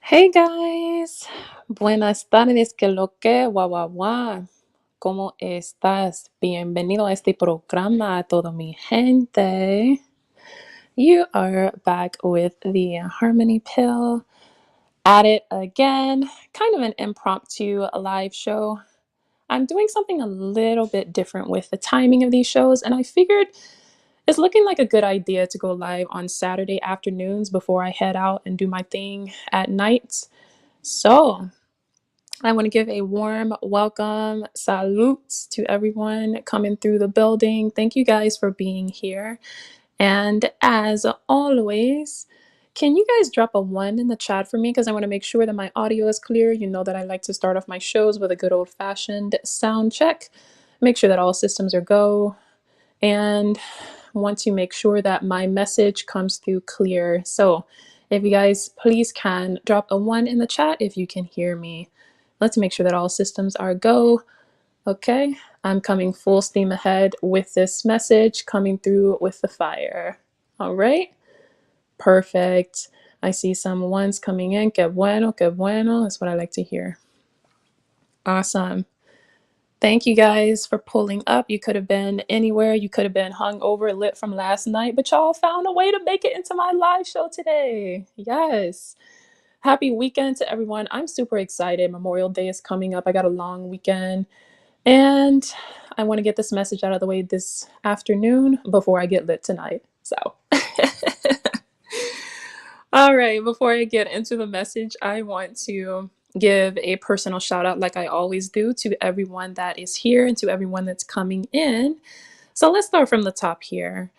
Hey guys, buenas tardes, que lo que, guau, guau, guau. ¿Cómo estás? Bienvenido a este programa, todo mi gente. You are back with the Harmony Pill. At it again, kind of an impromptu live show. I'm doing something a little bit different with the timing of these shows, and I figured it's looking like a good idea to go live on Saturday afternoons before I head out and do my thing at night. So, I want to give a warm welcome, salutes to everyone coming through the building. Thank you guys for being here. And as always, can you guys drop a one in the chat for me? Because I want to make sure that my audio is clear. You know that I like to start off my shows with a good old fashioned sound check. Make sure that all systems are go. And want to make sure that my message comes through clear. So if you guys please can drop a one in the chat if you can hear me. Let's make sure that all systems are go. Okay, I'm coming full steam ahead with this message, coming through with the fire. All right, perfect. I see some ones coming in. Que bueno, que bueno. That's what I like to hear. Awesome. Thank you guys for pulling up. You could have been anywhere. You could have been hung over, lit from last night, but y'all found a way to make it into my live show today. Yes. Happy weekend to everyone. I'm super excited. Memorial Day is coming up. I got a long weekend, and I want to get this message out of the way this afternoon before I get lit tonight. So, all right, before I get into the message, I want to give a personal shout out, like I always do, to everyone that is here and to everyone that's coming in. So let's start from the top here.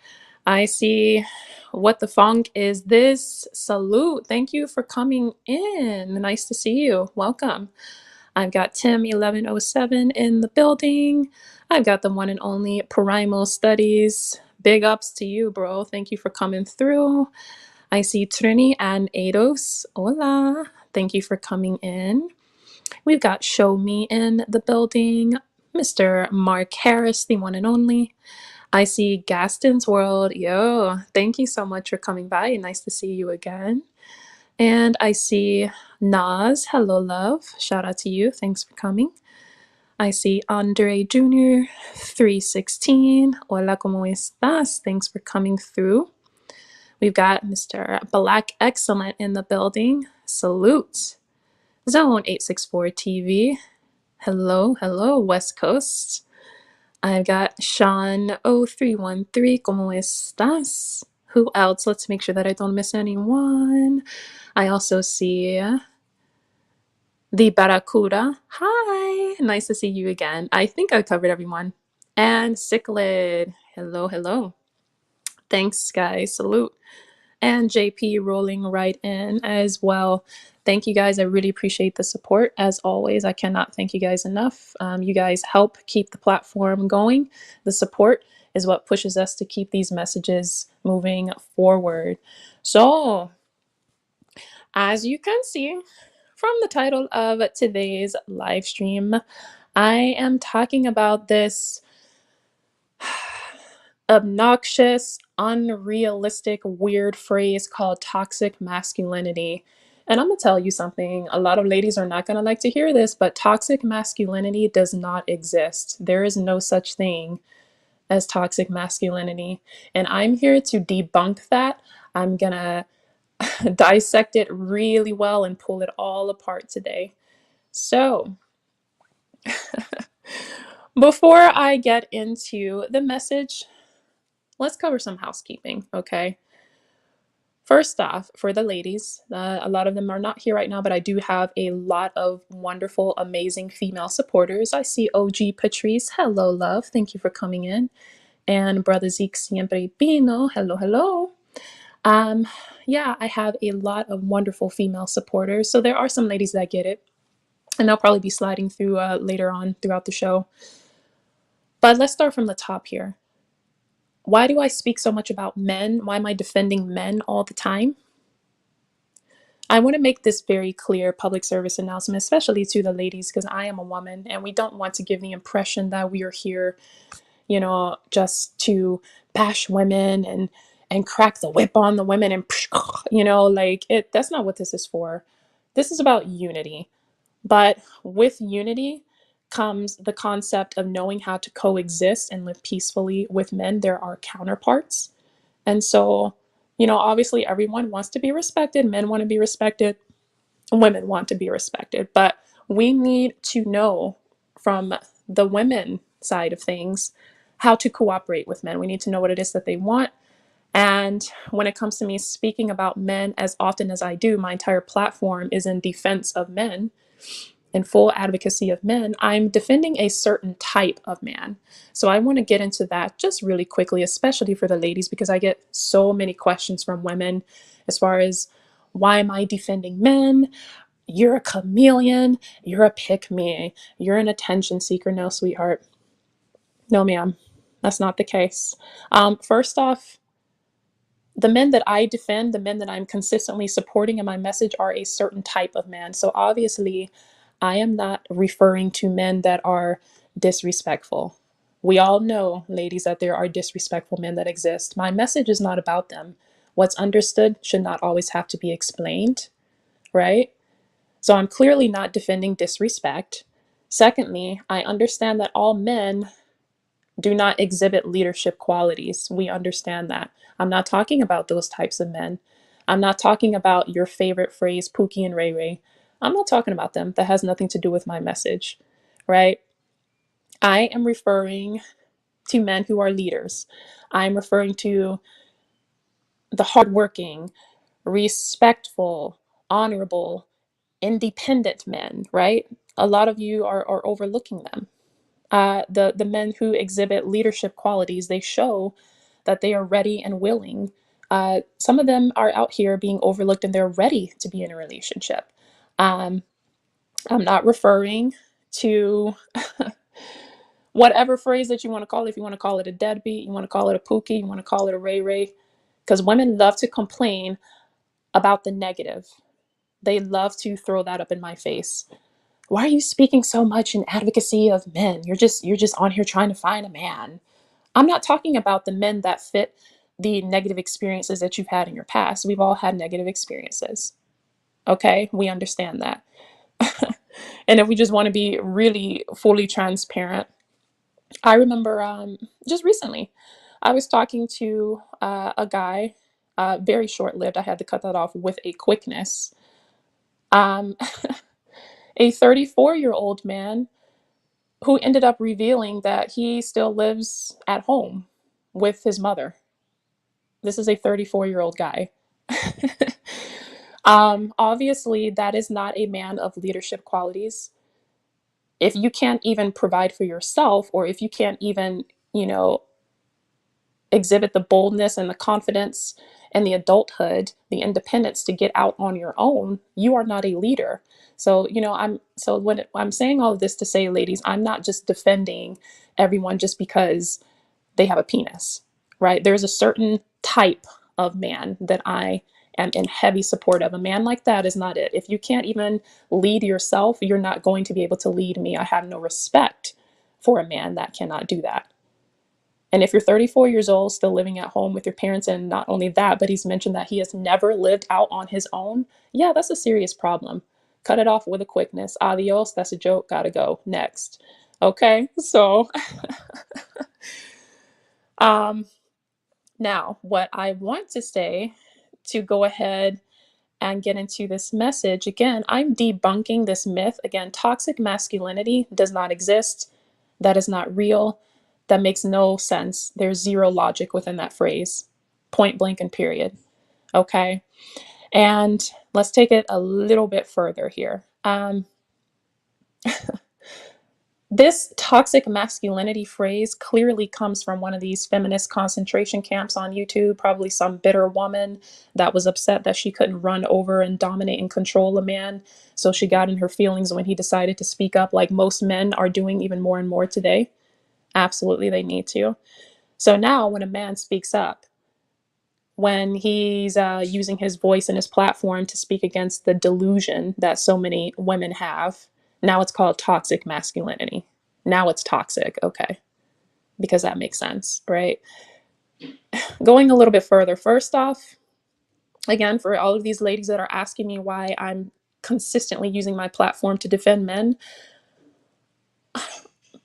I see what the funk is this. Salute. Thank you for coming in. Nice to see you. Welcome. I've got Tim1107 in the building. I've got the one and only Primal Studies. Big ups to you, bro. Thank you for coming through. I see Trini and Eidos. Hola. Thank you for coming in. We've got Show Me in the building. Mr. Mark Harris, the one and only. I see Gaston's World. Yo, thank you so much for coming by. Nice to see you again. And I see Nas. Hello, love. Shout out to you. Thanks for coming. I see Andre Jr. 316. Hola, ¿cómo estás? Thanks for coming through. We've got Mr. Black Excellent in the building. Salute. Zone 864 TV. Hello, hello, West Coast. I've got Sean0313. ¿Cómo estás? Who else? Let's make sure that I don't miss anyone. I also see the Barracuda. Hi. Nice to see you again. I think I covered everyone. And Cichlid. Hello, hello. Thanks, guys. Salute. And JP rolling right in as well. Thank you guys. I really appreciate the support. As always, I cannot thank you guys enough. You guys help keep the platform going. The support is what pushes us to keep these messages moving forward. So, as you can see from the title of today's live stream, I am talking about this obnoxious, unrealistic, weird phrase called toxic masculinity. And I'm gonna tell you something, a lot of ladies are not gonna like to hear this, but toxic masculinity does not exist. There is no such thing as toxic masculinity. And I'm here to debunk that. I'm gonna dissect it really well and pull it all apart today. So, before I get into the message, let's cover some housekeeping, okay? First off, for the ladies, a lot of them are not here right now, but I do have a lot of wonderful, amazing female supporters. I see OG Patrice. Hello, love. Thank you for coming in. And Brother Zeke Siempre Pino. Hello, hello. Yeah, I have a lot of wonderful female supporters. So there are some ladies that get it. And they'll probably be sliding through later on throughout the show. But let's start from the top here. Why do I speak so much about men? Why am I defending men all the time? I want to make this very clear public service announcement, especially to the ladies, because I am a woman and we don't want to give the impression that we are here, just to bash women and crack the whip on the women and, like it. That's not what this is for. this is about unity. But with unity comes the concept of knowing how to coexist and live peacefully with men. There are counterparts. And so, obviously everyone wants to be respected. Men want to be respected. Women want to be respected. But we need to know from the women side of things how to cooperate with men. We need to know what it is that they want. And when it comes to me speaking about men as often as I do, my entire platform is in defense of men, in full advocacy of men. I'm defending a certain type of man. So I want to get into that just really quickly, especially for the ladies, because I get so many questions from women as far as, why am I defending men? You're a chameleon. You're a pick me. You're an attention seeker. No, sweetheart. No, ma'am. That's not the case. First off, the men that I defend, the men that I'm consistently supporting in my message are a certain type of man. So obviously, I am not referring to men that are disrespectful. We all know, ladies, that there are disrespectful men that exist. My message is not about them. What's understood should not always have to be explained, right? So I'm clearly not defending disrespect. Secondly, I understand that all men do not exhibit leadership qualities. We understand that. I'm not talking about those types of men. I'm not talking about your favorite phrase, Pookie and Ray Ray. I'm not talking about them. That has nothing to do with my message, right? I am referring to men who are leaders. I'm referring to the hardworking, respectful, honorable, independent men, right? A lot of you are overlooking them. The men who exhibit leadership qualities, they show that they are ready and willing. Some of them are out here being overlooked and they're ready to be in a relationship. Um, I'm not referring to whatever phrase that you want to call it. If you want to call it a deadbeat, you want to call it a Pookie, you want to call it a Ray Ray, because women love to complain about the negative. They love to throw that up in my face. Why are you speaking so much in advocacy of men? You're just on here trying to find a man. I'm not talking about the men that fit the negative experiences that you've had in your past. We've all had negative experiences. Okay? We understand that. And if we just want to be really fully transparent, I remember just recently, I was talking to a guy, very short lived. I had to cut that off with a quickness. Um, a 34-year-old man who ended up revealing that he still lives at home with his mother. This is a 34-year-old guy. Obviously, that is not a man of leadership qualities. If you can't even provide for yourself, or if you can't even, you know, exhibit the boldness and the confidence and the adulthood, the independence to get out on your own, you are not a leader. So, I'm saying all of this to say, ladies, I'm not just defending everyone just because they have a penis, right? There's a certain type of man that I am in heavy support of. A man like that is not it. If you can't even lead yourself, you're not going to be able to lead me. I have no respect for a man that cannot do that. And if you're 34 years old, still living at home with your parents, and not only that, but he's mentioned that he has never lived out on his own, yeah, that's a serious problem. Cut it off with a quickness. Adios, that's a joke, gotta go. Next. Okay, so um, now what I want to say to go ahead and get into this message, again, I'm debunking this myth. Again, toxic masculinity does not exist. That is not real. That makes no sense. There's zero logic within that phrase, point blank and period. Okay. And let's take it a little bit further here. This toxic masculinity phrase clearly comes from one of these feminist concentration camps on YouTube, probably some bitter woman that was upset that she couldn't run over and dominate and control a man. So she got in her feelings when he decided to speak up, like most men are doing even more and more today. Absolutely, they need to. So now when a man speaks up, when he's using his voice and his platform to speak against the delusion that so many women have, now it's called toxic masculinity. Now it's toxic, okay, because that makes sense, right? Going a little bit further, first off, again, for all of these ladies that are asking me why I'm consistently using my platform to defend men.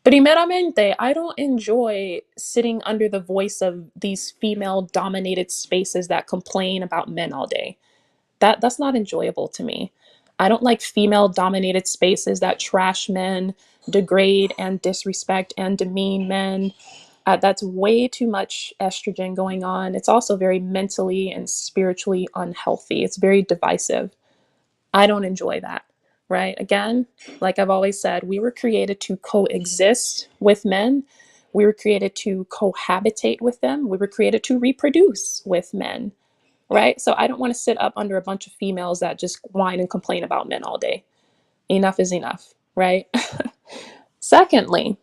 Primeramente, I don't enjoy sitting under the voice of these female dominated spaces that complain about men all day. That's not enjoyable to me. I don't like female dominated spaces that trash men, degrade and disrespect and demean men. That's way too much estrogen going on. It's also very mentally and spiritually unhealthy. It's very divisive. I don't enjoy that, right? Again, like I've always said, we were created to coexist with men. We were created to cohabitate with them. We were created to reproduce with men, right? So I don't want to sit up under a bunch of females that just whine and complain about men all day. Enough is enough, right? Secondly,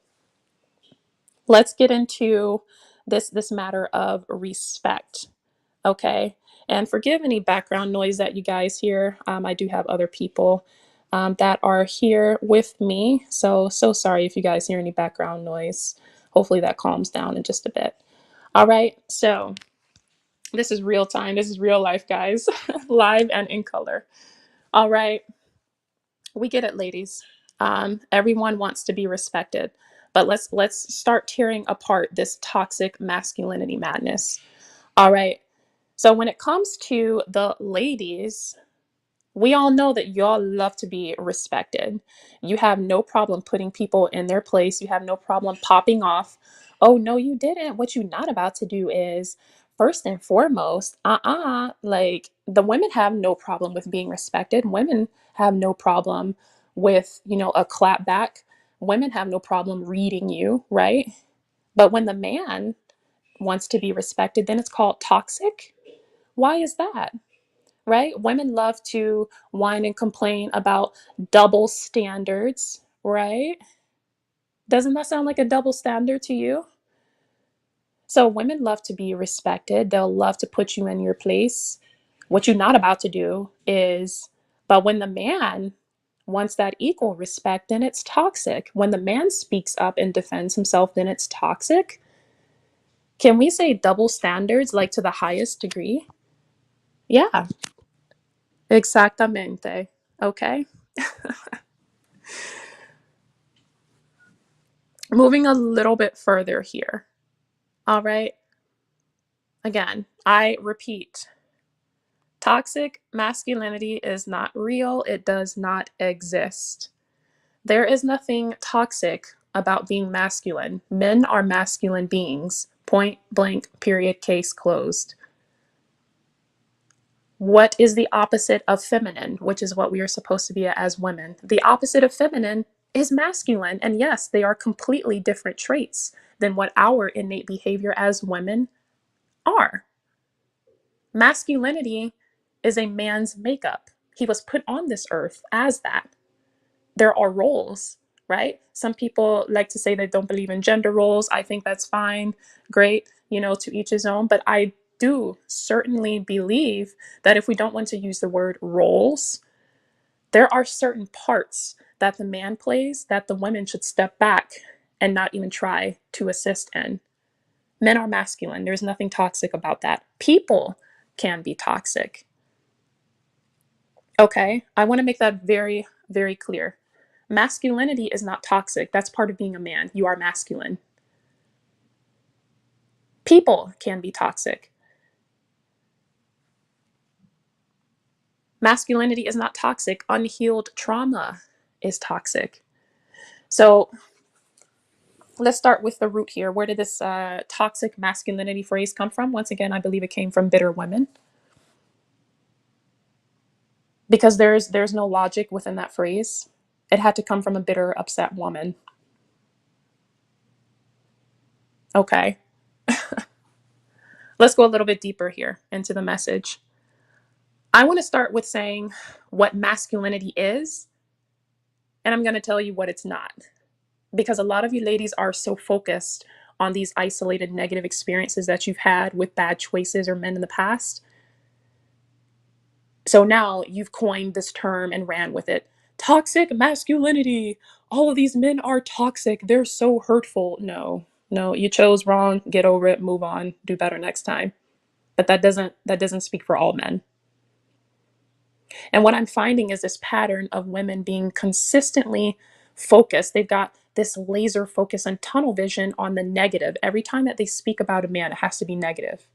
let's get into this matter of respect, okay? And forgive any background noise that you guys hear. I do have other people that are here with me, so sorry if you guys hear any background noise. Hopefully that calms down in just a bit. All right, so this is real time. This is real life, guys, live and in color. All right, we get it, ladies. Everyone wants to be respected, but let's start tearing apart this toxic masculinity madness. All right. So when it comes to the ladies, we all know that y'all love to be respected. You have no problem putting people in their place. You have no problem popping off. Oh, no, you didn't. What you're not about to do is, first and foremost, like the women have no problem with being respected. Women have no problem with, a clap back. Women have no problem reading you, right? But when the man wants to be respected, then it's called toxic. Why is that? Right? Women love to whine and complain about double standards, right? Doesn't that sound like a double standard to you? So women love to be respected. They'll love to put you in your place. What you're not about to do is, but when the man wants that equal respect, then it's toxic. When the man speaks up and defends himself, then it's toxic. Can we say double standards like to the highest degree? Yeah, exactamente. Okay. Moving a little bit further here. All right. Again, I repeat, toxic masculinity is not real. It does not exist. There is nothing toxic about being masculine. Men are masculine beings. Point blank, period, case closed. What is the opposite of feminine, which is what we are supposed to be as women? The opposite of feminine is masculine. And yes, they are completely different traits than what our innate behavior as women are. Masculinity is a man's makeup. He was put on this earth as that. There are roles, right? Some people like to say they don't believe in gender roles. I think that's fine, great, to each his own. But I do certainly believe that if we don't want to use the word roles, there are certain parts that the man plays that the women should step back and not even try to assist in. Men are masculine. There's nothing toxic about that. People can be toxic. Okay, I want to make that very, very clear. Masculinity is not toxic. That's part of being a man. You are masculine. People can be toxic. Masculinity is not toxic. Unhealed trauma is toxic. So let's start with the root here. Where did this toxic masculinity phrase come from? Once again, I believe it came from bitter women, because there's no logic within that phrase. It had to come from a bitter, upset woman. Okay. Let's go a little bit deeper here into the message. I want to start with saying what masculinity is, and I'm going to tell you what it's not. Because a lot of you ladies are so focused on these isolated negative experiences that you've had with bad choices or men in the past. So now you've coined this term and ran with it. Toxic masculinity. All of these men are toxic. They're so hurtful. No, no, you chose wrong. Get over it. Move on. Do better next time. But that doesn't speak for all men. And what I'm finding is this pattern of women being consistently focused. They've got this laser focus and tunnel vision on the negative. Every time that they speak about a man, it has to be negative.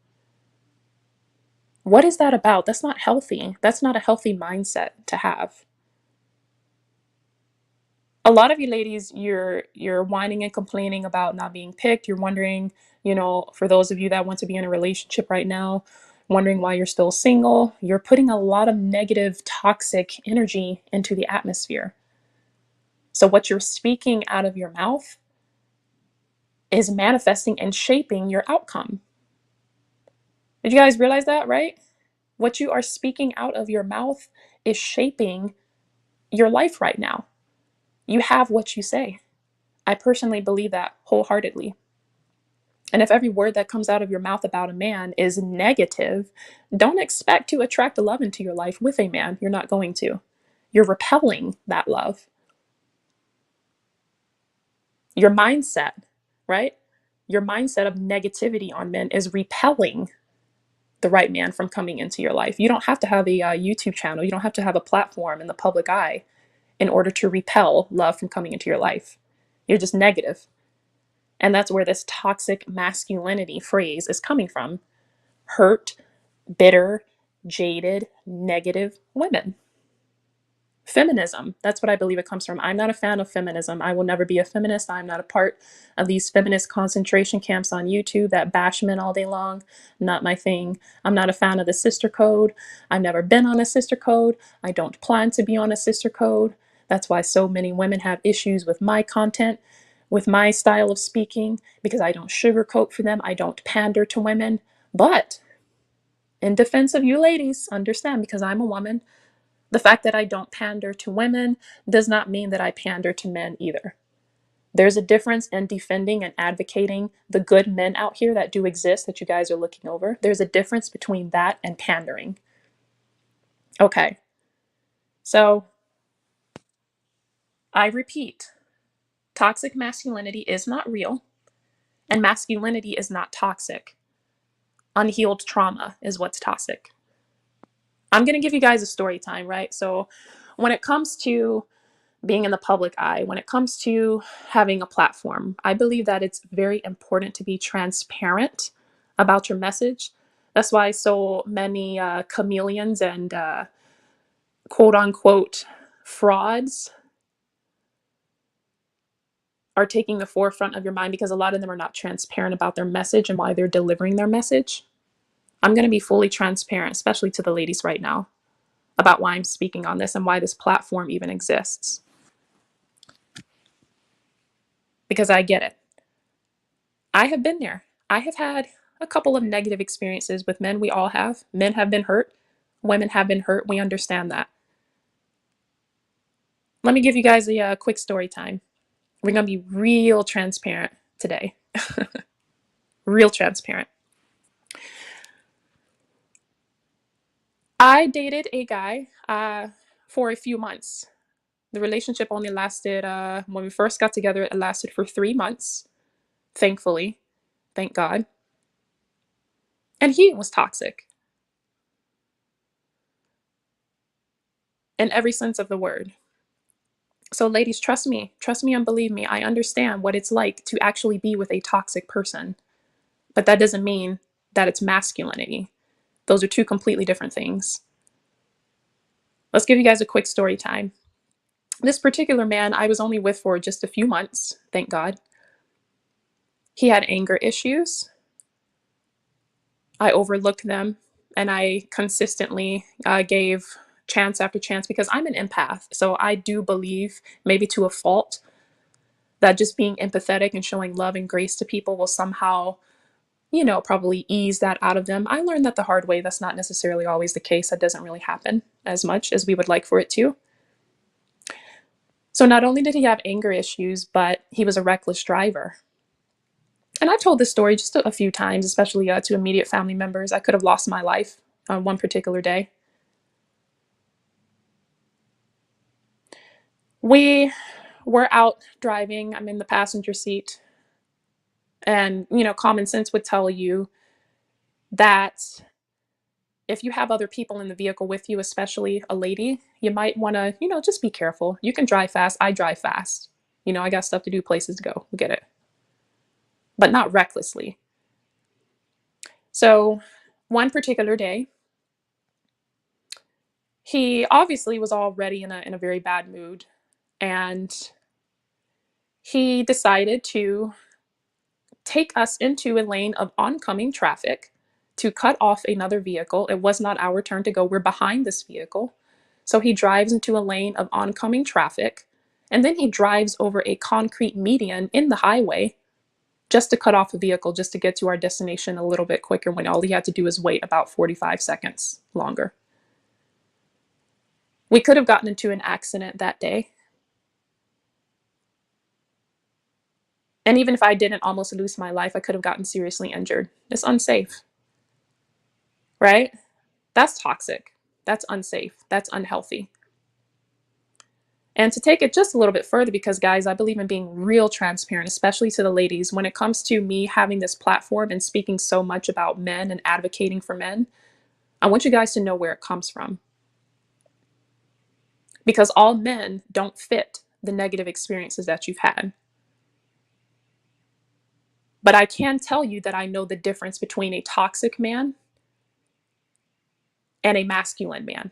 What is that about? That's not healthy. That's not a healthy mindset to have. A lot of you ladies, you're whining and complaining about not being picked. You're wondering, for those of you that want to be in a relationship right now, wondering why you're still single. You're putting a lot of negative, toxic energy into the atmosphere. So what you're speaking out of your mouth is manifesting and shaping your outcome. Did you guys realize that, right? What you are speaking out of your mouth is shaping your life right now. You have what you say. I personally believe that wholeheartedly. And if every word that comes out of your mouth about a man is negative, don't expect to attract love into your life with a man. You're not going to. You're repelling that love. Your mindset, right? Your mindset of negativity on men is repelling the right man from coming into your life. You don't have to have a YouTube channel. You don't have to have a platform in the public eye in order to repel love from coming into your life. You're just negative. And that's where this toxic masculinity phrase is coming from. Hurt, bitter, jaded, negative women. Feminism, that's what I believe it comes from. I'm not a fan of feminism. I will never be a feminist. I'm not a part of these feminist concentration camps on YouTube that bash men all day long. Not my thing. I'm not a fan of the sister code. I've never been on a sister code. I don't plan to be on a sister code. That's why so many women have issues with my content, with my style of speaking, because I don't sugarcoat for them. I don't pander to women. But in defense of you ladies, understand, because I'm a woman, the fact that I don't pander to women does not mean that I pander to men either. There's a difference in defending and advocating the good men out here that do exist that you guys are looking over. There's a difference between that and pandering. Okay, so I repeat, toxic masculinity is not real, and masculinity is not toxic. Unhealed trauma is what's toxic. I'm going to give you guys a story time, right? So when it comes to being in the public eye, when it comes to having a platform, I believe that it's very important to be transparent about your message. That's why so many chameleons and quote unquote frauds are taking the forefront of your mind, because a lot of them are not transparent about their message and why they're delivering their message. I'm going to be fully transparent, especially to the ladies right now, about why I'm speaking on this and why this platform even exists. Because I get it. I have been there. I have had a couple of negative experiences with men. We all have. Men have been hurt. Women have been hurt. We understand that. Let me give you guys a quick story time. We're going to be real transparent today. Real transparent. I dated a guy for a few months. The relationship only lasted, when we first got together, it lasted for 3 months. Thankfully. Thank God. And he was toxic in every sense of the word. So, ladies, trust me and believe me, I understand what it's like to actually be with a toxic person, but that doesn't mean that it's masculinity. Those are two completely different things. Let's give you guys a quick story time. This particular man I was only with for just a few months, thank God. He had anger issues. I overlooked them, and I consistently gave chance after chance, because I'm an empath. So I do believe, maybe to a fault, that just being empathetic and showing love and grace to people will somehow, probably ease that out of them. I learned that the hard way. That's not necessarily always the case. That doesn't really happen as much as we would like for it to. So not only did he have anger issues, but he was a reckless driver. And I've told this story just a few times, especially to immediate family members. I could have lost my life on one particular day. We were out driving. I'm in the passenger seat. And, common sense would tell you that if you have other people in the vehicle with you, especially a lady, you might want to, just be careful. You can drive fast. I drive fast. I got stuff to do, places to go. We get it. But not recklessly. So, one particular day, he obviously was already in a very bad mood, and he decided to take us into a lane of oncoming traffic to cut off another vehicle. It was not our turn to go. We're behind this vehicle. So he drives into a lane of oncoming traffic, and then he drives over a concrete median in the highway just to cut off a vehicle, just to get to our destination a little bit quicker, when all he had to do is wait about 45 seconds longer. We could have gotten into an accident that day. And even if I didn't almost lose my life, I could have gotten seriously injured. It's unsafe, right? That's toxic. That's unsafe. That's unhealthy. And to take it just a little bit further, because guys, I believe in being real transparent, especially to the ladies, when it comes to me having this platform and speaking so much about men and advocating for men, I want you guys to know where it comes from. Because all men don't fit the negative experiences that you've had. But I can tell you that I know the difference between a toxic man and a masculine man.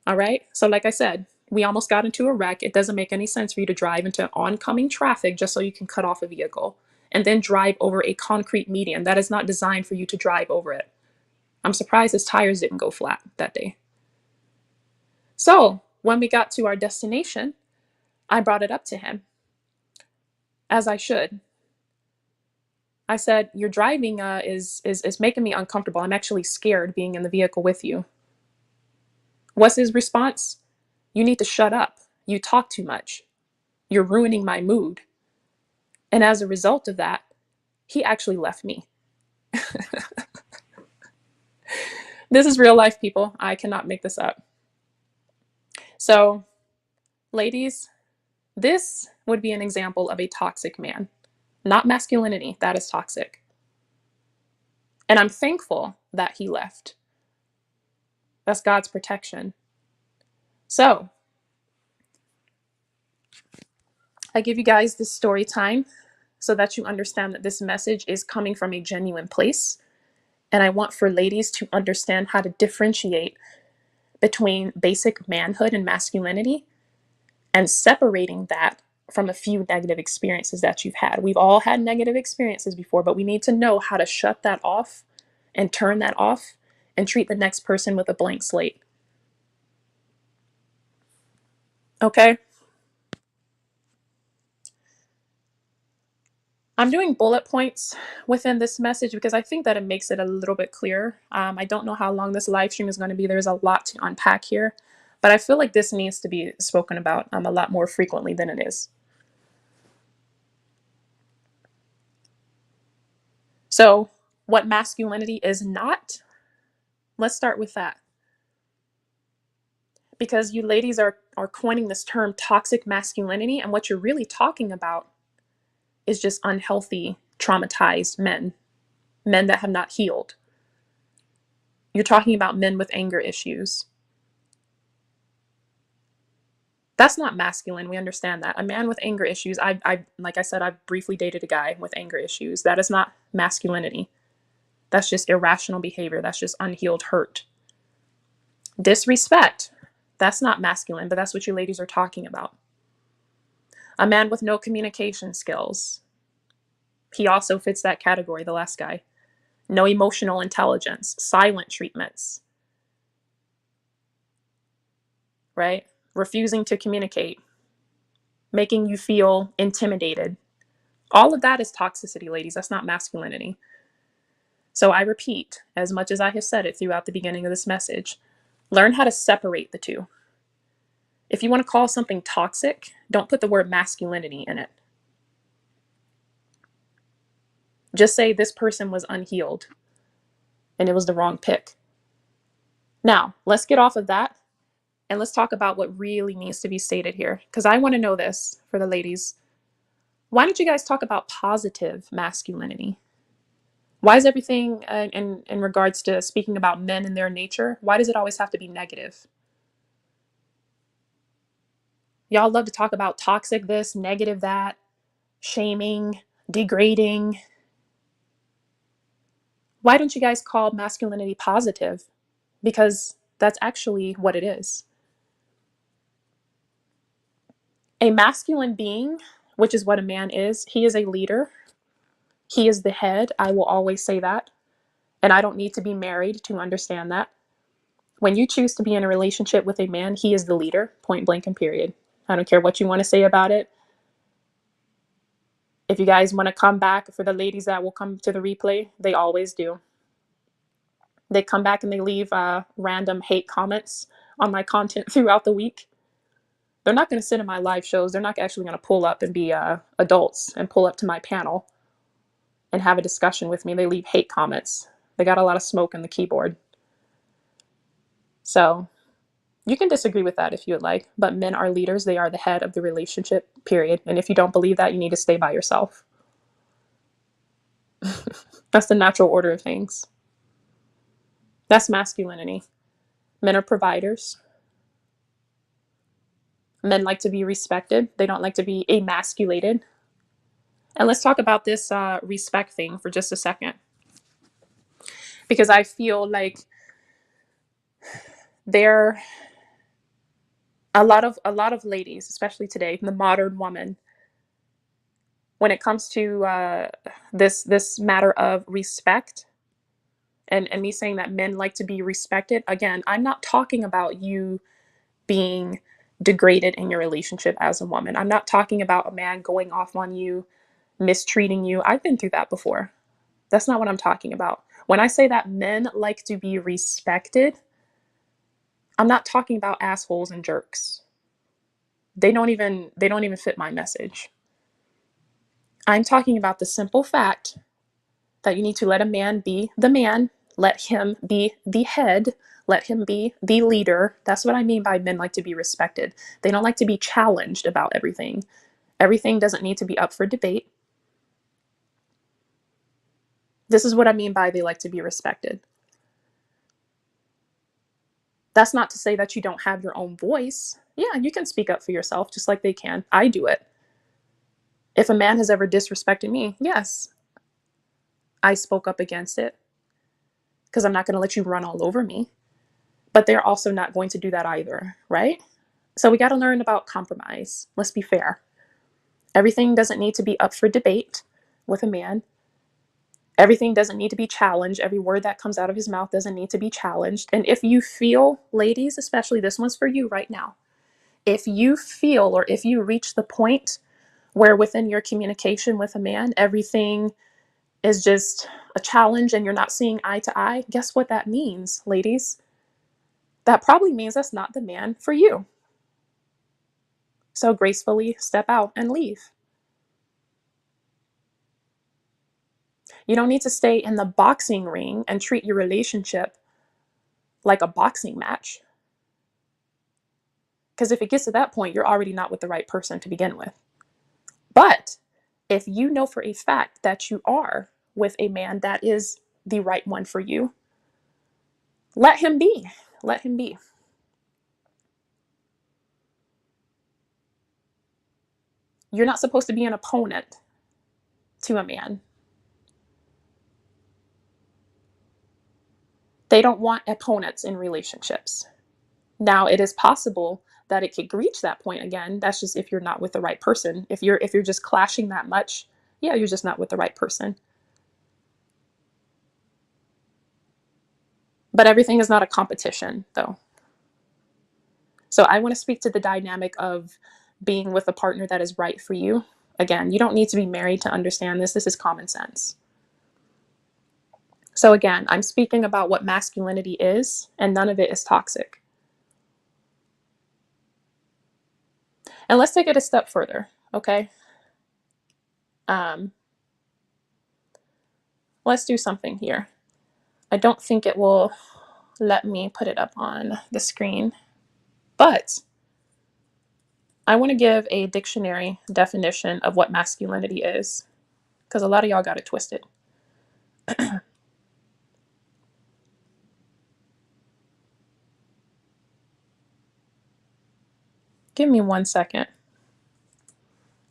All right? So like I said, we almost got into a wreck. It doesn't make any sense for you to drive into oncoming traffic just so you can cut off a vehicle and then drive over a concrete median that is not designed for you to drive over it. I'm surprised his tires didn't go flat that day. So when we got to our destination, I brought it up to him, as I should. I said, your driving is making me uncomfortable. I'm actually scared being in the vehicle with you. What's his response? You need to shut up. You talk too much. You're ruining my mood. And as a result of that, he actually left me. This is real life, people. I cannot make this up. So, ladies, this would be an example of a toxic man. Not masculinity, that is toxic. And I'm thankful that he left. That's God's protection. So, I give you guys this story time so that you understand that this message is coming from a genuine place. And I want for ladies to understand how to differentiate between basic manhood and masculinity and separating that from a few negative experiences that you've had. We've all had negative experiences before, but we need to know how to shut that off and turn that off and treat the next person with a blank slate. Okay? I'm doing bullet points within this message because I think that it makes it a little bit clearer. I don't know how long this live stream is going to be. There's a lot to unpack here, but I feel like this needs to be spoken about a lot more frequently than it is. So, what masculinity is not, let's start with that. Because you ladies are coining this term toxic masculinity, and what you're really talking about is just unhealthy, traumatized men, men that have not healed. You're talking about men with anger issues. That's not masculine. We understand that. A man with anger issues, like I said, I've briefly dated a guy with anger issues. That is not masculinity. That's just irrational behavior. That's just unhealed hurt. Disrespect, that's not masculine, but that's what you ladies are talking about. A man with no communication skills. He also fits that category, the last guy. No emotional intelligence, silent treatments, right? Refusing to communicate, making you feel intimidated. All of that is toxicity, ladies. That's not masculinity. So I repeat, as much as I have said it throughout the beginning of this message, learn how to separate the two. If you want to call something toxic, don't put the word masculinity in it. Just say this person was unhealed and it was the wrong pick. Now, let's get off of that and let's talk about what really needs to be stated here, because I want to know this for the ladies. Why don't you guys talk about positive masculinity? Why is everything in regards to speaking about men and their nature, why does it always have to be negative? Y'all love to talk about toxic this, negative that, shaming, degrading. Why don't you guys call masculinity positive? Because that's actually what it is. A masculine being, which is what a man is, he is a leader. He is the head. I will always say that. And I don't need to be married to understand that. When you choose to be in a relationship with a man, he is the leader, point blank and period. I don't care what you want to say about it. If you guys want to come back, for the ladies that will come to the replay, they always do. They come back and they leave random hate comments on my content throughout the week. They're not going to sit in my live shows. They're not actually going to pull up and be adults and pull up to my panel and have a discussion with me. They leave hate comments. They got a lot of smoke in the keyboard. So you can disagree with that if you would like, but men are leaders. They are the head of the relationship, period. And if you don't believe that, you need to stay by yourself. That's the natural order of things. That's masculinity. Men are providers. Men like to be respected. They don't like to be emasculated. And let's talk about this respect thing for just a second. Because I feel like there a lot of ladies, especially today, the modern woman, when it comes to this matter of respect, and me saying that men like to be respected, again, I'm not talking about you being degraded in your relationship as a woman. I'm not talking about a man going off on you, mistreating you. I've been through that before. That's not what I'm talking about. When I say that men like to be respected, I'm not talking about assholes and jerks. They don't even fit my message. I'm talking about the simple fact that you need to let a man be the man, let him be the head, let him be the leader. That's what I mean by men like to be respected. They don't like to be challenged about everything. Everything doesn't need to be up for debate. This is what I mean by they like to be respected. That's not to say that you don't have your own voice. Yeah, you can speak up for yourself just like they can. I do it. If a man has ever disrespected me, yes, I spoke up against it because I'm not going to let you run all over me. But they're also not going to do that either, right? So we got to learn about compromise. Let's be fair. Everything doesn't need to be up for debate with a man. Everything doesn't need to be challenged. Every word that comes out of his mouth doesn't need to be challenged. And if you feel, ladies, especially this one's for you right now, if you feel or if you reach the point where within your communication with a man, everything is just a challenge and you're not seeing eye to eye, guess what that means, ladies? That probably means that's not the man for you. So gracefully step out and leave. You don't need to stay in the boxing ring and treat your relationship like a boxing match. Because if it gets to that point, you're already not with the right person to begin with. But if you know for a fact that you are with a man that is the right one for you, let him be. Let him be. You're not supposed to be an opponent to a man. They don't want opponents in relationships. Now, it is possible that it could reach that point again. That's just if you're not with the right person. If you're just clashing that much, yeah, you're just not with the right person. But everything is not a competition, though. So I want to speak to the dynamic of being with a partner that is right for you. Again, you don't need to be married to understand this. This is common sense. So again, I'm speaking about what masculinity is, and none of it is toxic. And let's take it a step further, okay? Um, let's do something here. I don't think it will let me put it up on the screen, but I want to give a dictionary definition of what masculinity is, because a lot of y'all got it twisted. Give me 1 second.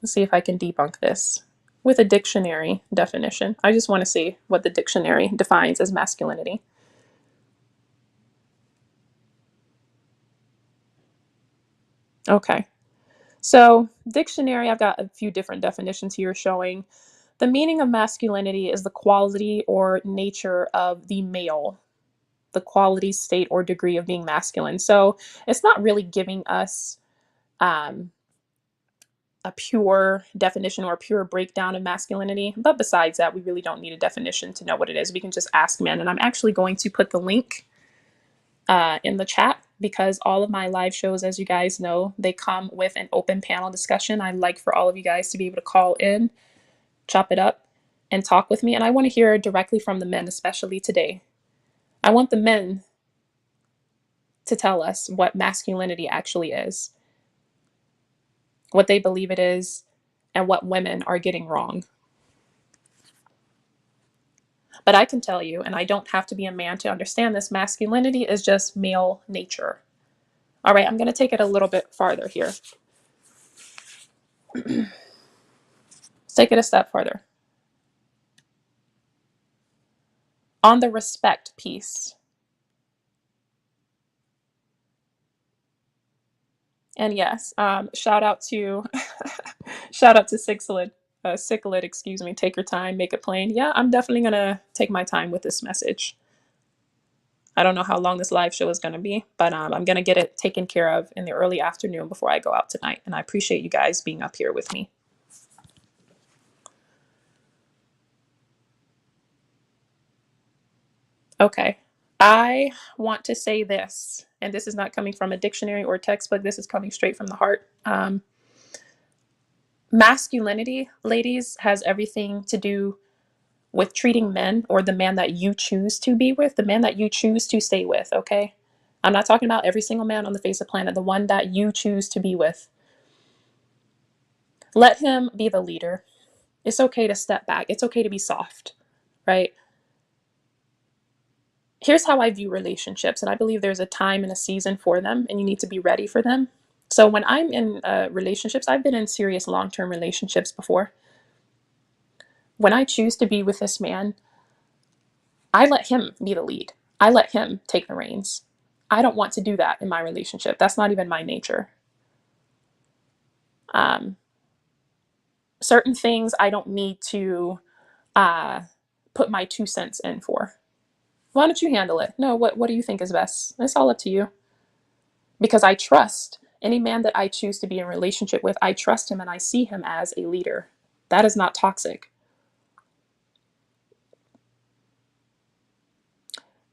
Let's see if I can debunk this with a dictionary definition. I just want to see what the dictionary defines as masculinity. Okay. So, dictionary, I've got a few different definitions here showing the meaning of masculinity is the quality or nature of the male, the quality, state, or degree of being masculine. So, it's not really giving us um, a pure definition or a pure breakdown of masculinity. But besides that, we really don't need a definition to know what it is. We can just ask men. And I'm actually going to put the link in the chat because all of my live shows, as you guys know, they come with an open panel discussion. I like for all of you guys to be able to call in, chop it up, and talk with me. And I want to hear directly from the men, especially today. I want the men to tell us what masculinity actually is, what they believe it is, and what women are getting wrong. But I can tell you, and I don't have to be a man to understand this, masculinity is just male nature. All right, I'm going to take it a little bit farther here. Let's take it a step further. On the respect piece. And yes, shout out to shout out to Cichlid, excuse me. Take your time, make it plain. Yeah, I'm definitely gonna take my time with this message. I don't know how long this live show is gonna be, but I'm gonna get it taken care of in the early afternoon before I go out tonight. And I appreciate you guys being up here with me. Okay, I want to say this, and this is not coming from a dictionary or textbook. This is coming straight from the heart. Masculinity, ladies, has everything to do with treating men or the man that you choose to be with, the man that you choose to stay with, okay? I'm not talking about every single man on the face of the planet, the one that you choose to be with. Let him be the leader. It's okay to step back. It's okay to be soft, right? Here's how I view relationships, and I believe there's a time and a season for them, and you need to be ready for them. So when I'm in relationships, I've been in serious long-term relationships before. When I choose to be with this man, I let him be the lead. I let him take the reins. I don't want to do that in my relationship. That's not even my nature. Um, certain things I don't need to uh, put my 2 cents in for. Why don't you handle it? No, what do you think is best? It's all up to you. Because I trust any man that I choose to be in a relationship with, I trust him and I see him as a leader. That is not toxic.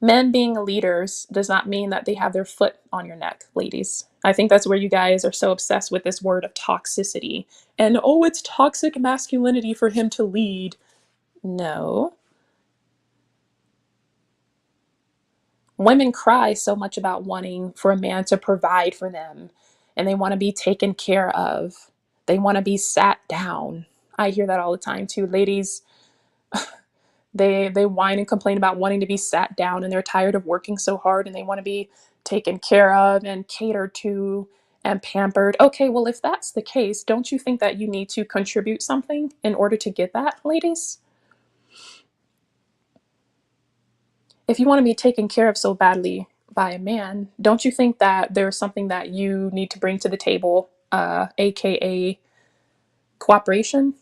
Men being leaders does not mean that they have their foot on your neck, ladies. I think that's where you guys are so obsessed with this word of toxicity. And oh, it's toxic masculinity for him to lead. No. Women cry so much about wanting for a man to provide for them, and they want to be taken care of. They want to be sat down. I hear that all the time too. Ladies, they whine and complain about wanting to be sat down, and they're tired of working so hard, and they want to be taken care of and catered to and pampered. Okay, well, if that's the case, don't you think that you need to contribute something in order to get that, ladies? If you want to be taken care of so badly by a man, don't you think that there's something that you need to bring to the table, aka cooperation,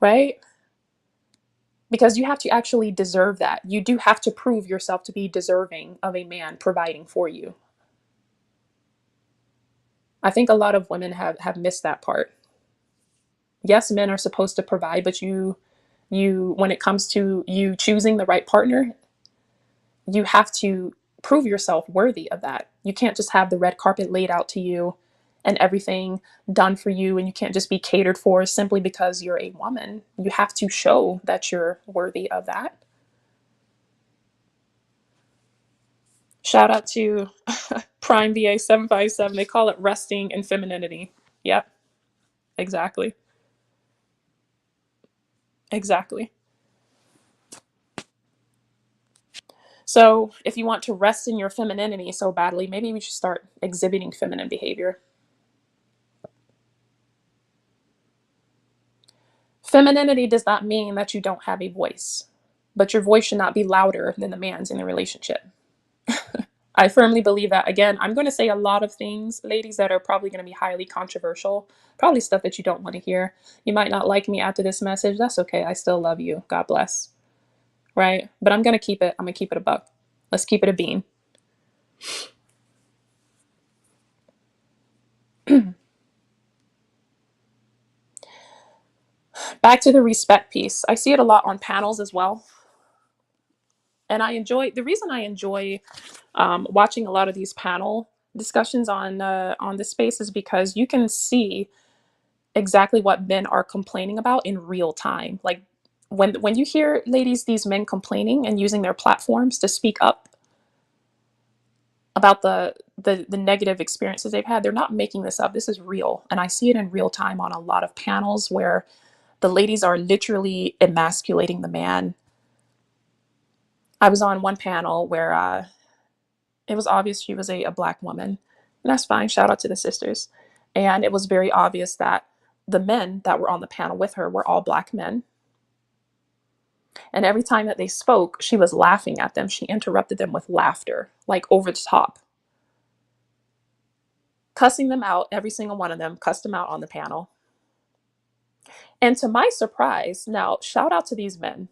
right? Because you have to actually deserve that. You do have to prove yourself to be deserving of a man providing for you. I think a lot of women have missed that part. Yes, men are supposed to provide, but you when it comes to you choosing the right partner, you have to prove yourself worthy of that. You can't just have the red carpet laid out to you and everything done for you, and you can't just be catered for simply because you're a woman. You have to show that you're worthy of that. Shout out to Prime VA 757. They call it resting in femininity. Yep, exactly. Exactly. So, if you want to rest in your femininity so badly, maybe we should start exhibiting feminine behavior. Femininity does not mean that you don't have a voice, but your voice should not be louder than the man's in the relationship. I firmly believe that. Again, I'm going to say a lot of things, ladies, that are probably going to be highly controversial, probably stuff that you don't want to hear. You might not like me after this message. That's okay. I still love you. God bless. Right? But I'm going to keep it. I'm going to keep it a buck. Let's keep it a bean. Back to the respect piece. I see it a lot on panels as well. And the reason I enjoy watching a lot of these panel discussions on this space is because you can see exactly what men are complaining about in real time. Like when you hear, ladies, these men complaining and using their platforms to speak up about the negative experiences they've had, they're not making this up. This is real, and I see it in real time on a lot of panels where the ladies are literally emasculating the man. I was on one panel where it was obvious she was a black woman, and that's fine. Shout out to the sisters. And it was very obvious that the men that were on the panel with her were all black men. And every time that they spoke, she was laughing at them. She interrupted them with laughter, like over the top, cussing them out. Every single one of them cussed them out on the panel. And to my surprise, now shout out to these men.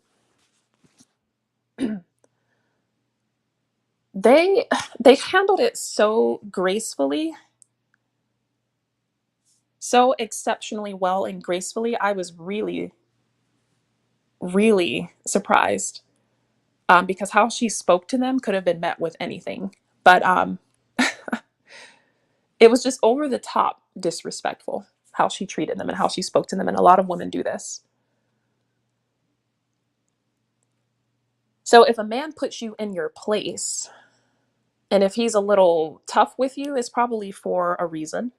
they they handled it so gracefully, so exceptionally well and gracefully. I was really, really surprised, because how she spoke to them could have been met with anything. But it was just over the top disrespectful how she treated them and how she spoke to them. And a lot of women do this. So if a man puts you in your place, and if he's a little tough with you, it's probably for a reason.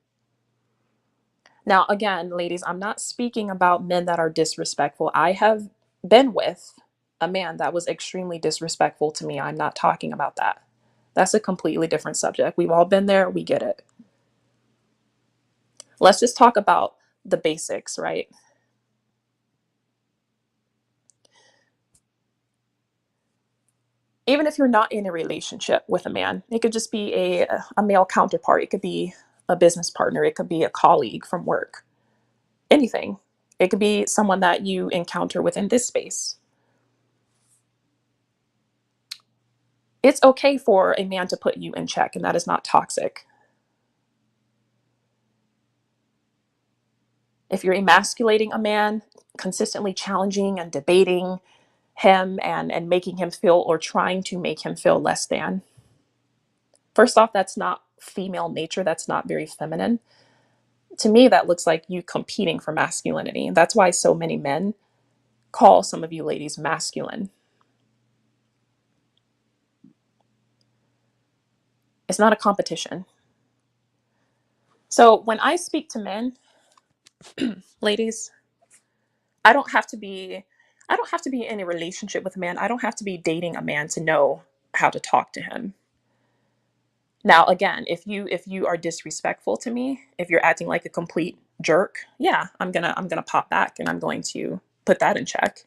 Now, again, ladies, I'm not speaking about men that are disrespectful. I have been with a man that was extremely disrespectful to me. I'm not talking about that. That's a completely different subject. We've all been there. We get it. Let's just talk about the basics, right? Even if you're not in a relationship with a man, it could just be a male counterpart. It could be a business partner. It could be a colleague from work. Anything. It could be someone that you encounter within this space. It's okay for a man to put you in check, and that is not toxic. If you're emasculating a man, consistently challenging and debating him and making him feel, or trying to make him feel less than, first off, that's not female nature. That's not very feminine. To me, that looks like you competing for masculinity. That's why so many men call some of you ladies masculine. It's not a competition. So when I speak to men, ladies, I don't have to be I don't have to be in a relationship with a man. I don't have to be dating a man to know how to talk to him. Now, again, if you are disrespectful to me, if you're acting like a complete jerk, yeah, I'm gonna pop back and I'm going to put that in check,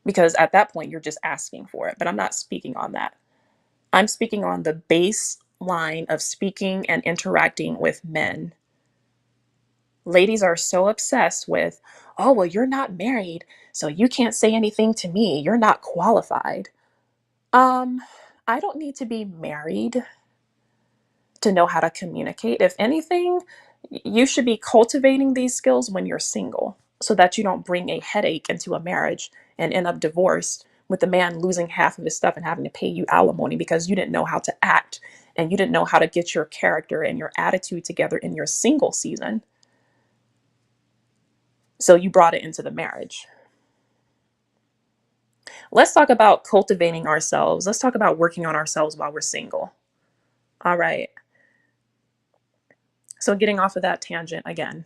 because at that point you're just asking for it. But I'm not speaking on that. I'm speaking on the baseline of speaking and interacting with men. Ladies are so obsessed with, oh, well, you're not married, so you can't say anything to me. You're not qualified. Um, I don't need to be married to know how to communicate. If anything, you should be cultivating these skills when you're single so that you don't bring a headache into a marriage and end up divorced with the man losing half of his stuff and having to pay you alimony because you didn't know how to act and you didn't know how to get your character and your attitude together in your single season. So you brought it into the marriage. Let's talk about cultivating ourselves. Let's talk about working on ourselves while we're single. All right. So getting off of that tangent again,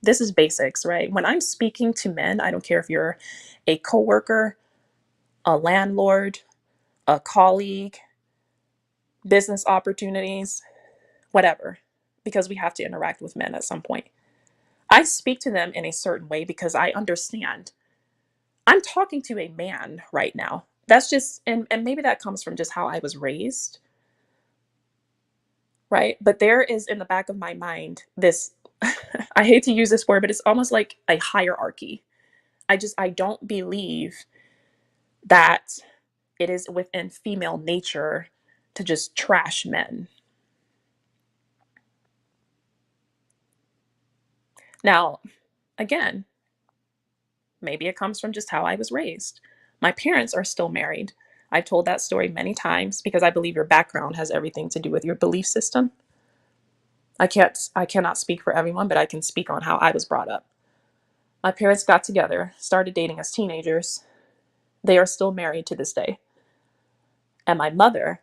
this is basics, right? When I'm speaking to men, I don't care if you're a coworker, a landlord, a colleague, business opportunities, whatever, because we have to interact with men at some point. I speak to them in a certain way because I understand I'm talking to a man right now. That's just, and maybe that comes from just how I was raised, right? But there is in the back of my mind this, I hate to use this word, but it's almost like a hierarchy. I don't believe that it is within female nature to just trash men. Now, again, maybe it comes from just how I was raised. My parents are still married. I've told that story many times because I believe your background has everything to do with your belief system. I cannot speak for everyone, but I can speak on how I was brought up. My parents got together, started dating as teenagers. They are still married to this day. And my mother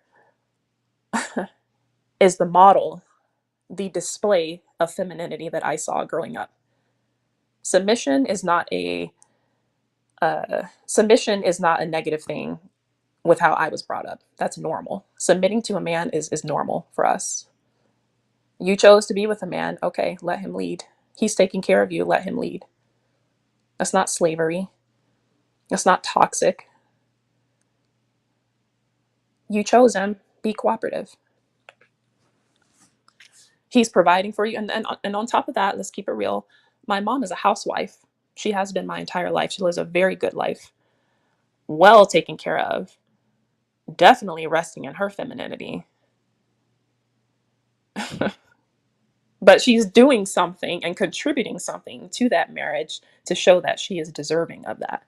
is the model, the display of femininity that I saw growing up. Submission is not a submission is not a negative thing with how I was brought up. That's normal. Submitting to a man is normal for us. You chose to be with a man, okay, let him lead. He's taking care of you, let him lead. That's not slavery. That's not toxic. You chose him, be cooperative. He's providing for you. And on top of that, let's keep it real. My mom is a housewife. She has been my entire life. She lives a very good life, well taken care of, definitely resting in her femininity. But she's doing something and contributing something to that marriage to show that she is deserving of that.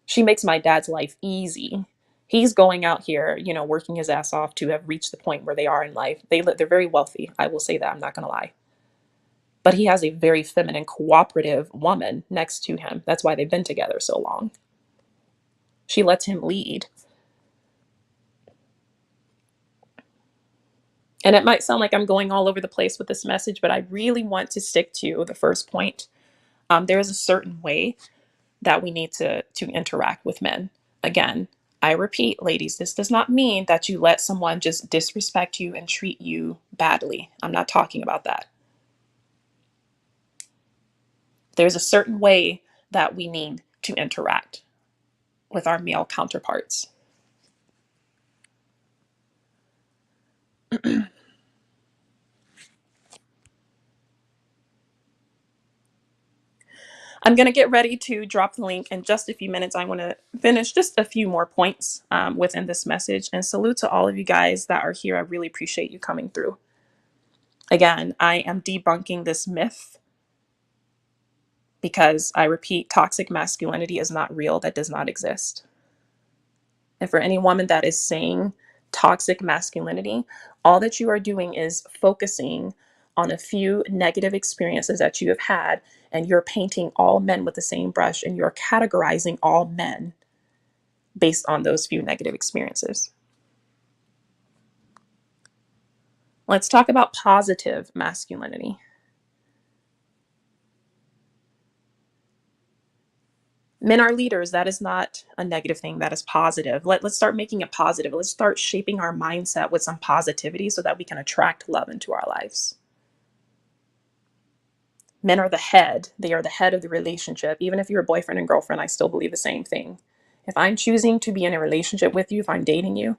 She makes my dad's life easy. He's going out here, working his ass off to have reached the point where they are in life. They're very wealthy. I will say that. I'm not going to lie. But he has a very feminine, cooperative woman next to him. That's why they've been together so long. She lets him lead. And it might sound like I'm going all over the place with this message, but I really want to stick to the first point. There is a certain way that we need to interact with men. Again, I repeat, ladies, this does not mean that you let someone just disrespect you and treat you badly. I'm not talking about that. There's a certain way that we need to interact with our male counterparts. I'm going to get ready to drop the link in just a few minutes. I want to finish just a few more points within this message. And salute to all of you guys that are here. I really appreciate you coming through. Again, I am debunking this myth because I repeat, toxic masculinity is not real. That does not exist. And for any woman that is saying toxic masculinity, all that you are doing is focusing on a few negative experiences that you have had, and you're painting all men with the same brush, and you're categorizing all men based on those few negative experiences. Let's talk about positive masculinity. Men are leaders. That is not a negative thing. That is positive. Let's start making it positive. Let's start shaping our mindset with some positivity so that we can attract love into our lives. Men are the head. They are the head of the relationship. Even if you're a boyfriend and girlfriend, I still believe the same thing. If I'm choosing to be in a relationship with you, if I'm dating you,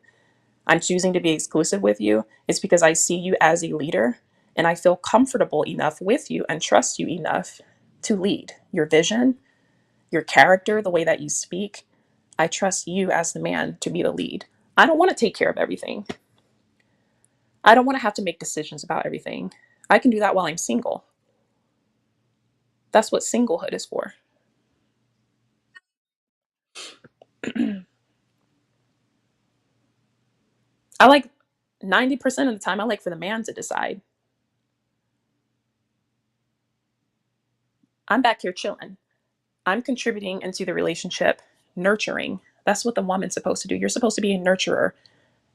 I'm choosing to be exclusive with you, it's because I see you as a leader and I feel comfortable enough with you and trust you enough to lead your vision, your character, the way that you speak. I trust you as the man to be the lead. I don't want to take care of everything. I don't want to have to make decisions about everything. I can do that while I'm single. That's what singlehood is for. I like 90% of the time, I like for the man to decide. I'm back here chilling. I'm contributing into the relationship, nurturing. That's what the woman's supposed to do. You're supposed to be a nurturer,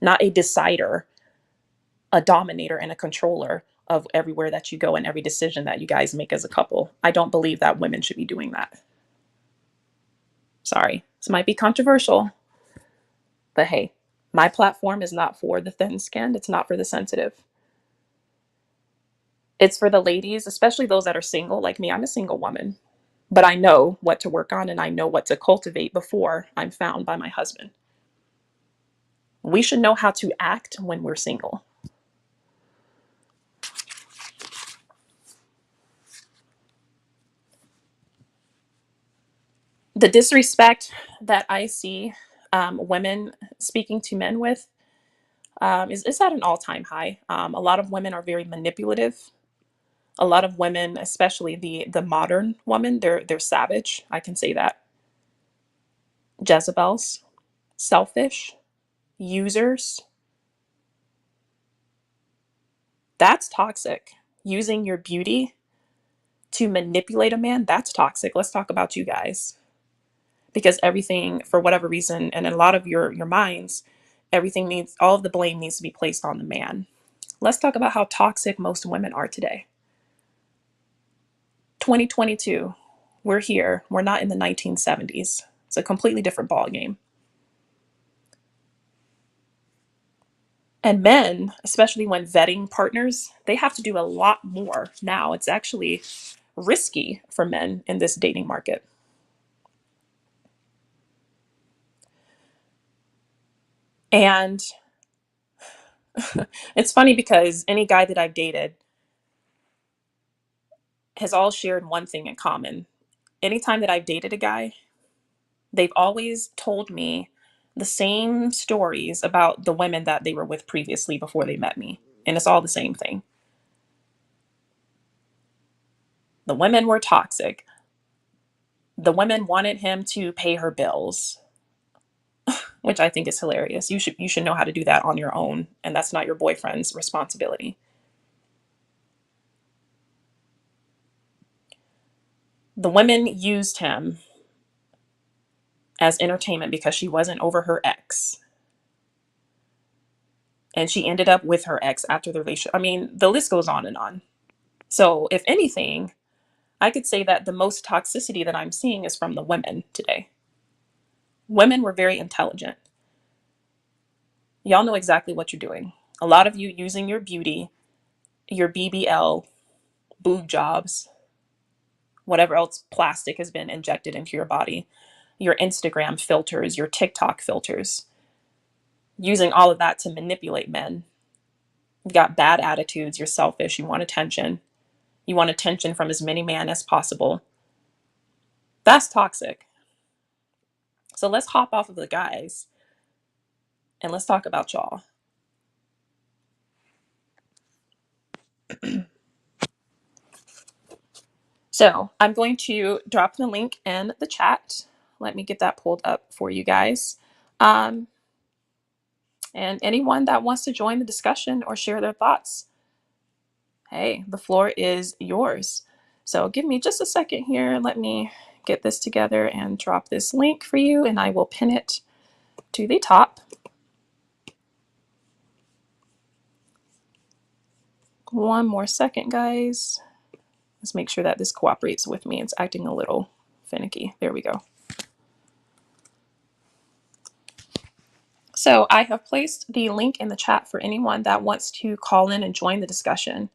not a decider, a dominator, and a controller of everywhere that you go and every decision that you guys make as a couple. I don't believe that women should be doing that. Sorry, this might be controversial, But hey, my platform is not for the thin-skinned. It's not for the sensitive. It's for the ladies, especially those that are single. Like me, I'm a single woman, but I know what to work on and I know what to cultivate before I'm found by my husband. We should know how to act when we're single. The disrespect that I see women speaking to men with is at an all-time high. A lot of women are very manipulative. A lot of women, especially the modern woman, they're savage. I can say that. Jezebels, selfish, users. That's toxic. Using your beauty to manipulate a man, that's toxic. Let's talk about you guys. Because everything, for whatever reason, and in a lot of your minds, everything needs, all of the blame needs to be placed on the man. Let's talk about how toxic most women are today. 2022, we're here. We're not in the 1970s. It's a completely different ballgame. And men, especially when vetting partners, they have to do a lot more now. It's actually risky for men in this dating market. And it's funny because any guy that I've dated has all shared one thing in common. Anytime that I've dated a guy, they've always told me the same stories about the women that they were with previously before they met me. And it's all the same thing. The women were toxic. The women wanted him to pay her bills, which I think is hilarious. You should know how to do that on your own, and that's not your boyfriend's responsibility. The women used him as entertainment because she wasn't over her ex. And she ended up with her ex after the relationship. I mean, the list goes on and on. So, if anything, I could say that the most toxicity that I'm seeing is from the women today. Women were very intelligent. Y'all know exactly what you're doing. A lot of you using your beauty, your BBL, boob jobs, whatever else plastic has been injected into your body, your Instagram filters, your TikTok filters, using all of that to manipulate men. You've got bad attitudes, you're selfish, you want attention. You want attention from as many men as possible. That's toxic. So let's hop off of the guys and let's talk about y'all. So I'm going to drop the link in the chat. Let me get that pulled up for you guys. Um, and anyone that wants to join the discussion or share their thoughts, hey, the floor is yours. So give me just a second here. Let me get this together and drop this link for you, and I will pin it to the top. One more second, guys. Let's make sure that this cooperates with me. It's acting a little finicky. There we go. So I have placed the link in the chat for anyone that wants to call in and join the discussion.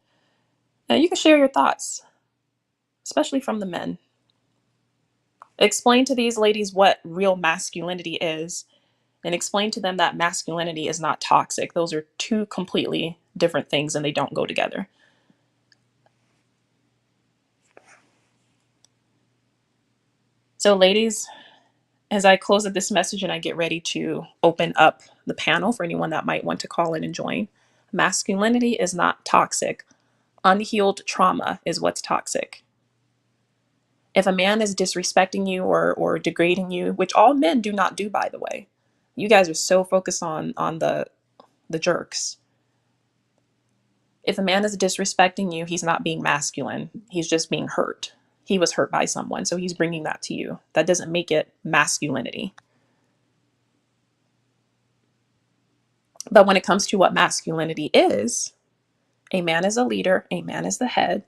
Now you can share your thoughts, especially from the men. Explain to these ladies what real masculinity is, and explain to them that masculinity is not toxic. Those are two completely different things and they don't go together. So ladies, as I close up this message and I get ready to open up the panel for anyone that might want to call in and join, masculinity is not toxic. Unhealed trauma is what's toxic. If a man is disrespecting you or degrading you, which all men do not do, by the way, you guys are so focused on the jerks. If a man is disrespecting you, he's not being masculine. He's just being hurt. He was hurt by someone, so he's bringing that to you. That doesn't make it masculinity. But when it comes to what masculinity is, a man is a leader, a man is the head.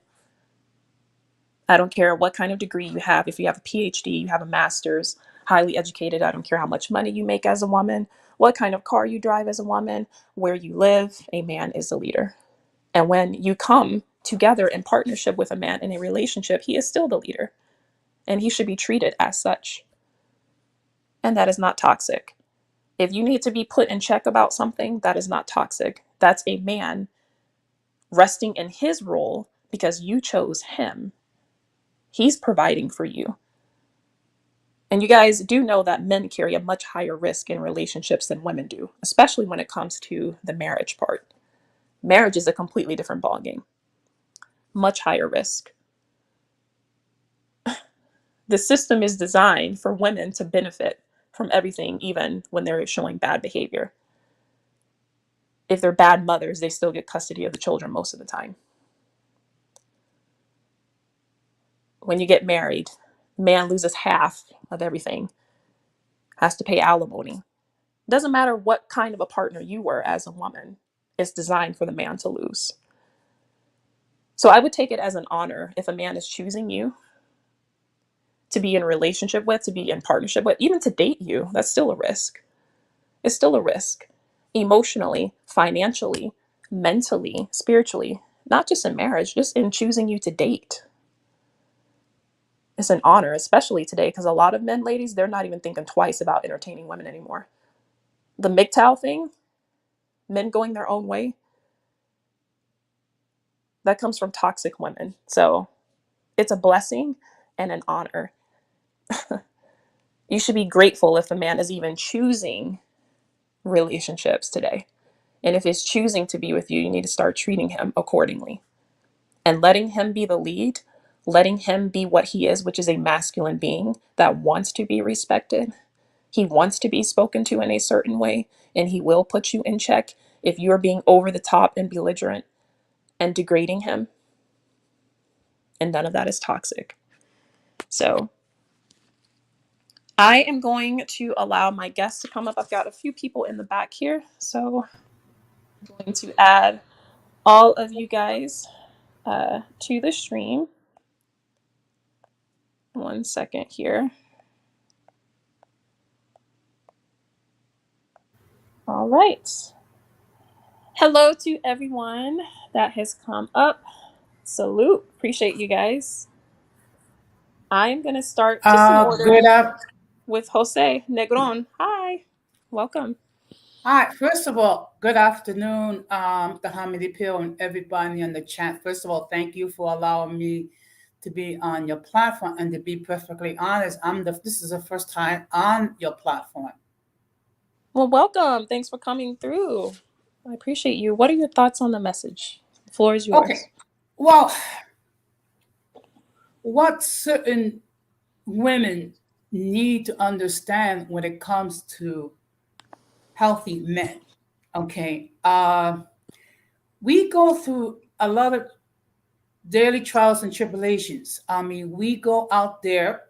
I don't care what kind of degree you have. If you have a PhD, you have a master's, highly educated. I don't care how much money you make as a woman, what kind of car you drive as a woman, where you live, a man is a leader. And when you come together in partnership with a man in a relationship, he is still the leader and he should be treated as such. And that is not toxic. If you need to be put in check about something, that is not toxic. That's a man resting in his role because you chose him. He's providing for you. And you guys do know that men carry a much higher risk in relationships than women do, especially when it comes to the marriage part. Marriage is a completely different ballgame, much higher risk. The system is designed for women to benefit from everything, even when they're showing bad behavior. If they're bad mothers, they still get custody of the children most of the time. When you get married, man loses half of everything, has to pay alimony. Doesn't matter what kind of a partner you were as a woman, it's designed for the man to lose. So I would take it as an honor if a man is choosing you to be in a relationship with, to be in partnership with, even to date you. That's still a risk. It's still a risk. Emotionally, financially, mentally, spiritually, not just in marriage, just in choosing you to date. It's an honor, especially today, because a lot of men, ladies, they're not even thinking twice about entertaining women anymore. The MGTOW thing, men going their own way, that comes from toxic women. So it's a blessing and an honor. You should be grateful if a man is even choosing relationships today. And if he's choosing to be with you, you need to start treating him accordingly and letting him be the lead, letting him be what he is, which is a masculine being that wants to be respected. He wants to be spoken to in a certain way, and he will put you in check if you're being over the top and belligerent and degrading him. And none of that is toxic. So I am going to allow my guests to come up. I've got a few people in the back here. So I'm going to add all of you guys to the stream. 1 second here. All right. Hello to everyone that has come up. Salute. Appreciate you guys. I'm going to start just in order Good up. with Jose Negron. Hi. Welcome. Hi. First of all, good afternoon, the Hamidi Pill and everybody in the chat. First of all, thank you for allowing me to be on your platform. And to be perfectly honest, this is the first time on your platform. Well, welcome. Thanks for coming through. I appreciate you. What are your thoughts on the message? The floor is yours. Okay. Well, what certain women need to understand when it comes to healthy men. Okay. We go through a lot of daily trials and tribulations. I mean, we go out there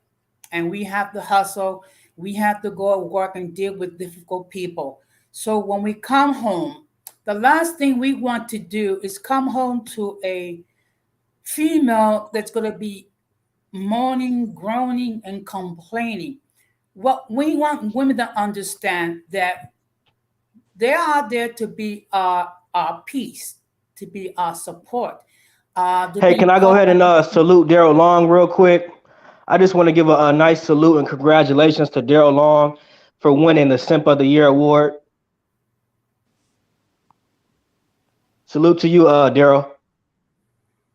and we have to hustle. We have to go and work and deal with difficult people. So when we come home, the last thing we want to do is come home to a female that's going to be moaning, groaning, and complaining. What we want women to understand that they are there to be our peace, to be our support, to Hey, be can I go part ahead of. and salute Daryl Long real quick? I just want to give a nice salute and congratulations to Daryl Long for winning the Simp of the Year award. Salute to you, Daryl.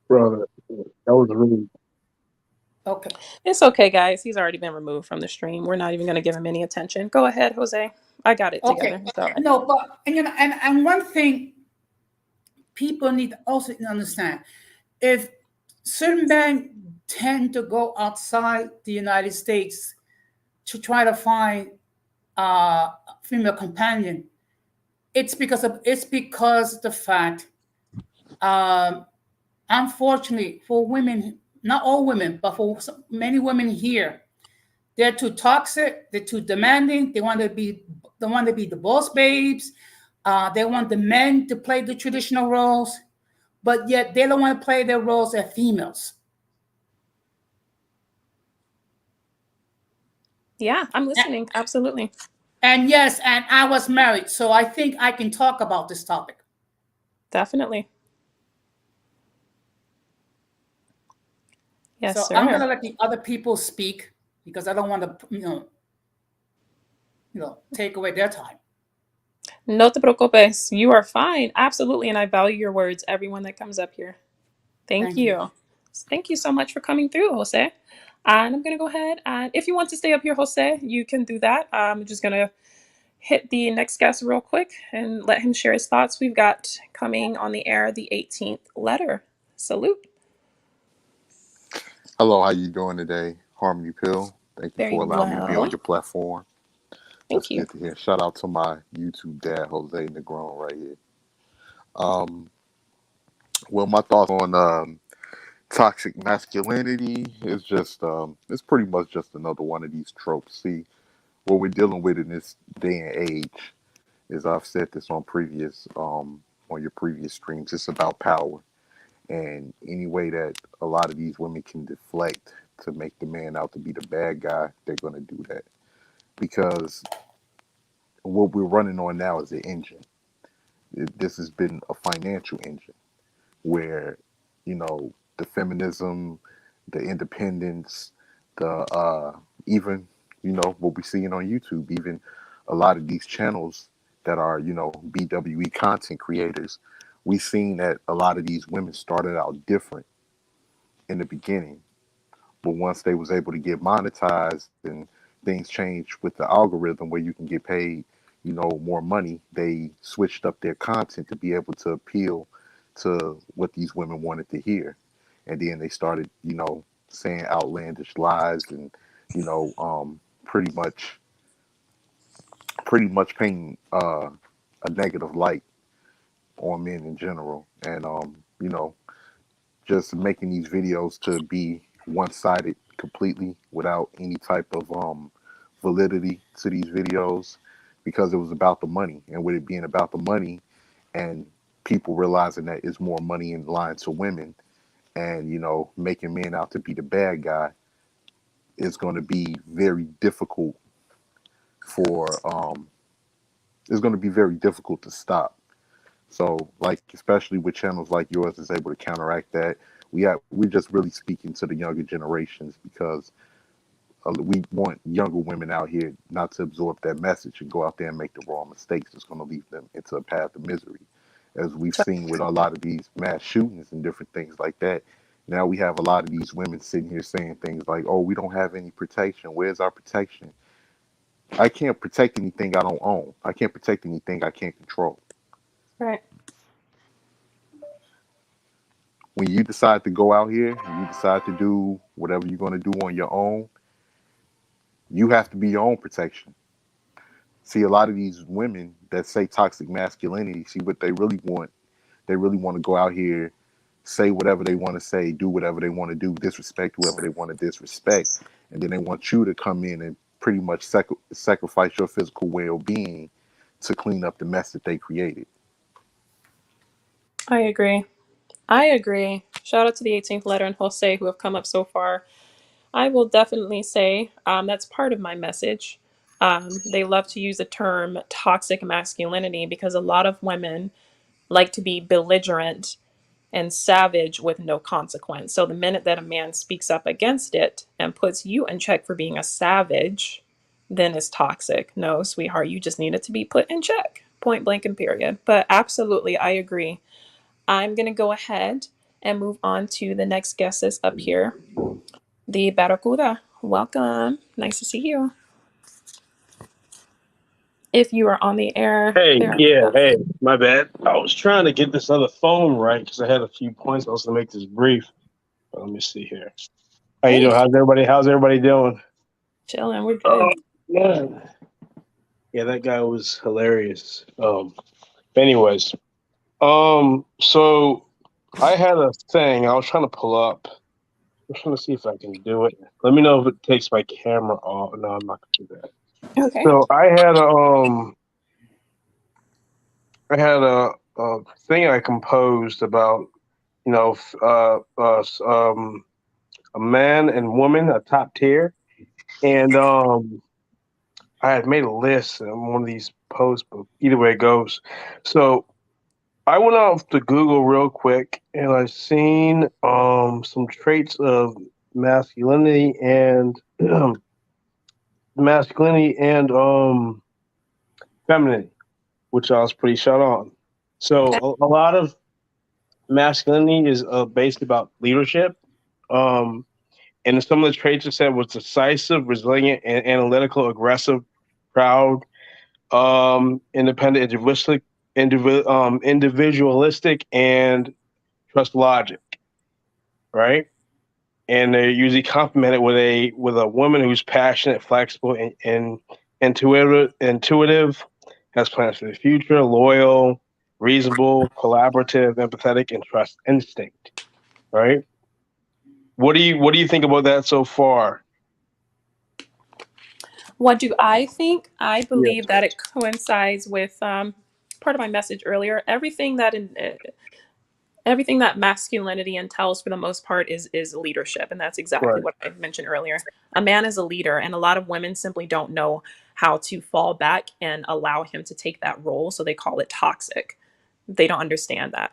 Brother, that was really Okay. It's okay, guys. He's already been removed from the stream. We're not even going to give him any attention. Go ahead, Jose. I got it Okay. together. It's all right. No, but and one thing people need to also understand, if certain men tend to go outside the United States to try to find a female companion, it's because of the fact, um, unfortunately for women, not all women, but for many women here, they're too toxic, they're too demanding. They want to be the boss babes. They want the men to play the traditional roles, but yet they don't want to play their roles as females. Yeah, I'm listening. Absolutely. And yes, and I was married, so I think I can talk about this topic. Definitely. Yes, So I'm sir. gonna let the other people speak because I don't want to, take away their time. No te preocupes. You are fine. Absolutely. And I value your words, everyone that comes up here. Thank Thank you. you. Thank you so much for coming through, Jose. And I'm going to go ahead and if you want to stay up here, Jose, you can do that. I'm just going to hit the next guest real quick and let him share his thoughts. We've got coming on the air the 18th letter. Salute. Hello, how you doing today? Harmony Pill. Thank you Very for allowing me to be on well. your platform. That's Thank you. good to hear. Shout out to my YouTube dad, Jose Negron, right here. Um, well, my thoughts on toxic masculinity is just it's pretty much just another one of these tropes. See, what we're dealing with in this day and age is I've said this on your previous streams. It's about power, and any way that a lot of these women can deflect to make the man out to be the bad guy, they're going to do that because what we're running on now is an engine. This has been a financial engine where, the feminism, the independence, the even, what we're seeing on YouTube, even a lot of these channels that are, BWE content creators, we've seen that a lot of these women started out different in the beginning. But once they was able to get monetized and things changed with the algorithm where you can get paid, more money, they switched up their content to be able to appeal to what these women wanted to hear. And then they started, saying outlandish lies and, you know, um, pretty much painting a negative light on men in general. And just making these videos to be one-sided completely without any type of validity to these videos because it was about the money, and with it being about the money and people realizing that it's more money in line to women, and making men out to be the bad guy is going to be very difficult for it's going to be very difficult to stop. So, like, especially with channels like yours, is able to counteract that. We're just really speaking to the younger generations because we want younger women out here not to absorb that message and go out there and make the wrong mistakes. It's going to lead them into a path of misery, as we've seen with a lot of these mass shootings and different things like that. Now we have a lot of these women sitting here saying things like, "Oh, we don't have any protection. Where's our protection?" I can't protect anything I don't own. I can't protect anything I can't control. Right. When you decide to go out here and you decide to do whatever you're going to do on your own, you have to be your own protection. See, a lot of these women that say toxic masculinity, see what they really want. They really want to go out here, say whatever they want to say, do whatever they want to do, disrespect whoever they want to disrespect. And then they want you to come in and pretty much sacrifice your physical well being to clean up the mess that they created. I agree. I agree. Shout out to the 18th letter and Jose who have come up so far. I will definitely say that's part of my message. They love to use the term toxic masculinity because a lot of women like to be belligerent and savage with no consequence. So the minute that a man speaks up against it and puts you in check for being a savage, then it's toxic. No, sweetheart, you just needed to be put in check. Point blank and period. But absolutely, I agree. I'm going to go ahead and move on to the next guest that's up here. The Barracuda. Welcome. Nice to see you. If you are on the air, Hey, there. yeah, hey, my bad. I was trying to get this other phone right because I had a few points. I was gonna make this brief. But let me see here. How you Hey, doing? How's everybody doing? chilling. We're Oh good. man. Yeah, that guy was hilarious. Anyways, so I had a thing I was trying to pull up. I'm trying to see if I can do it. Let me know if it takes my camera off. No, I'm not gonna do that. Okay. So I had a thing I composed about, you know, a man and woman, a top tier. And I had made a list in one of these posts, but either way it goes. So I went off to Google real quick, and I seen some traits of masculinity and masculinity and femininity, which I was pretty shut on. Okay. So a lot of masculinity is based about leadership. Um, and some of the traits it said was decisive, resilient, and analytical, aggressive, proud, independent, individualistic, and trust logic. Right, and they're usually complemented with a woman who's passionate, flexible, and intuitive, has plans for the future, loyal, reasonable, collaborative, empathetic, and trust instinct. Right. What do you think about that so far? What do I think? I Yeah. believe that it coincides with part of my message earlier. Everything that masculinity entails for the most part is leadership, and that's exactly Right. what I mentioned earlier. A man is a leader, and a lot of women simply don't know how to fall back and allow him to take that role, so they call it toxic. They don't understand that.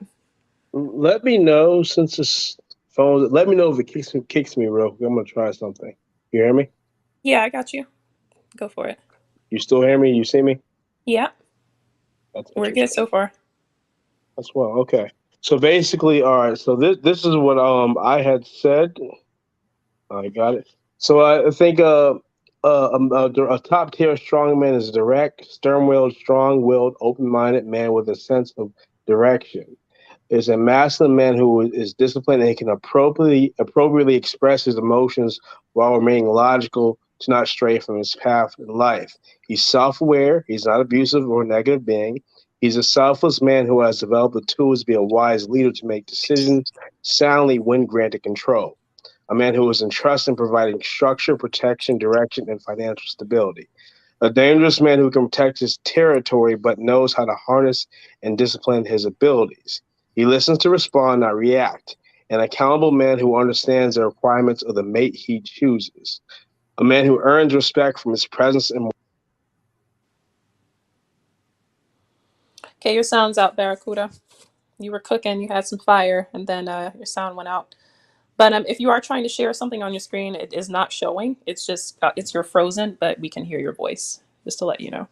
Let me know since this phone. Let me know if it kicks me real quick. I'm gonna try something. You hear me? Yeah, I got you. Go for it. You still hear me? You see me? Yeah, That's we're good interesting. so far. That's well. Okay. So basically, all right. So this is what I had said. I got it. So I think a top tier strongman is direct, stern-willed, strong-willed, open-minded man with a sense of direction. Is a masculine man who is disciplined and can appropriately express his emotions while remaining logical to not stray from his path in life. He's self-aware. He's not abusive or negative being. He's a selfless man who has developed the tools to be a wise leader to make decisions soundly when granted control. A man who is entrusted in providing structure, protection, direction, and financial stability. A dangerous man who can protect his territory but knows how to harness and discipline his abilities. He listens to respond, not react. An accountable man who understands the requirements of the mate he chooses. A man who earns respect from his presence and Okay, your sound's out, Barracuda. You were cooking, you had some fire, and then your sound went out. But if you are trying to share something on your screen, it is not showing. It's just it's your frozen, but we can hear your voice. Just to let you know.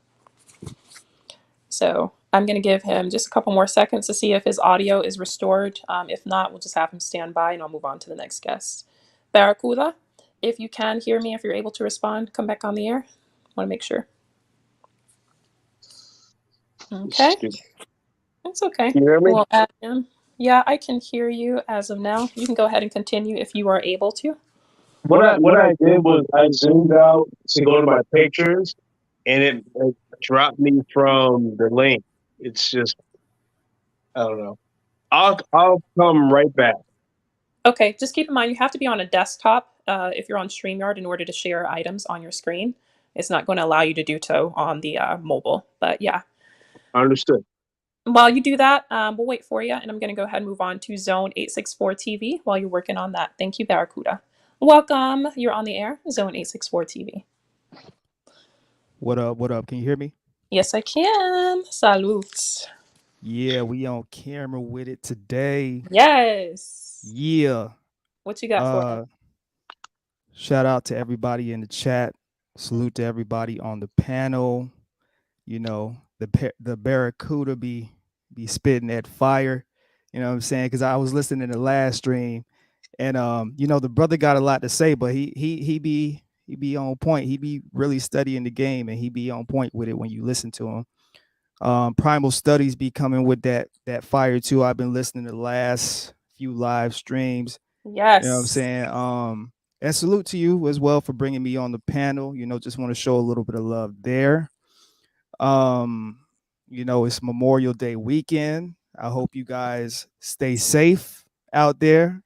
So I'm going to give him just a couple more seconds to see if his audio is restored. If not, we'll just have him stand by, and I'll move on to the next guest. Barracuda, if you can hear me, if you're able to respond, come back on the air. I want to make sure. Okay, Can it's okay. you hear me? We'll add him. Yeah, I can hear you as of now. You can go ahead and continue if you are able to. What I did was I zoomed out to go to my pictures and it dropped me from the link. It's just I don't know. I'll come right back. Okay, just keep in mind you have to be on a desktop if you're on StreamYard in order to share items on your screen. It's not going to allow you to do so on the mobile. But yeah, Understood. while you do that, we'll wait for you. And I'm going to go ahead and move on to Zone 864 TV while you're working on that. Thank you, Barracuda. Welcome. You're on the air, Zone 864 TV. What up? What up? Can you hear me? Yes, I can. Salute. Yeah, we on camera with it today. Yes. Yeah. What you got for us? Uh Shout out to everybody in the chat. Salute to everybody on the panel. You know, the Barracuda be spitting that fire. You know what I'm saying? Cuz I was listening to the last stream and you know, the brother got a lot to say, but he be on point. He be really studying the game and he be on point with it when you listen to him. Primal Studies be coming with that fire too. I've been listening to the last few live streams. You know what I'm Yes. saying? And salute to you as well for bringing me on the panel. You know, just want to show a little bit of love there. Um, you know, it's Memorial Day weekend. I hope you guys stay safe out there.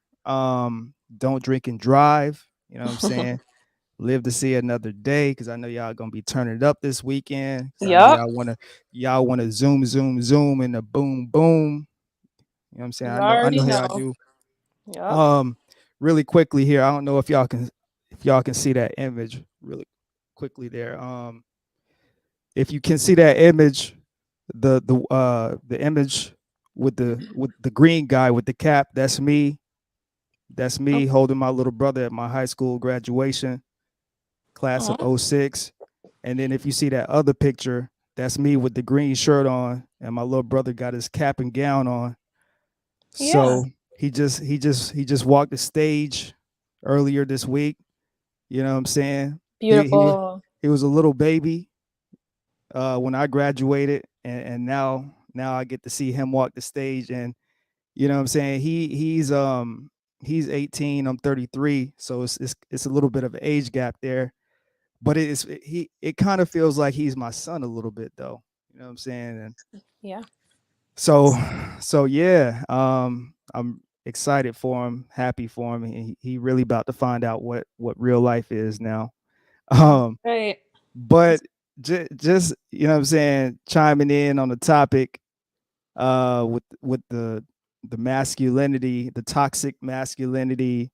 Don't drink and drive. You know what I'm saying? Live to see another day because I know y'all gonna be turning it up this weekend. 'Cause I know Yep. y'all wanna zoom and a boom boom. You know what I'm saying? You I know already how y'all know. do. Yep. Um, Really quickly here, I don't know if y'all can see that image really quickly there. if you can see that image, the image with the green guy with the cap, that's me. That's me Oh, holding my little brother at my high school graduation, class of oh, '06. And then if you see that other picture, that's me with the green shirt on, and my little brother got his cap and gown on. yeah. So he just walked the stage earlier this week. You know what I'm saying? Beautiful. He was a little baby when I graduated, and now I get to see him walk the stage, and you know what I'm saying. He's 18, I'm 33, so it's a little bit of an age gap there, but it kind of feels like he's my son a little bit though. You know what I'm saying? And Yeah. so so yeah, I'm excited for him, happy for him. He really about to find out what real life is now. Um, Right. but just you know what I'm saying, chiming in on the topic with the masculinity, the toxic masculinity.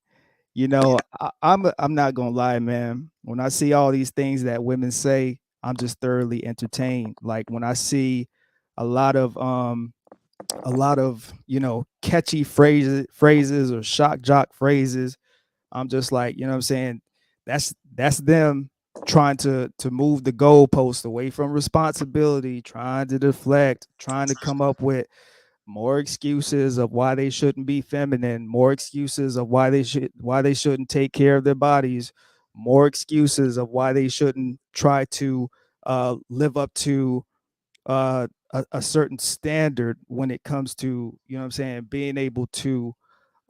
You know, I'm not gonna lie, man. When I see all these things that women say, I'm just thoroughly entertained. Like when I see a lot of you know, catchy phrases or shock jock phrases, I'm just like, you know what I'm saying, that's them trying to move the goalpost away from responsibility, trying to deflect, trying to come up with more excuses of why they shouldn't be feminine, more excuses of why they shouldn't take care of their bodies, more excuses of why they shouldn't try to live up to a certain standard when it comes to, you know what I'm saying, being able to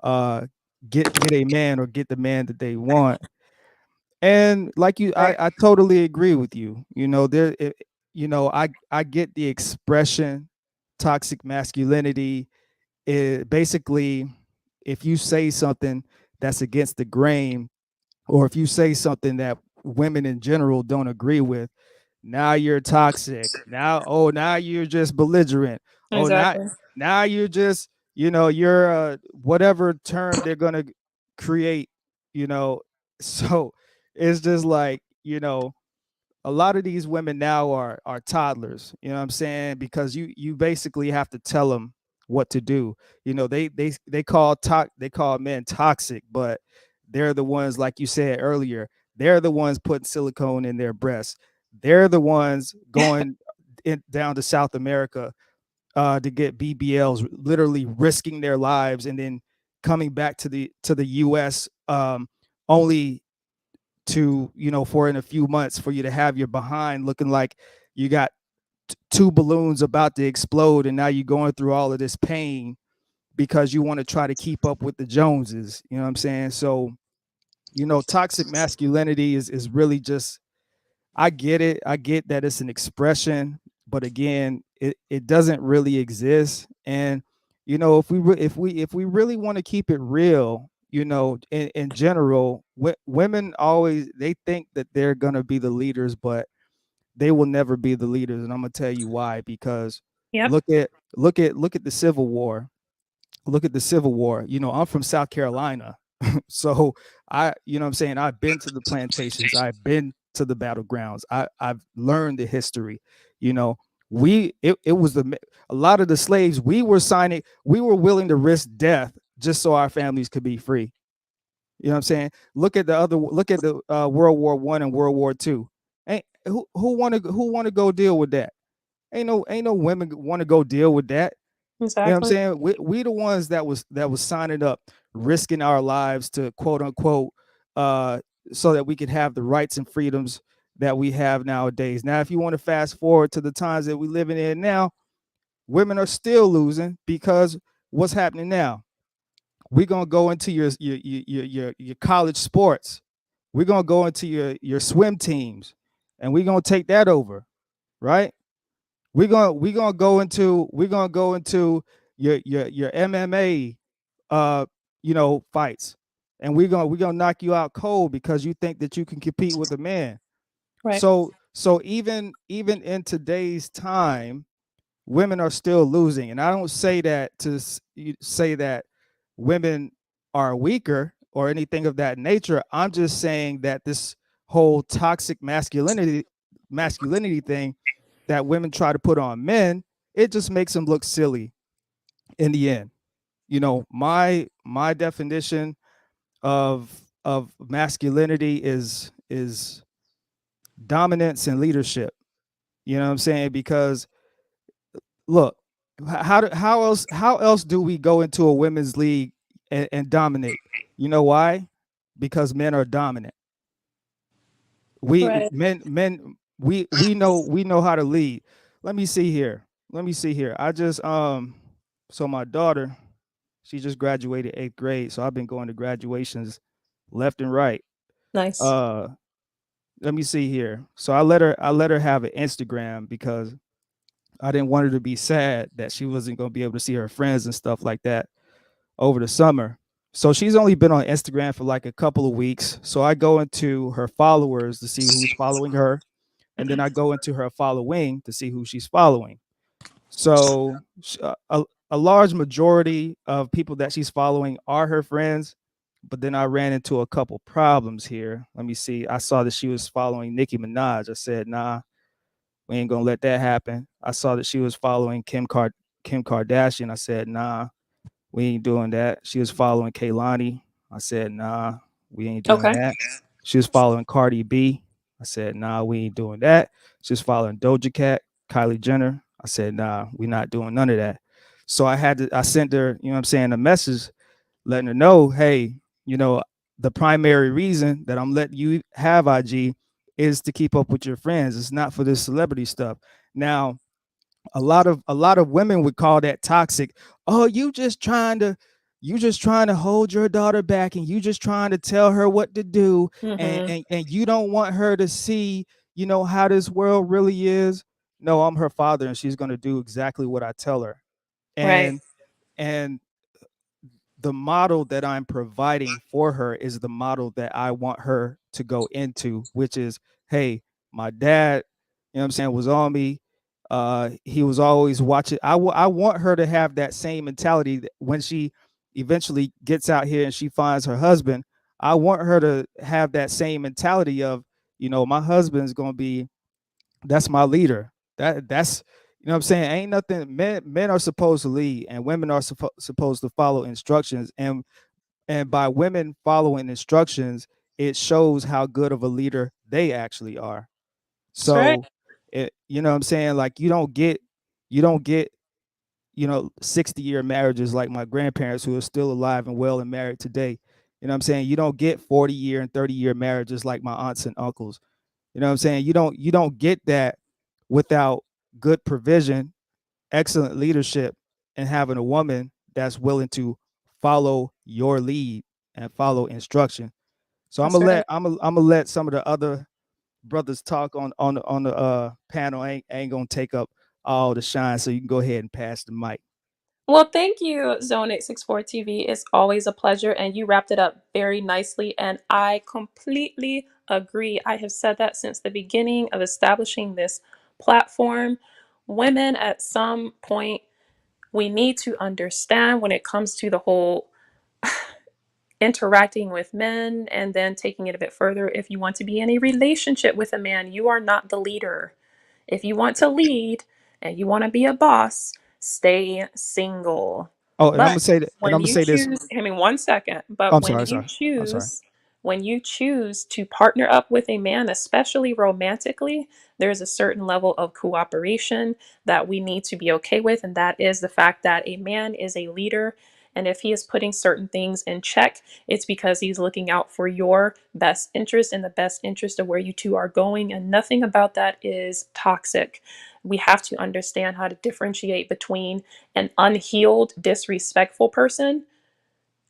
uh, get a man or get the man that they want. And like you, Right. I totally agree with you. You know, you know, I get the expression toxic masculinity. It basically, if you say something that's against the grain, or if you say something that women in general don't agree with, now you're toxic. Now you're just belligerent. Oh, Exactly. now you're just, you know, you're whatever term they're gonna create, you know. So it's just like, you know, a lot of these women now are toddlers, you know what I'm saying? Because you basically have to tell them what to do. You know, they call men toxic, but they're the ones, like you said earlier, they're the ones putting silicone in their breasts. They're the ones going down to South America to get BBLs, literally risking their lives and then coming back to the US only to, you know, for in a few months for you to have your behind looking like you got two balloons about to explode, and now you're going through all of this pain because you want to try to keep up with the Joneses. You know what I'm saying? So, you know, toxic masculinity is really just, I get it. I get that it's an expression, but again, it doesn't really exist. And you know, if we really want to keep it real, you know, in general, women always, they think that they're gonna be the leaders, but they will never be the leaders. And I'm gonna tell you why. Because Yep. look at the Civil War. Look at the Civil War. You know, I'm from South Carolina. So you know what I'm saying, I've been to the plantations, I've been to the battlegrounds, I've learned the history. You know, it was a lot of the slaves we were willing to risk death just so our families could be free. You know what I'm saying? Look at the World War I and World War II. Ain't who want to go deal with that? Ain't no women want to go deal with that. You know what I'm Exactly. saying? We the ones that was signing up, risking our lives to quote unquote, uh, so that we could have the rights and freedoms that we have nowadays. Now, if you want to fast forward to the times that we living in now, women are still losing because what's happening now? We're gonna go into your college sports. We're gonna go into your swim teams, and we're gonna take that over, right? We're gonna go into your MMA you know, fights, and we're gonna knock you out cold because you think that you can compete with a man. Right. So even in today's time, women are still losing, and I don't say that to say that women are weaker or anything of that nature. I'm just saying that this whole toxic masculinity thing that women try to put on men, it just makes them look silly in the end. You know, my definition of masculinity is dominance and leadership. You know what I'm saying? Because look, how else do we go into a women's league and dominate? You know why? Because men are dominant. Right. We know how to lead. Let me see here. I just so my daughter, she just graduated 8th grade, so I've been going to graduations left and right. Nice. Uh let me see here. So I let her have an Instagram because I didn't want her to be sad that she wasn't going to be able to see her friends and stuff like that over the summer. So she's only been on Instagram for like a couple of weeks. So I go into her followers to see who's following her, and then I go into her following to see who she's following. So a large majority of people that she's following are her friends, but then I ran into a couple problems here. Let me see. I saw that she was following Nicki Minaj. I said, nah, we ain't gonna let that happen. I saw that she was following Kim Kardashian. I said, nah, we ain't doing that. She was following Kaylani. I said, nah, we ain't doing Okay. that. She was following Cardi B. I said, nah, we ain't doing that. She was following Doja Cat, Kylie Jenner. I said, nah, we not doing none of that. So I sent her, you know what I'm saying, a message letting her know, hey, you know, the primary reason that I'm letting you have IG is to keep up with your friends. It's not for this celebrity stuff. Now, a lot of women would call that toxic. Oh, you just trying to hold your daughter back, and you just trying to tell her what to do, and Mm-hmm. and you don't want her to see, you know, how this world really is. No, I'm her father, and she's going to do exactly what I tell her. Right. And and the model that I'm providing for her is the model that I want her to go into, which is, hey, my dad, you know what I'm saying, was on me. He was always watching. I want her to have that same mentality that when she eventually gets out here and she finds her husband. I want her to have that same mentality of, you know, my husband's going to be, that's my leader. That's you know what I'm saying. Ain't nothing. Men are supposed to lead, and women are supposed to follow instructions. And by women following instructions, it shows how good of a leader they actually are. That's right. So, you know what I'm saying. Like you don't get 60-year marriages like my grandparents who are still alive and well and married today. You know what I'm saying. You don't get 40-year and 30-year marriages like my aunts and uncles. You know what I'm saying? You don't get that without good provision, excellent leadership, and having a woman that's willing to follow your lead and follow instruction. So I'm That's gonna right. let some of the other brothers talk on the panel. I ain't gonna take up all the shine, so you can go ahead and pass the mic. Well, thank you, Zone 864 TV. It's always a pleasure, and you wrapped it up very nicely. And I completely agree. I have said that since the beginning of establishing this platform. Women, at some point, we need to understand when it comes to the whole interacting with men and then taking it a bit further. If you want to be in a relationship with a man, you are not the leader. If you want to lead and you want to be a boss, stay single. Oh, and I'm But gonna say that, and I'm when gonna you say this. choose, I mean, 1 second, Oh, but I'm sorry, sorry. I'm sorry. when you choose to partner up with a man, especially romantically, there's a certain level of cooperation that we need to be okay with. And that is the fact that a man is a leader. And if he is putting certain things in check, it's because he's looking out for your best interest and the best interest of where you two are going. And nothing about that is toxic. We have to understand how to differentiate between an unhealed, disrespectful person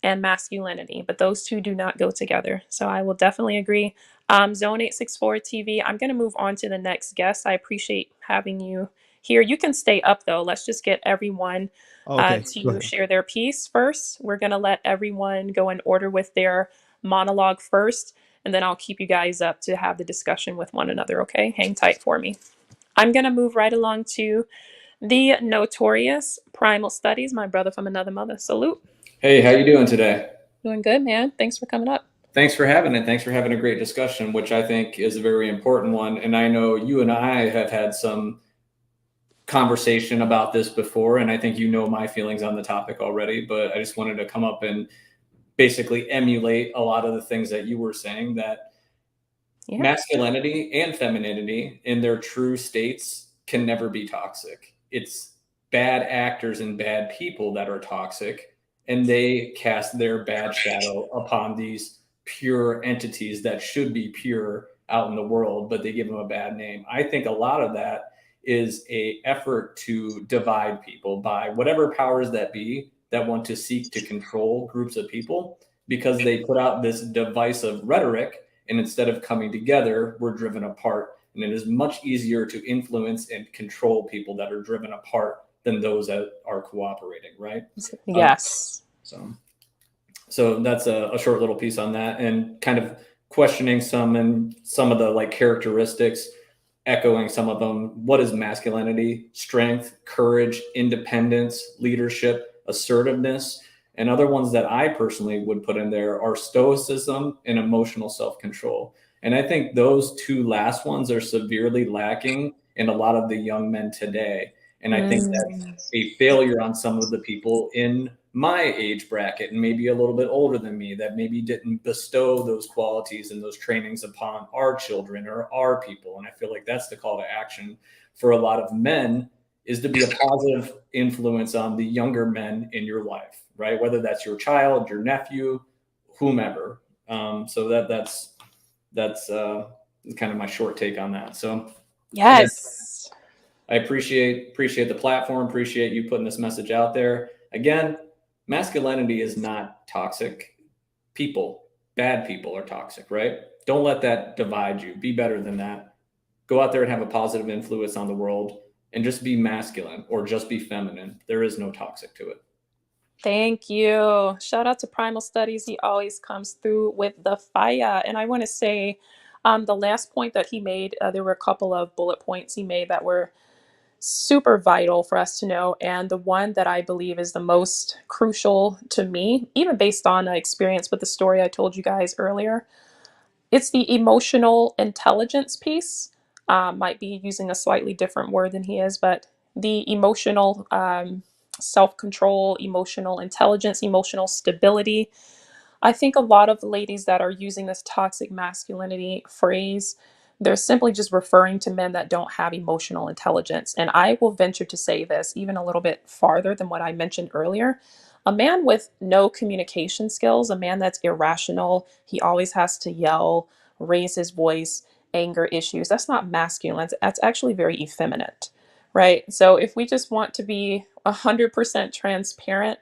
and masculinity, but those two do not go together. So I will definitely agree. Zone 864 TV, I'm going to move on to the next guest. I appreciate having you here. You can stay up though. Let's just get everyone Okay, go to ahead. share their piece first. We're going to let everyone go in order with their monologue first, and then I'll keep you guys up to have the discussion with one another, okay? Hang tight for me. I'm going to move right along to the notorious Primal Studies, my brother from another mother. Salute. Hey, how you doing today? Doing good, man. Thanks for coming up. Thanks for having it. Thanks for having a great discussion, which I think is a very important one. And I know you and I have had some conversation about this before, and I think you know my feelings on the topic already, but I just wanted to come up and basically emulate a lot of the things that you were saying, that masculinity and femininity in their true states can never be toxic. It's bad actors and bad people that are toxic, and they cast their bad shadow upon these pure entities that should be pure out in the world, but they give them a bad name. I think a lot of that is a effort to divide people by whatever powers that be that want to seek to control groups of people, because they put out this divisive rhetoric, and instead of coming together, we're driven apart. And it is much easier to influence and control people that are driven apart than those that are cooperating, right? Yes. So that's a short little piece on that, and kind of questioning some of the like characteristics, echoing some of them. What is masculinity? Strength, courage, independence, leadership, assertiveness. And other ones that I personally would put in there are stoicism and emotional self-control. And I think those two last ones are severely lacking in a lot of the young men today. And I think that's a failure on some of the people in my age bracket and maybe a little bit older than me that maybe didn't bestow those qualities and those trainings upon our children or our people. And I feel like that's the call to action for a lot of men, is to be a positive influence on the younger men in your life, right? Whether that's your child, your nephew, whomever. So that's kind of my short take on that. So yes, I appreciate the platform, appreciate you putting this message out there. Again, masculinity is not toxic. Bad people are toxic, right? Don't let that divide you. Be better than that. Go out there and have a positive influence on the world, and just be masculine or just be feminine. There is no toxic to it. thank you. Shout out to Primal Studies. He always comes through with the fire. And I want to say the last point that he made, there were a couple of bullet points he made that were super vital for us to know. And the one that I believe is the most crucial to me, even based on experience with the story I told you guys earlier, it's the emotional intelligence piece. Might be using a slightly different word than he is, but the emotional self control, emotional intelligence, emotional stability. I think a lot of ladies that are using this toxic masculinity phrase, they're simply just referring to men that don't have emotional intelligence. And I will venture to say this even a little bit farther than what I mentioned earlier. A man with no communication skills, a man that's irrational, he always has to yell, raise his voice, anger issues, that's not masculine. That's actually very effeminate, right? So if we just want to be 100% transparent,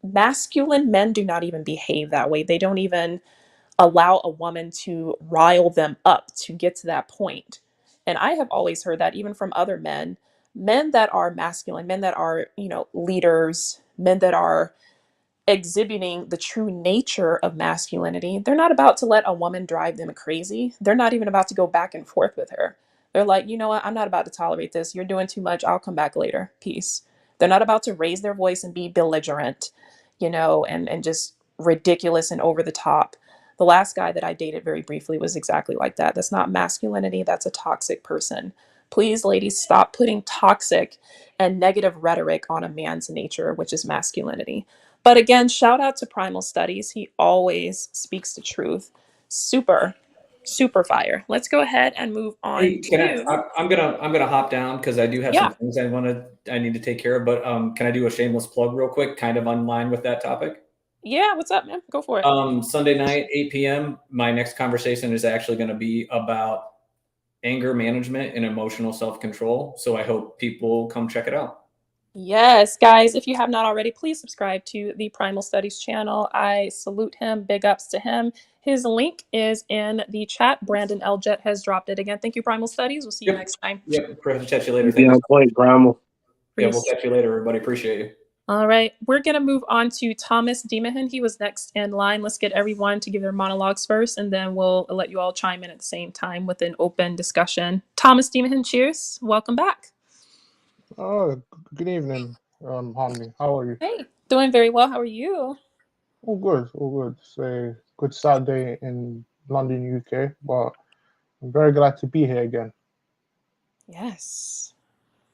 masculine men do not even behave that way. They don't even allow a woman to rile them up to get to that point. And I have always heard that even from other men, men that are masculine, men that are, leaders, men that are exhibiting the true nature of masculinity, they're not about to let a woman drive them crazy. They're not even about to go back and forth with her. They're like, you know what? I'm not about to tolerate this. You're doing too much. I'll come back later. Peace. They're not about to raise their voice and be belligerent, and just ridiculous and over the top. The last guy that I dated very briefly was exactly like that. That's not masculinity. That's a toxic person. Please, ladies, stop putting toxic and negative rhetoric on a man's nature, which is masculinity. But again, shout out to Primal Studies. He always speaks the truth. Super, super fire. Let's go ahead and move on Hey, to I'm gonna hop down because I do have yeah, some things I need to take care of. But can I do a shameless plug real quick, kind of on line with that topic? yeah. What's up, man? Go for it. Sunday night, 8 p.m. My next conversation is actually going to be about anger management and emotional self-control. So I hope people come check it out. Yes, guys, if you have not already, please subscribe to the Primal Studies channel. I salute him. Big ups to him. His link is in the chat. Brandon Eljet has dropped it again. Thank you, Primal Studies. We'll see you next time. Yep. Catch you later. Be Thank you. on point, Grandma. Yeah, we'll Peace. catch you later, everybody. Appreciate you. All right, we're going to move on to Thomas Demahan. He was next in line. Let's get everyone to give their monologues first, and then we'll let you all chime in at the same time with an open discussion. Thomas Demahan, cheers. Welcome back. Oh, good evening, Harmony. How are you? Hey, doing very well. How are you? All good, all good. It's a good Saturday in London, UK, but I'm very glad to be here again. Yes.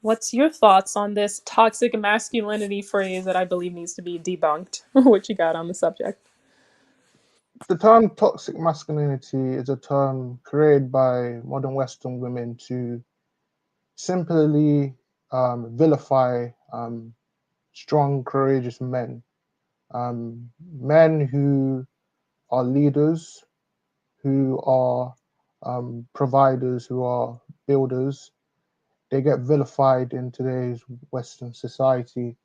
What's your thoughts on this toxic masculinity phrase that I believe needs to be debunked? What you got on the subject? The term toxic masculinity is a term created by modern Western women to simply vilify strong, courageous men. Men who are leaders, who are providers, who are builders, they get vilified in today's Western society.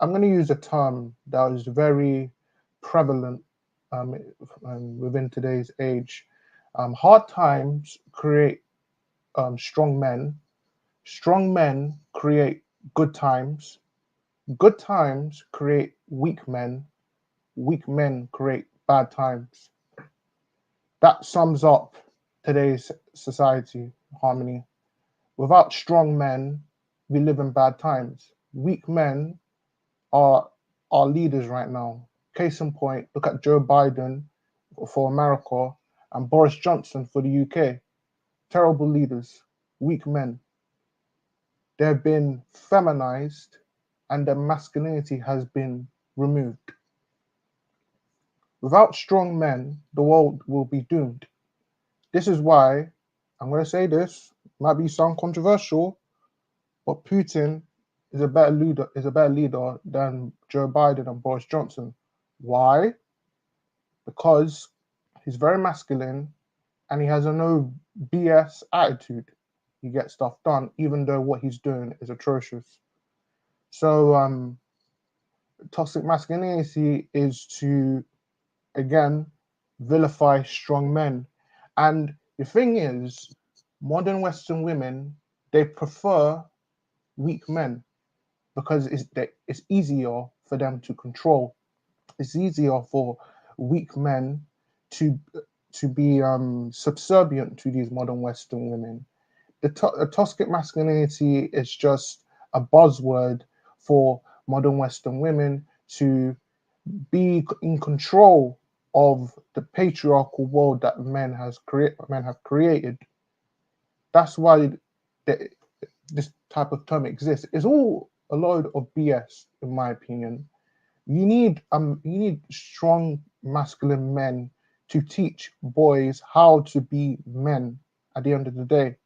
I'm going to use a term that is very prevalent um, within today's age. Hard times create strong men. Strong men create good times. Good times create weak men. Weak men create bad times. That sums up today's society harmony. Without strong men, we live in bad times. Weak men are our leaders right now. Case in point, look at Joe Biden for America and Boris Johnson for the UK. Terrible leaders, weak men. They've been feminized and their masculinity has been removed. Without strong men, the world will be doomed. This is why I'm going to say this, might be sound controversial, but Putin is a better leader than Joe Biden and Boris Johnson. Why? Because he's very masculine and he has a no BS attitude. He gets stuff done, even though what he's doing is atrocious. So, toxic masculinity is to, again, vilify strong men. And the thing is, modern Western women, they prefer weak men because it's easier for them to control. It's easier for weak men to to be subservient to these modern Western women. The toxic masculinity is just a buzzword for modern Western women to be in control of the patriarchal world that men have created. That's why the, this type of term exists. It's all a load of BS, in my opinion. You need strong masculine men to teach boys how to be men at the end of the day.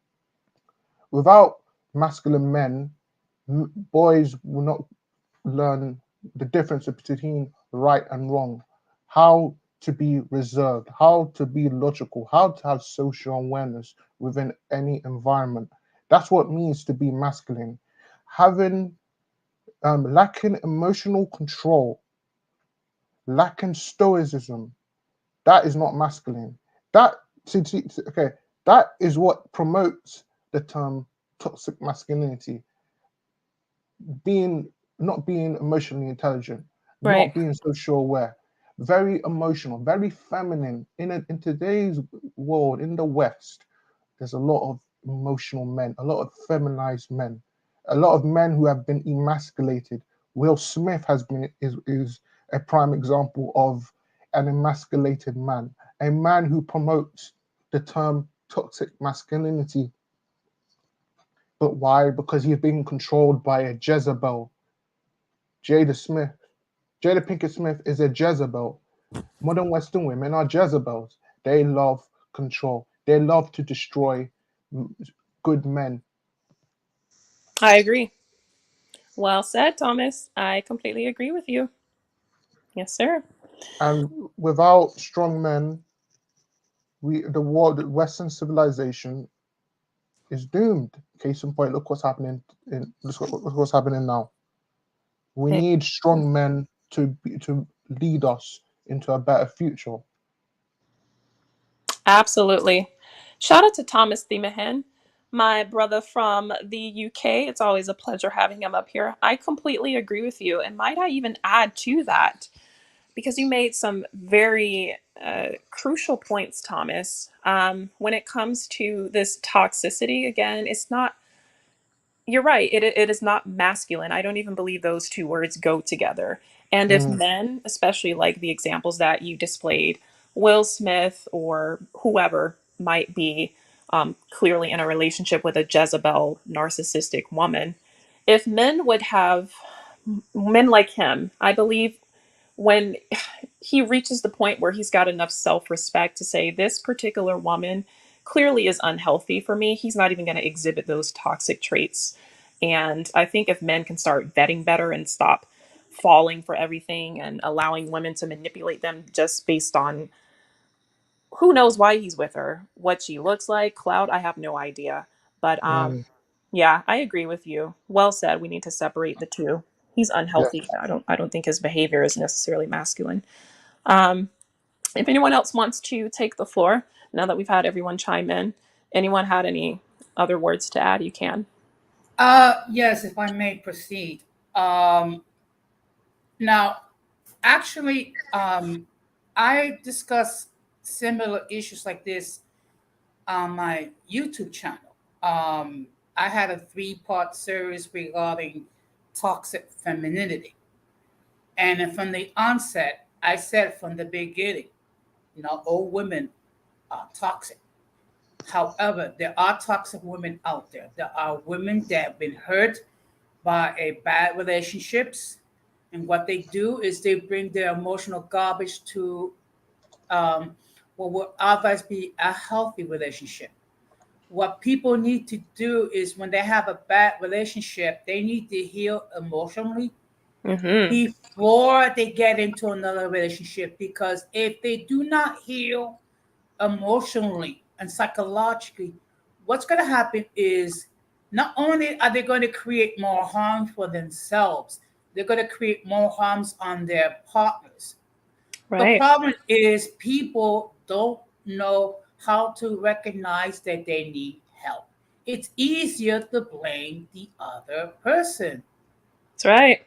Without masculine men, boys will not learn the difference between right and wrong, how to be reserved, how to be logical, how to have social awareness within any environment. That's what it means to be masculine. Having lacking emotional control, lacking stoicism, that is not masculine. That okay, that is what promotes the term toxic masculinity. Being Not being emotionally intelligent, Right. not being social aware, very emotional, very feminine. In today's world, in the West, there's a lot of emotional men, a lot of feminized men, a lot of men who have been emasculated. Will Smith is a prime example of an emasculated man, a man who promotes the term toxic masculinity. But why? Because he's being controlled by a Jezebel. Jada Smith. Jada Pinkett Smith is a Jezebel. Modern Western women are Jezebels. They love control. They love to destroy good men. I agree. Well said, Thomas. I completely agree with you. Yes, sir. And without strong men, the Western civilization is doomed. Case in point, look what's happening now. We need strong men to lead us into a better future. Absolutely. Shout out to Thomas Themahan, my brother from the UK. It's always a pleasure having him up here. I completely agree with you. And might I even add to that, because you made some very crucial points, Thomas. When it comes to this toxicity, again, it's not, you're right, it is not masculine. I don't even believe those two words go together. And if Mm, men, especially like the examples that you displayed, Will Smith or whoever might be, clearly in a relationship with a Jezebel narcissistic woman. If men would have men like him, I believe when he reaches the point where he's got enough self-respect to say this particular woman clearly is unhealthy for me, he's not even going to exhibit those toxic traits. And I think if men can start vetting better and stop falling for everything and allowing women to manipulate them just based on who knows why he's with her, what she looks like, clout, I have no idea. But Mm, yeah, I agree with you. Well said. We need to separate the two. He's yeah. unhealthy. I don't think his behavior is necessarily masculine. Um, if anyone else wants to take the floor, now that we've had everyone chime in, anyone had any other words to add, you can. Yes, if I may proceed. Um, Now, actually, I discuss similar issues like this on my YouTube channel. I had a three-part series regarding toxic femininity. And from the onset, I said from the beginning, not all women are toxic. However, there are toxic women out there. There are women that have been hurt by a bad relationships, and what they do is they bring their emotional garbage to what would otherwise be a healthy relationship. What people need to do is when they have a bad relationship, they need to heal emotionally Mm-hmm. before they get into another relationship. Because if they do not heal emotionally and psychologically, what's going to happen is not only are they going to create more harm for themselves, they're going to create more harms on their partners. The Right. problem is people don't know how to recognize that they need help. It's easier to blame the other person. That's right.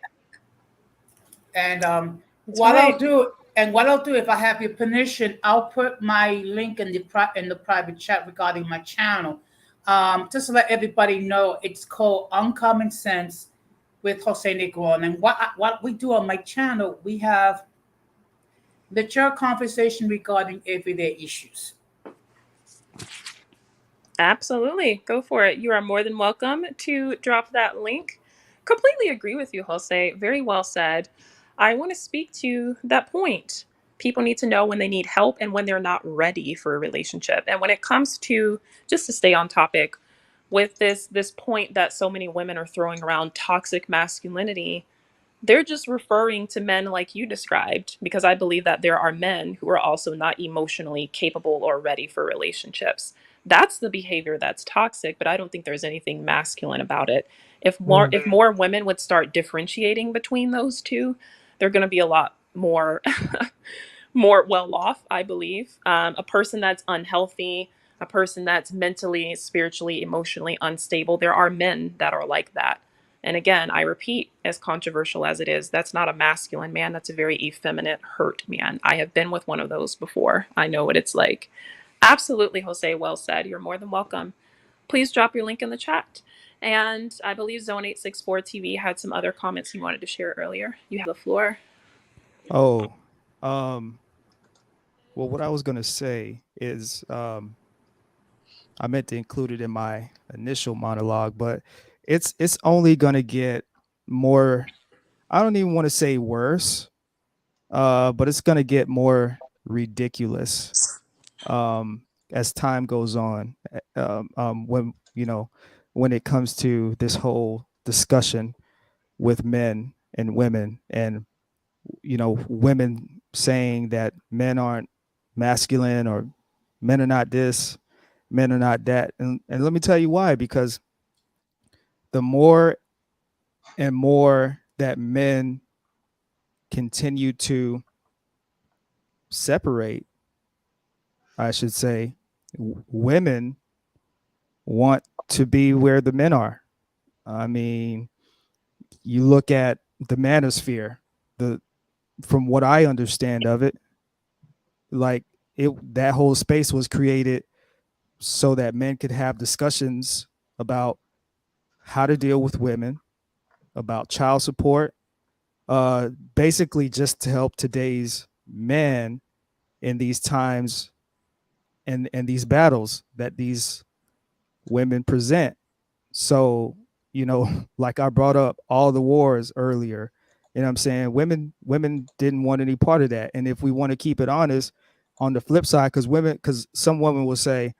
And That's right. what I'll do, if I have your permission, I'll put my link in the private chat regarding my channel. Just to let everybody know, it's called Uncommon Sense with Jose Negron. And what we do on my channel, we have mature conversation regarding everyday issues. Absolutely. Go for it. You are more than welcome to drop that link. Completely agree with you, Jose. Very well said. I want to speak to that point. People need to know when they need help and when they're not ready for a relationship. And when it comes to, just to stay on topic, with this point that so many women are throwing around toxic masculinity, they're just referring to men like you described, because I believe that there are men who are also not emotionally capable or ready for relationships. That's the behavior that's toxic, but I don't think there's anything masculine about it. If more Mm, if more women would start differentiating between those two, they're going to be a lot more more well off, I believe. A person that's unhealthy, a person that's mentally, spiritually, emotionally unstable, there are men that are like that. And again, I repeat, as controversial as it is, that's not a masculine man. That's a very effeminate, hurt man. I have been with one of those before. I know what it's like. Absolutely, Jose. Well said. You're more than welcome. Please drop your link in the chat. And I believe Zone 864 TV had some other comments you wanted to share earlier. You have the floor. Oh, well, what I was gonna say is, I meant to include it in my initial monologue, but it's only gonna get more. I don't even want to say worse, but it's gonna get more ridiculous as time goes on. When when it comes to this whole discussion with men and women, and women saying that men aren't masculine, or men are not this, men are not that. And let me tell you why. Because the more and more that men continue to separate, I should say, women want to be where the men are. I mean, you look at the manosphere, the from what I understand of it, like that whole space was created so that men could have discussions about how to deal with women, about child support, basically just to help today's men in these times and these battles that these women present. So, you know, like I brought up all the wars earlier, you know what I'm saying? Women didn't want any part of that. And if we want to keep it honest, on the flip side, because some women will say,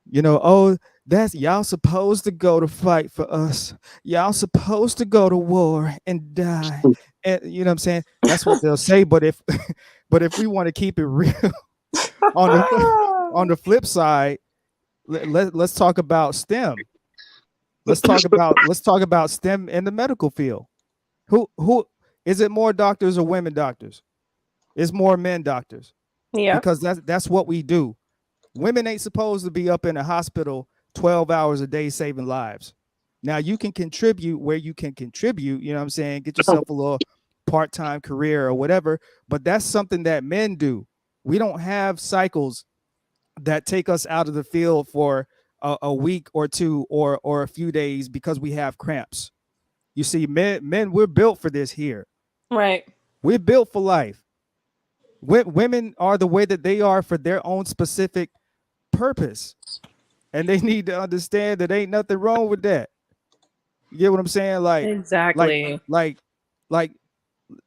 you know, oh, that's y'all supposed to go to fight for us. Y'all supposed to go to war and die. And you know what I'm saying? That's what they'll say. But if but if we want to keep it real on the flip side, let's talk about STEM. Let's talk about STEM in the medical field. Who is it, more doctors or women doctors? It's more men doctors, Yeah. because that's what we do. Women ain't supposed to be up in a hospital 12 hours a day saving lives. Now you can contribute where you can contribute, you know what I'm saying? Get yourself a little part-time career or whatever, but that's something that men do. We don't have cycles that take us out of the field for a week or two or a few days because we have cramps. You see, men, we're built for this here. Right. We're built for life. Women are the way that they are for their own specific purpose, and they need to understand that ain't nothing wrong with that. You get what I'm saying? Like, Exactly. like, like,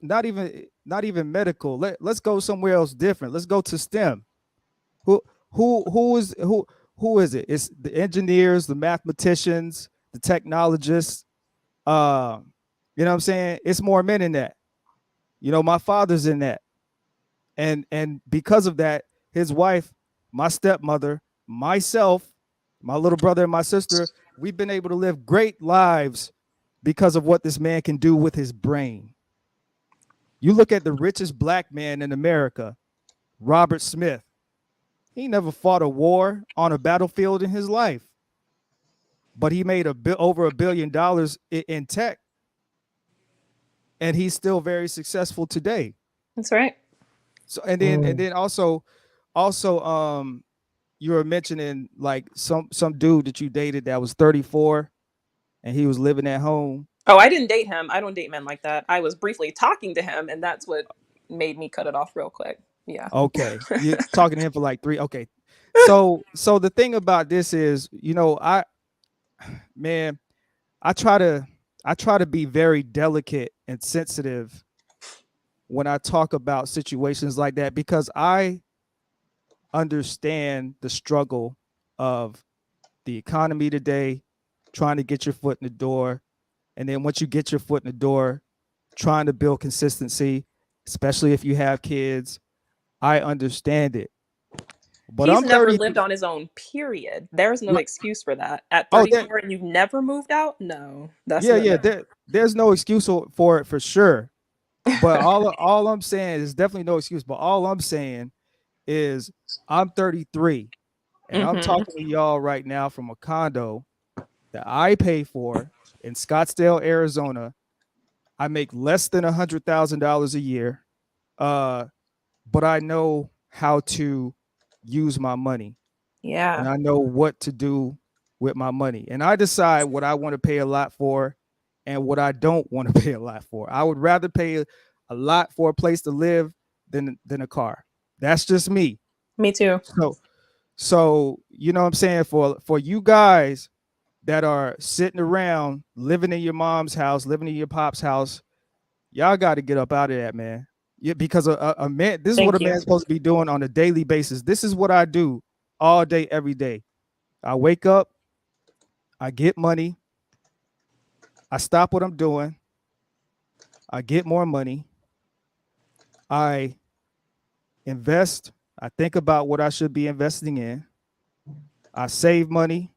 not even medical. Let's go somewhere else different. Let's go to STEM. Who who is it? It's the engineers, the mathematicians, the technologists. Uh, you know what I'm saying? It's more men in that. You know, my father's in that. And because of that, his wife, my stepmother, myself, my little brother and my sister, we've been able to live great lives because of what this man can do with his brain. You look at the richest black man in America, Robert Smith. He never fought a war on a battlefield in his life, but he made over $1 billion in tech, and he's still very successful today. That's right. So and then also you were mentioning like some dude that you dated that was 34 and he was living at home. Oh, I didn't date him. I don't date men like that. I was briefly talking to him, and that's what made me cut it off real quick. Yeah. Okay, you're talking to him for like 3. Okay, so the thing about this is, you know, man, I try to be very delicate and sensitive when I talk about situations like that, because I understand the struggle of the economy today, trying to get your foot in the door. And then once you get your foot in the door, trying to build consistency, especially if you have kids. I understand it. But He's I'm never 30. lived on his own, period. There's no Like, excuse for that. At oh, there, 34 and you've never moved out? No, that's yeah, no yeah. no. There's no excuse for it for sure. But all I'm saying is definitely no excuse. But all I'm saying is I'm 33 and I'm Mm-hmm. talking to y'all right now from a condo that I pay for in Scottsdale, Arizona. I make less than $100,000 a year, uh, but I know how to use my money and Yeah. I know what to do with my money. And I decide what I want to pay a lot for and what I don't want to pay a lot for. I would rather pay a lot for a place to live than a car. That's just me. Me too. So you know what I'm saying, for you guys that are sitting around living in your mom's house, living in your pop's house, y'all got to get up out of that, man. Yeah, because a man, this is what a Thank you. man's supposed to be doing on a daily basis. This is what I do all day, every day. I wake up, I get money, I stop what I'm doing, I get more money, I invest, I think about what I should be investing in, I save money,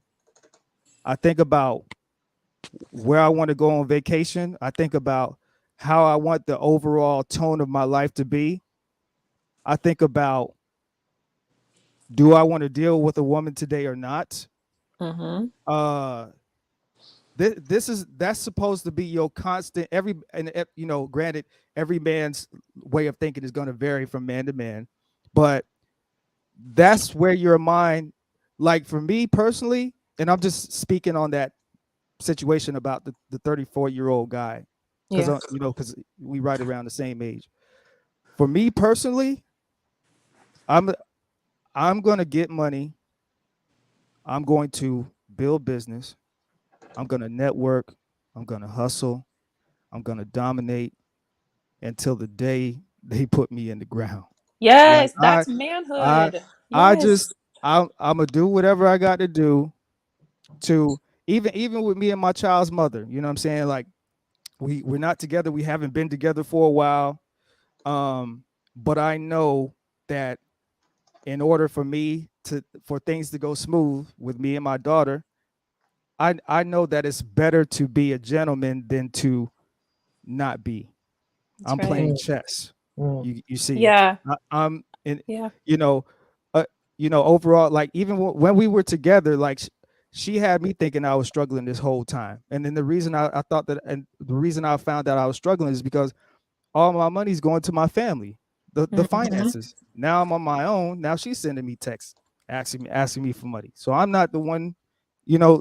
I think about where I want to go on vacation, I think about how I want the overall tone of my life to be. I think about, do I want to deal with a woman today or not? Mm-hmm. Uh that's supposed to be your constant every, and you know, granted, every man's way of thinking is going to vary from man to man, but that's where your mind, like for me personally, and I'm just speaking on that situation about the 34-year-old guy, because Yeah. you know, because we right around the same age. For me personally, i'm I'm going to get money, I'm going to build business. I'm going to network. I'm going to hustle. I'm going to dominate until the day they put me in the ground. Like Yes, I, that's I, manhood. I Yes. just, I'm gonna do whatever I got to do to even with me and my child's mother. You know what I'm saying? Like we're not together. We haven't been together for a while. But I know that in order for me to for things to go smooth with me and my daughter, I know that it's better to be a gentleman than to not be. That's I'm right. playing chess. You see, Yeah. I'm in. Yeah. You know, uh, overall, like even when we were together, like she had me thinking I was struggling this whole time. And then the reason I thought that, and the reason I found out I was struggling is because all my money's going to my family, the Hmm. finances. Now I'm on my own. Now she's sending me texts asking me for money. So I'm not the one,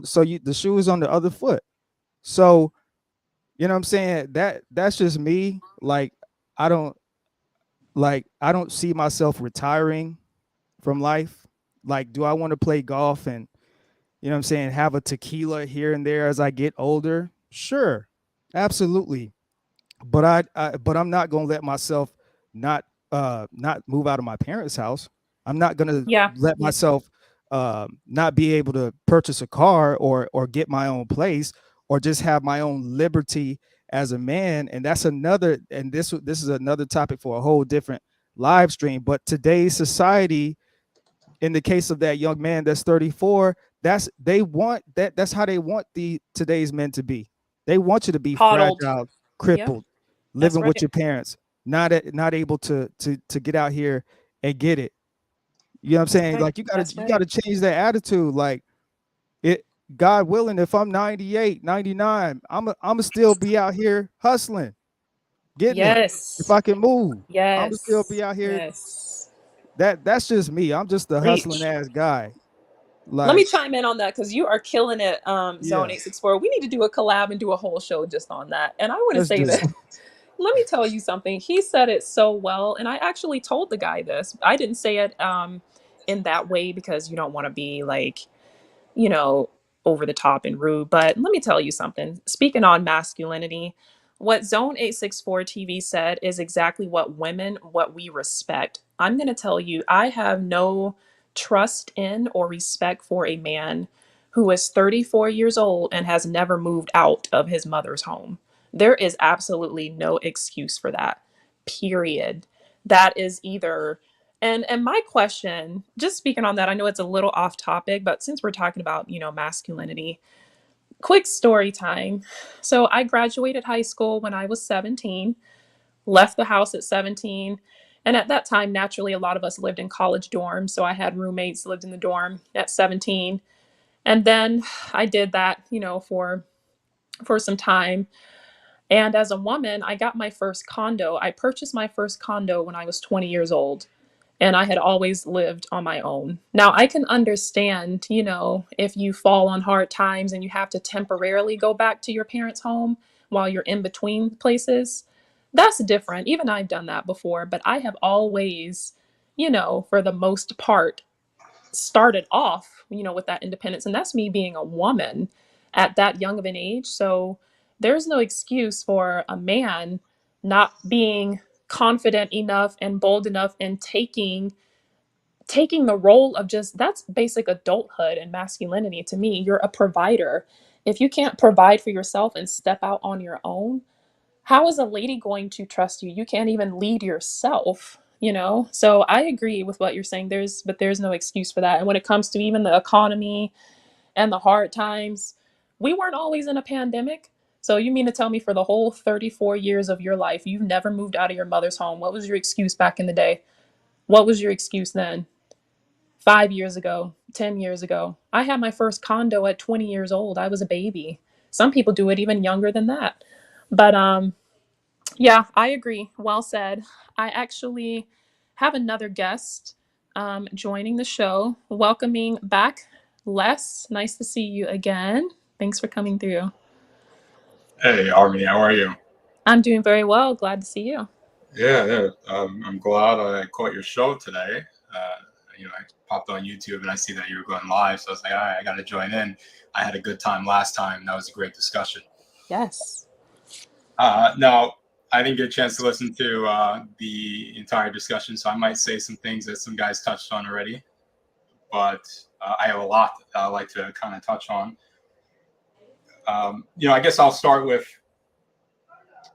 So the shoe is on the other foot. So you know what I'm saying? That's just me. Like I don't I don't see myself retiring from life. Like, do I want to play golf and you know what I'm saying, have a tequila here and there as I get older? Sure. Absolutely. But but I'm not gonna let myself not move out of my parents' house. I'm not gonna Yeah. let Yeah. myself not be able to purchase a car or get my own place or just have my own liberty as a man. And that's another, and this is another topic for a whole different live stream. But today's society, in the case of that young man that's 34, that's how they want the today's men to be. They want you to be Coddled. fragile, Yep. crippled, That's living with right. your parents, not able to get out here and get it. You know what I'm That's saying? right. Like That's you right. gotta change that attitude. Like it, God willing, if I'm 98, 99, I'm still be out here hustling, getting it. If Yes. I can move, I'm still Yes. be out here. Yes. That's just me. I'm just a hustling Preach. ass guy. Let me Like, chime in on that because you are killing it, Zone yeah, 864. We need to do a collab and do a whole show just on that. And I want to let's say do that it. let me tell you something. He said it so well, and I actually told the guy this. I didn't say it in that way because you don't want to be like, you know, over the top and rude. But let me tell you something. Speaking on masculinity, what Zone 864 TV said is exactly what we respect. I'm going to tell you, I have no trust in or respect for a man who is 34 years old and has never moved out of his mother's home. There is absolutely no excuse for that. Period. That is either and my question, just speaking on that, I know it's a little off topic, but since we're talking about, masculinity, quick story time. So I graduated high school when I was 17, left the house at 17. And at that time, naturally, a lot of us lived in college dorms. So I had roommates lived in the dorm at 17. And then I did that, for some time. And as a woman, I got my first condo. I purchased my first condo when I was 20 years old. And I had always lived on my own. Now, I can understand, if you fall on hard times and you have to temporarily go back to your parents' home while you're in between places. That's different. Even I've done that before, but I have always, for the most part, started off, with that independence. And that's me being a woman at that young of an age. So there's no excuse for a man not being confident enough and bold enough and taking the role of just that's basic adulthood and masculinity to me. You're a provider. If you can't provide for yourself and step out on your own, how is a lady going to trust you? You can't even lead yourself. So I agree with what you're saying. There's no excuse for that. And when it comes to even the economy and the hard times, we weren't always in a pandemic. So you mean to tell me for the whole 34 years of your life, you've never moved out of your mother's home? What was your excuse back in the day? What was your excuse then? 5 years ago, 10 years ago. I had my first condo at 20 years old. I was a baby. Some people do it even younger than that. But yeah, I agree. Well said. I actually have another guest joining the show. Welcoming back Les. Nice to see you again. Thanks for coming through. Hey, Army, how are you? I'm doing very well. Glad to see you. Yeah, I'm glad I caught your show today. I popped on YouTube and I see that you were going live. So I was like, all right, I got to join in. I had a good time last time. That was a great discussion. Yes. Now, I didn't get a chance to listen to the entire discussion, so I might say some things that some guys touched on already. But I have a lot that I'd like to kind of touch on. I guess I'll start with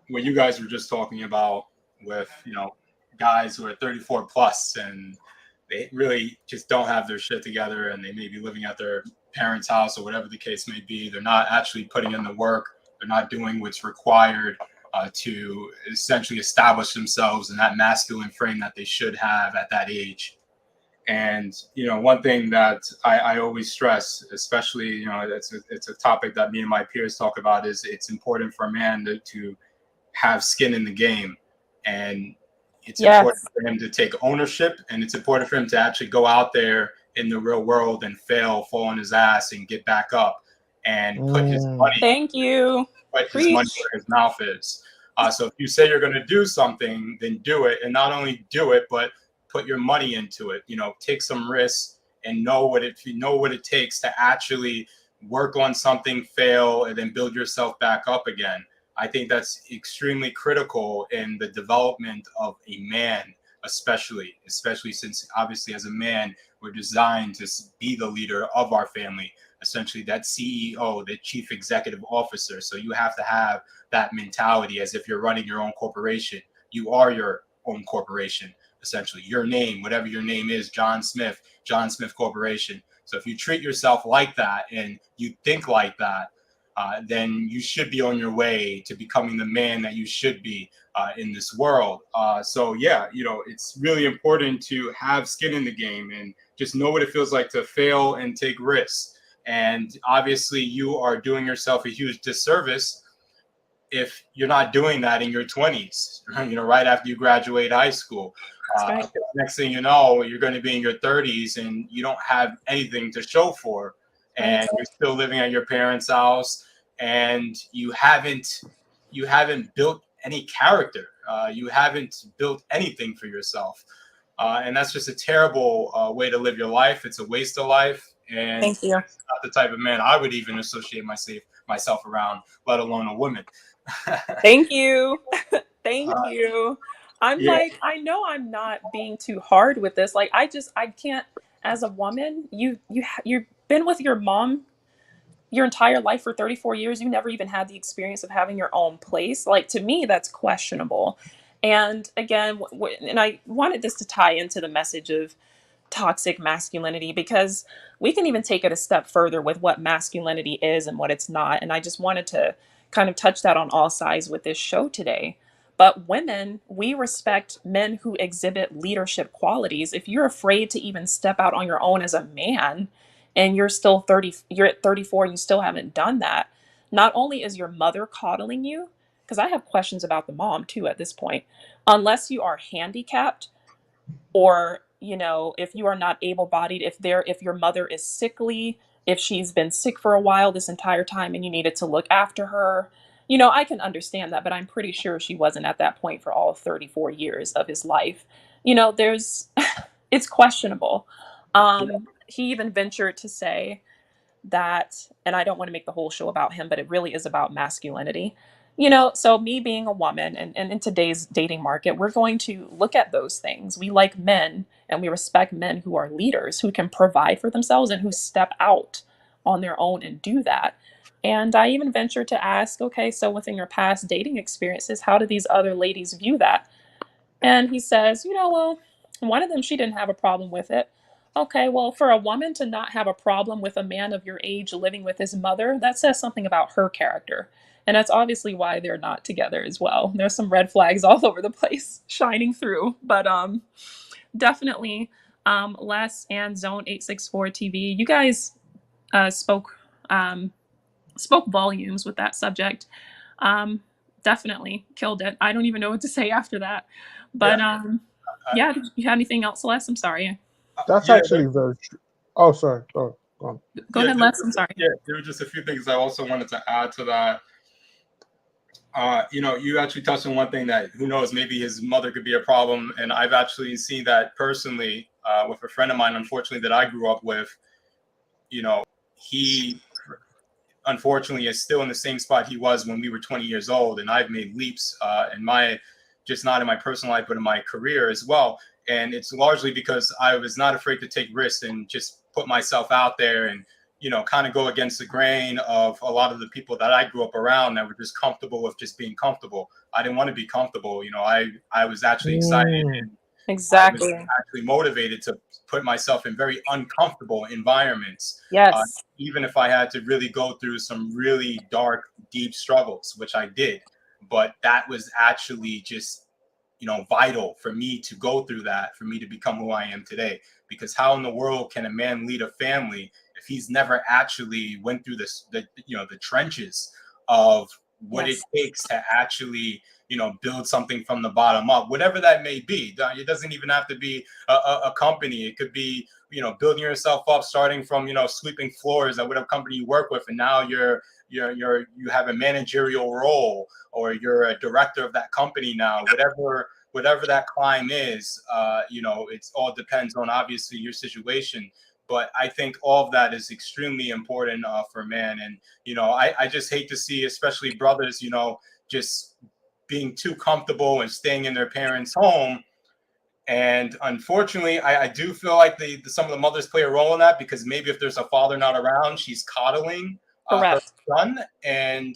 what you guys were just talking about with, guys who are 34 plus and they really just don't have their shit together and they may be living at their parents' house or whatever the case may be. They're not actually putting in the work. They're not doing what's required to essentially establish themselves in that masculine frame that they should have at that age. And, one thing that I always stress, especially, it's a topic that me and my peers talk about, is it's important for a man to have skin in the game. And it's important for him to take ownership, and it's important for him to actually go out there in the real world and fail, fall on his ass and get back up and put his money. Thank you. Put his money where his mouth is. So if you say you're going to do something, then do it. And not only do it, but put your money into it. Take some risks and know what it takes to actually work on something, fail, and then build yourself back up again. I think that's extremely critical in the development of a man, especially since obviously as a man, we're designed to be the leader of our family, essentially that CEO, the chief executive officer. So you have to have that mentality as if you're running your own corporation. You are your own corporation, essentially. Your name, whatever your name is, John Smith Corporation. So if you treat yourself like that and you think like that, then you should be on your way to becoming the man that you should be in this world. So yeah, it's really important to have skin in the game and just know what it feels like to fail and take risks. And obviously you are doing yourself a huge disservice if you're not doing that in your 20s, right after you graduate high school. Right. Next thing you know, you're going to be in your 30s and you don't have anything to show for, and you're still living at your parents' house, and you haven't built any character. You haven't built anything for yourself. And that's just a terrible way to live your life. It's a waste of life. And Thank you. it's not the type of man I would even associate myself around, let alone a woman. Thank you. Thank you. I'm Yeah. like, I know I'm not being too hard with this. Like, I can't, as a woman, you've been with your mom your entire life for 34 years. You never even had the experience of having your own place. Like, to me, that's questionable. And again, and I wanted this to tie into the message of toxic masculinity, because we can even take it a step further with what masculinity is and what it's not. And I just wanted to kind of touch that on all sides with this show today. But women, we respect men who exhibit leadership qualities. If you're afraid to even step out on your own as a man and you're still 30, you're at 34 and you still haven't done that, not only is your mother coddling you, because I have questions about the mom too at this point, unless you are handicapped, or if you are not able-bodied, if your mother is sickly, if she's been sick for a while this entire time and you needed to look after her, I can understand that, but I'm pretty sure she wasn't at that point for all 34 years of his life. There's it's questionable. He even ventured to say that, and I don't want to make the whole show about him, but it really is about masculinity. So me being a woman, and in today's dating market, we're going to look at those things. We like men and we respect men who are leaders, who can provide for themselves and who step out on their own and do that. And I even ventured to ask, okay, so within your past dating experiences, how do these other ladies view that? And he says, well, one of them, she didn't have a problem with it. Okay, well, for a woman to not have a problem with a man of your age living with his mother, that says something about her character. And that's obviously why they're not together as well. There's some red flags all over the place shining through. But definitely, Les and Zone 864 TV, you guys spoke volumes with that subject. Definitely killed it. I don't even know what to say after that. But yeah, did you have anything else, Les? I'm sorry. That's actually very true. Oh, sorry. Oh, go on. Go ahead, Les. I'm sorry. Yeah, there were just a few things I also wanted to add to that. You actually touched on one thing that, who knows, maybe his mother could be a problem. And I've actually seen that personally with a friend of mine, unfortunately, that I grew up with. He unfortunately is still in the same spot he was when we were 20 years old, and I've made leaps in my, just not in my personal life, but in my career as well. And it's largely because I was not afraid to take risks and just put myself out there and kind of go against the grain of a lot of the people that I grew up around that were just comfortable with just being comfortable. I didn't want to be comfortable. I was actually excited and I was Exactly. actually motivated to put myself in very uncomfortable environments, Yes. even if I had to really go through some really dark, deep struggles, which I did. But that was actually just, vital for me to go through that, for me to become who I am today. Because how in the world can a man lead a family if he's never actually went through the trenches of what it Yes. takes to actually build something from the bottom up, whatever that may be. It doesn't even have to be a company. It could be building yourself up, starting from sweeping floors at whatever company you work with, and now you have a managerial role, or you're a director of that company now. Whatever that climb is, it all depends on obviously your situation. But I think all of that is extremely important for a man. And I just hate to see, especially brothers, just being too comfortable and staying in their parents' home. And unfortunately, I do feel like some of the mothers play a role in that, because maybe if there's a father not around, she's coddling her Correct. son. And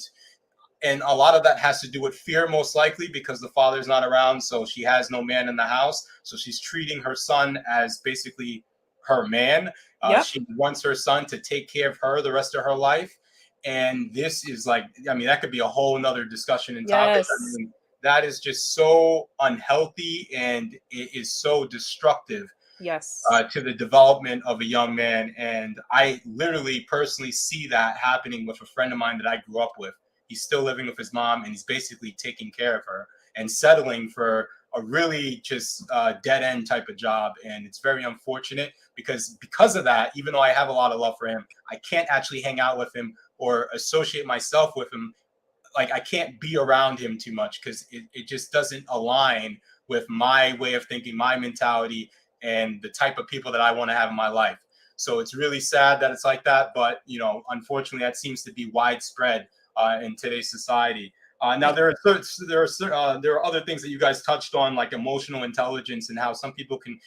a lot of that has to do with fear, most likely, because the father's not around, so she has no man in the house. So she's treating her son as basically her man. Yep. She wants her son to take care of her the rest of her life. And this is like, that could be a whole nother discussion and topic. Yes. That is just so unhealthy, and it is so destructive Yes. to the development of a young man. And I literally personally see that happening with a friend of mine that I grew up with. He's still living with his mom, and he's basically taking care of her and settling for a really just dead end type of job. And it's very unfortunate, because of that, even though I have a lot of love for him, I can't actually hang out with him or associate myself with him. Like, I can't be around him too much, because it just doesn't align with my way of thinking, my mentality, and the type of people that I want to have in my life. So it's really sad that it's like that. But, unfortunately, that seems to be widespread in today's society. Now, there are other things that you guys touched on, like emotional intelligence, and how some people can,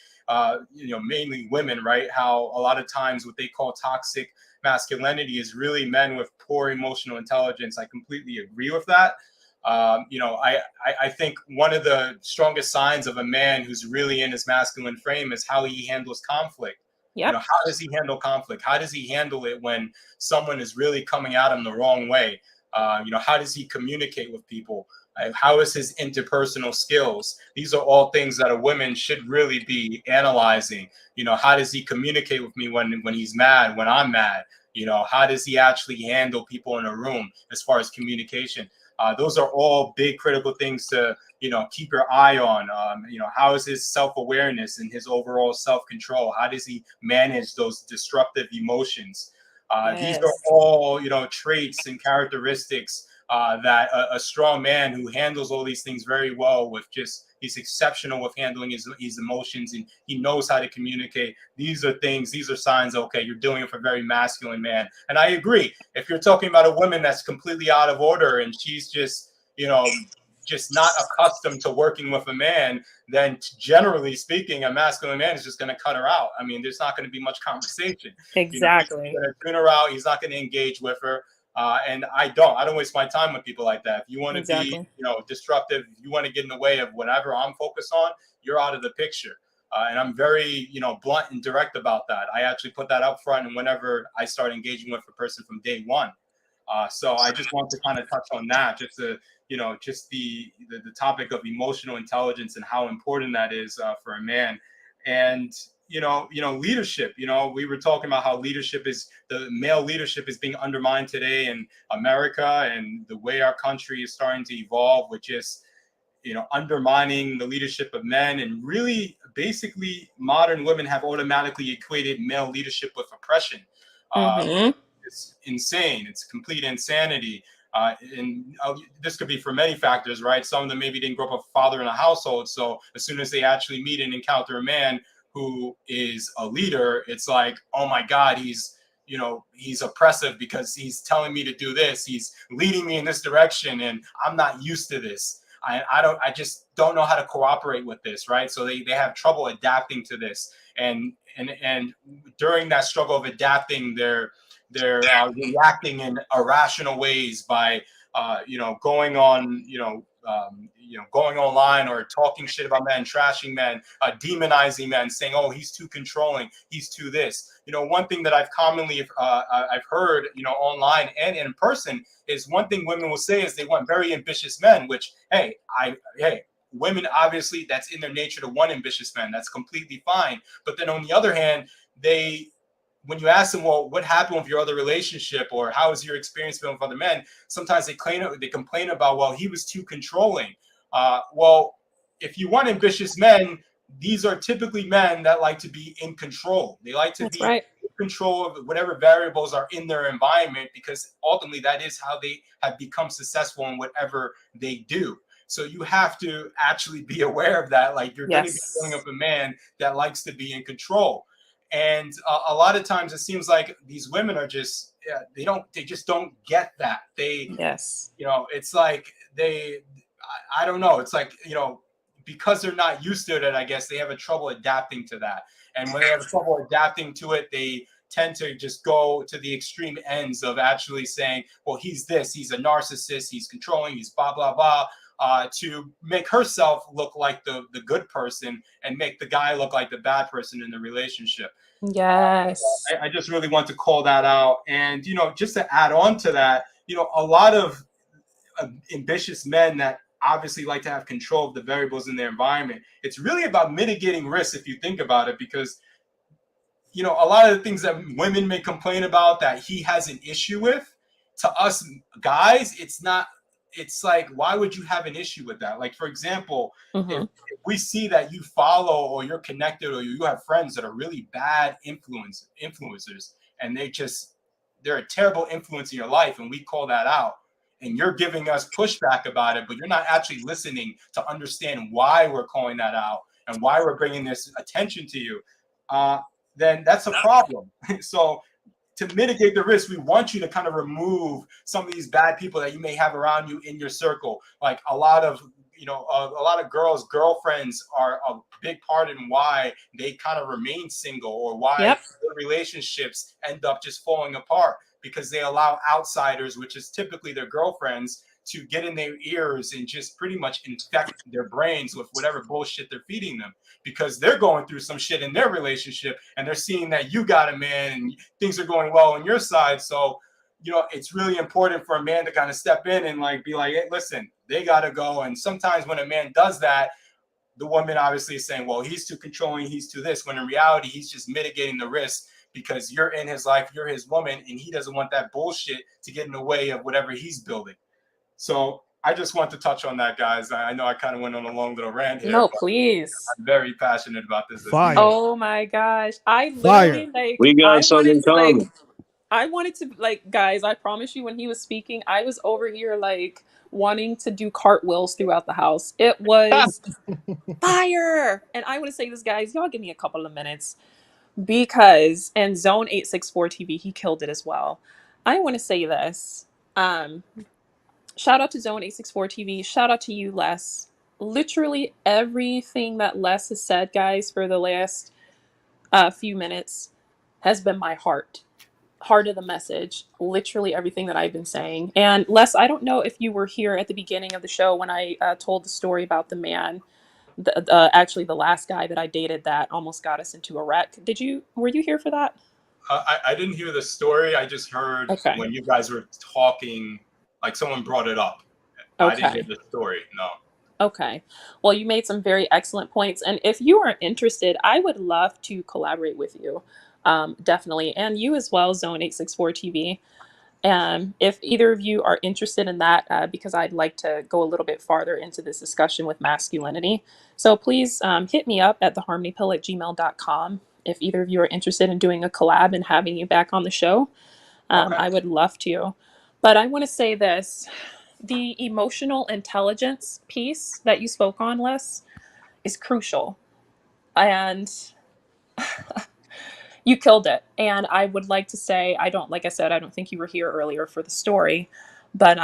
mainly women, right? How a lot of times what they call toxic masculinity is really men with poor emotional intelligence. I completely agree with that. I think one of the strongest signs of a man who's really in his masculine frame is how he handles conflict. Yep. How does he handle conflict? How does he handle it when someone is really coming at him the wrong way? How does he communicate with people? How is his interpersonal skills? These are all things that a woman should really be analyzing. How does he communicate with me when he's mad, when I'm mad? How does he actually handle people in a room as far as communication? Those are all big critical things to, keep your eye on. How is his self-awareness and his overall self-control? How does he manage those disruptive emotions? These are Yes. all, traits and characteristics that a strong man who handles all these things very well, he's exceptional with handling his emotions, and he knows how to communicate. These are signs, okay, you're dealing with a very masculine man. And I agree. If you're talking about a woman that's completely out of order and she's just not accustomed to working with a man, then generally speaking, a masculine man is just going to cut her out. I mean, there's not going to be much conversation. Exactly. He's going to tune her out. He's not going to engage with her. And I don't waste my time with people like that. If you want to Exactly. be, disruptive, if you want to get in the way of whatever I'm focused on, you're out of the picture. And I'm very, blunt and direct about that. I actually put that up front, and whenever I start engaging with a person from day one. So I just want to kind of touch on that, just to, just the topic of emotional intelligence and how important that is for a man. And leadership. We were talking about how the male leadership is being undermined today in America, and the way our country is starting to evolve, with just undermining the leadership of men. And really, basically, modern women have automatically equated male leadership with oppression. It's insane. It's complete insanity. And this could be for many factors, right? Some of them maybe didn't grow up with a father in a household. So as soon as they actually meet and encounter a man, who is a leader, it's like, oh my God, he's oppressive because he's telling me to do this. He's leading me in this direction, and I'm not used to this. I just don't know how to cooperate with this, right? So they have trouble adapting to this, and during that struggle of adapting, they're reacting in irrational ways by going on going online or talking shit about men, trashing men, demonizing men, saying, oh, he's too controlling, he's too this. One thing that I've commonly I've heard online and in person is, one thing women will say is they want very ambitious men, which hey women, obviously that's in their nature to want ambitious men, that's completely fine. But then on the other hand, when you ask them, well, what happened with your other relationship, or how was your experience been with other men, sometimes they complain about, well, he was too controlling. Well, if you want ambitious men, these are typically men that like to be in control. They like to be in control of whatever variables are in their environment, because ultimately that is how they have become successful in whatever they do. So you have to actually be aware of that. Like, you're going to be dealing with a man that likes to be in control. And a lot of times it seems like these women are just, they just don't get that. It's like I don't know. It's like, because they're not used to it, I guess they have a trouble adapting to that. And when they have trouble adapting to it, they tend to just go to the extreme ends of actually saying, well, he's this, he's a narcissist, he's controlling, he's blah, blah, blah. To make herself look like the good person and make the guy look like the bad person in the relationship. Yes. I just really want to call that out. And, just to add on to that, a lot of ambitious men that obviously like to have control of the variables in their environment, it's really about mitigating risk if you think about it, because, a lot of the things that women may complain about that he has an issue with, to us guys, it's like, why would you have an issue with that? Like, for example, if we see that you follow or you're connected or you have friends that are really bad influencers, and they're a terrible influence in your life, and we call that out, and you're giving us pushback about it, but you're not actually listening to understand why we're calling that out and why we're bringing this attention to you, then that's a problem. So to mitigate the risk, we want you to kind of remove some of these bad people that you may have around you in your circle. Like a lot of girls' girlfriends are a big part in why they kind of remain single, or why their relationships end up just falling apart, because they allow outsiders, which is typically their girlfriends, to get in their ears and just pretty much infect their brains with whatever bullshit they're feeding them, because they're going through some shit in their relationship and they're seeing that you got a man and things are going well on your side. So, it's really important for a man to kind of step in and be like, hey, listen, they got to go. And sometimes when a man does that, the woman obviously is saying, well, he's too controlling, he's too this, when in reality, he's just mitigating the risk, because you're in his life, you're his woman, and he doesn't want that bullshit to get in the way of whatever he's building. So I just want to touch on that, guys. I know I kind of went on a long little rant here. No, please. I'm very passionate about this. Fire. Oh my gosh. I literally we got something coming. I wanted to guys, I promise you, when he was speaking, I was over here wanting to do cartwheels throughout the house. It was fire. And I want to say this, guys, y'all give me a couple of minutes, because in Zone 864 TV, he killed it as well. I want to say this. Shout out to Zone 864 TV. Shout out to you, Les. Literally everything that Les has said, guys, for the last few minutes has been my heart of the message. Literally everything that I've been saying. And Les, I don't know if you were here at the beginning of the show when I told the story about the man, actually the last guy that I dated that almost got us into a wreck. Were you here for that? I didn't hear the story. I just heard when you guys were talking, like someone brought it up. I didn't hear the story. No. Okay. Well, you made some very excellent points. And if you are interested, I would love to collaborate with you. Definitely. And you as well, Zone 864 TV. If either of you are interested in that, because I'd like to go a little bit farther into this discussion with masculinity. So please hit me up at theharmonypill@gmail.com. If either of you are interested in doing a collab and having you back on the show, I would love to. But I want to say this. The emotional intelligence piece that you spoke on, Les, is crucial. And You killed it. And I would like to say, like I said, I don't think you were here earlier for the story, but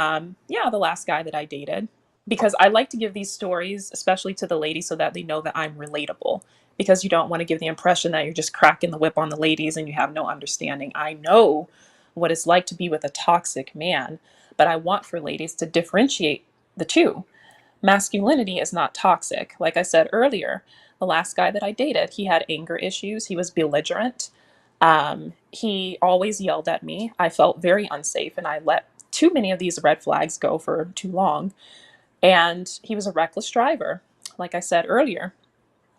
yeah, the last guy that I dated, because I like to give these stories, especially to the ladies, so that they know that I'm relatable. Because you don't want to give the impression that you're just cracking the whip on the ladies and you have no understanding. I know what it's like to be with a toxic man, but I want for ladies to differentiate the two. Masculinity is not toxic. Like I said earlier, the last guy that I dated, he had anger issues. He was belligerent. He always yelled at me. I felt very unsafe, and I let too many of these red flags go for too long. And he was a reckless driver. Like I said earlier,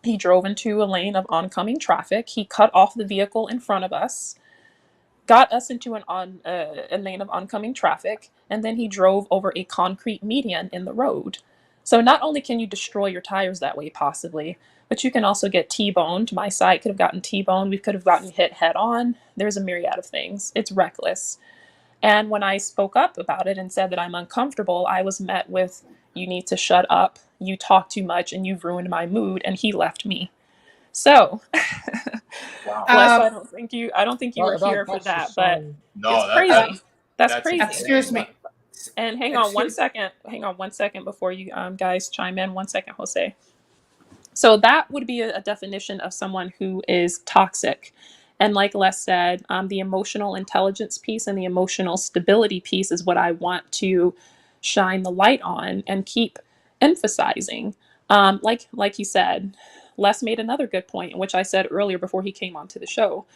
he drove into a lane of oncoming traffic. He cut off the vehicle in front of us, got us into a lane of oncoming traffic, and then he drove over a concrete median in the road. So not only can you destroy your tires that way, possibly, but you can also get T-boned. My side could have gotten T-boned. We could have gotten hit head on. There's a myriad of things. It's reckless. And when I spoke up about it and said that I'm uncomfortable, I was met with, "You need to shut up. You talk too much, and you've ruined my mood." And he left me. So, Wow. bless. Uh, I don't think you were here for That's a that, but sign. it's No, uh, crazy. That's that's crazy. excuse insane. me. And hang on one Excuse. second. Hang on one second before you guys chime in. 1 second, Jose. So that would be a definition of someone who is toxic. And like Les said, the emotional intelligence piece and the emotional stability piece is what I want to shine the light on and keep emphasizing. Like he said, Les made another good point, which I said earlier before he came onto the show.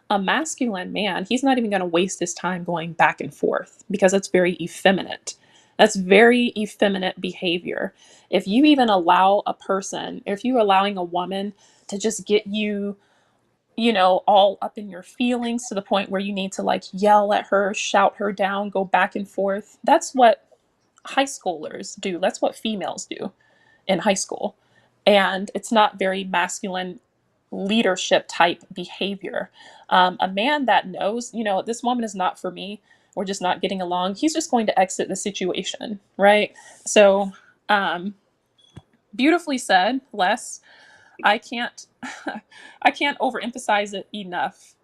A masculine man, he's not even going to waste his time going back and forth because it's very effeminate. That's very effeminate behavior. If you even allow a person, if you're allowing a woman to just get you, all up in your feelings to the point where you need to like yell at her, shout her down, go back and forth, that's what high schoolers do. That's what females do in high school. And it's not very masculine leadership type behavior. A man that knows, this woman is not for me, we're just not getting along, he's just going to exit the situation, right? So, beautifully said, Les. I can't, I can't overemphasize it enough.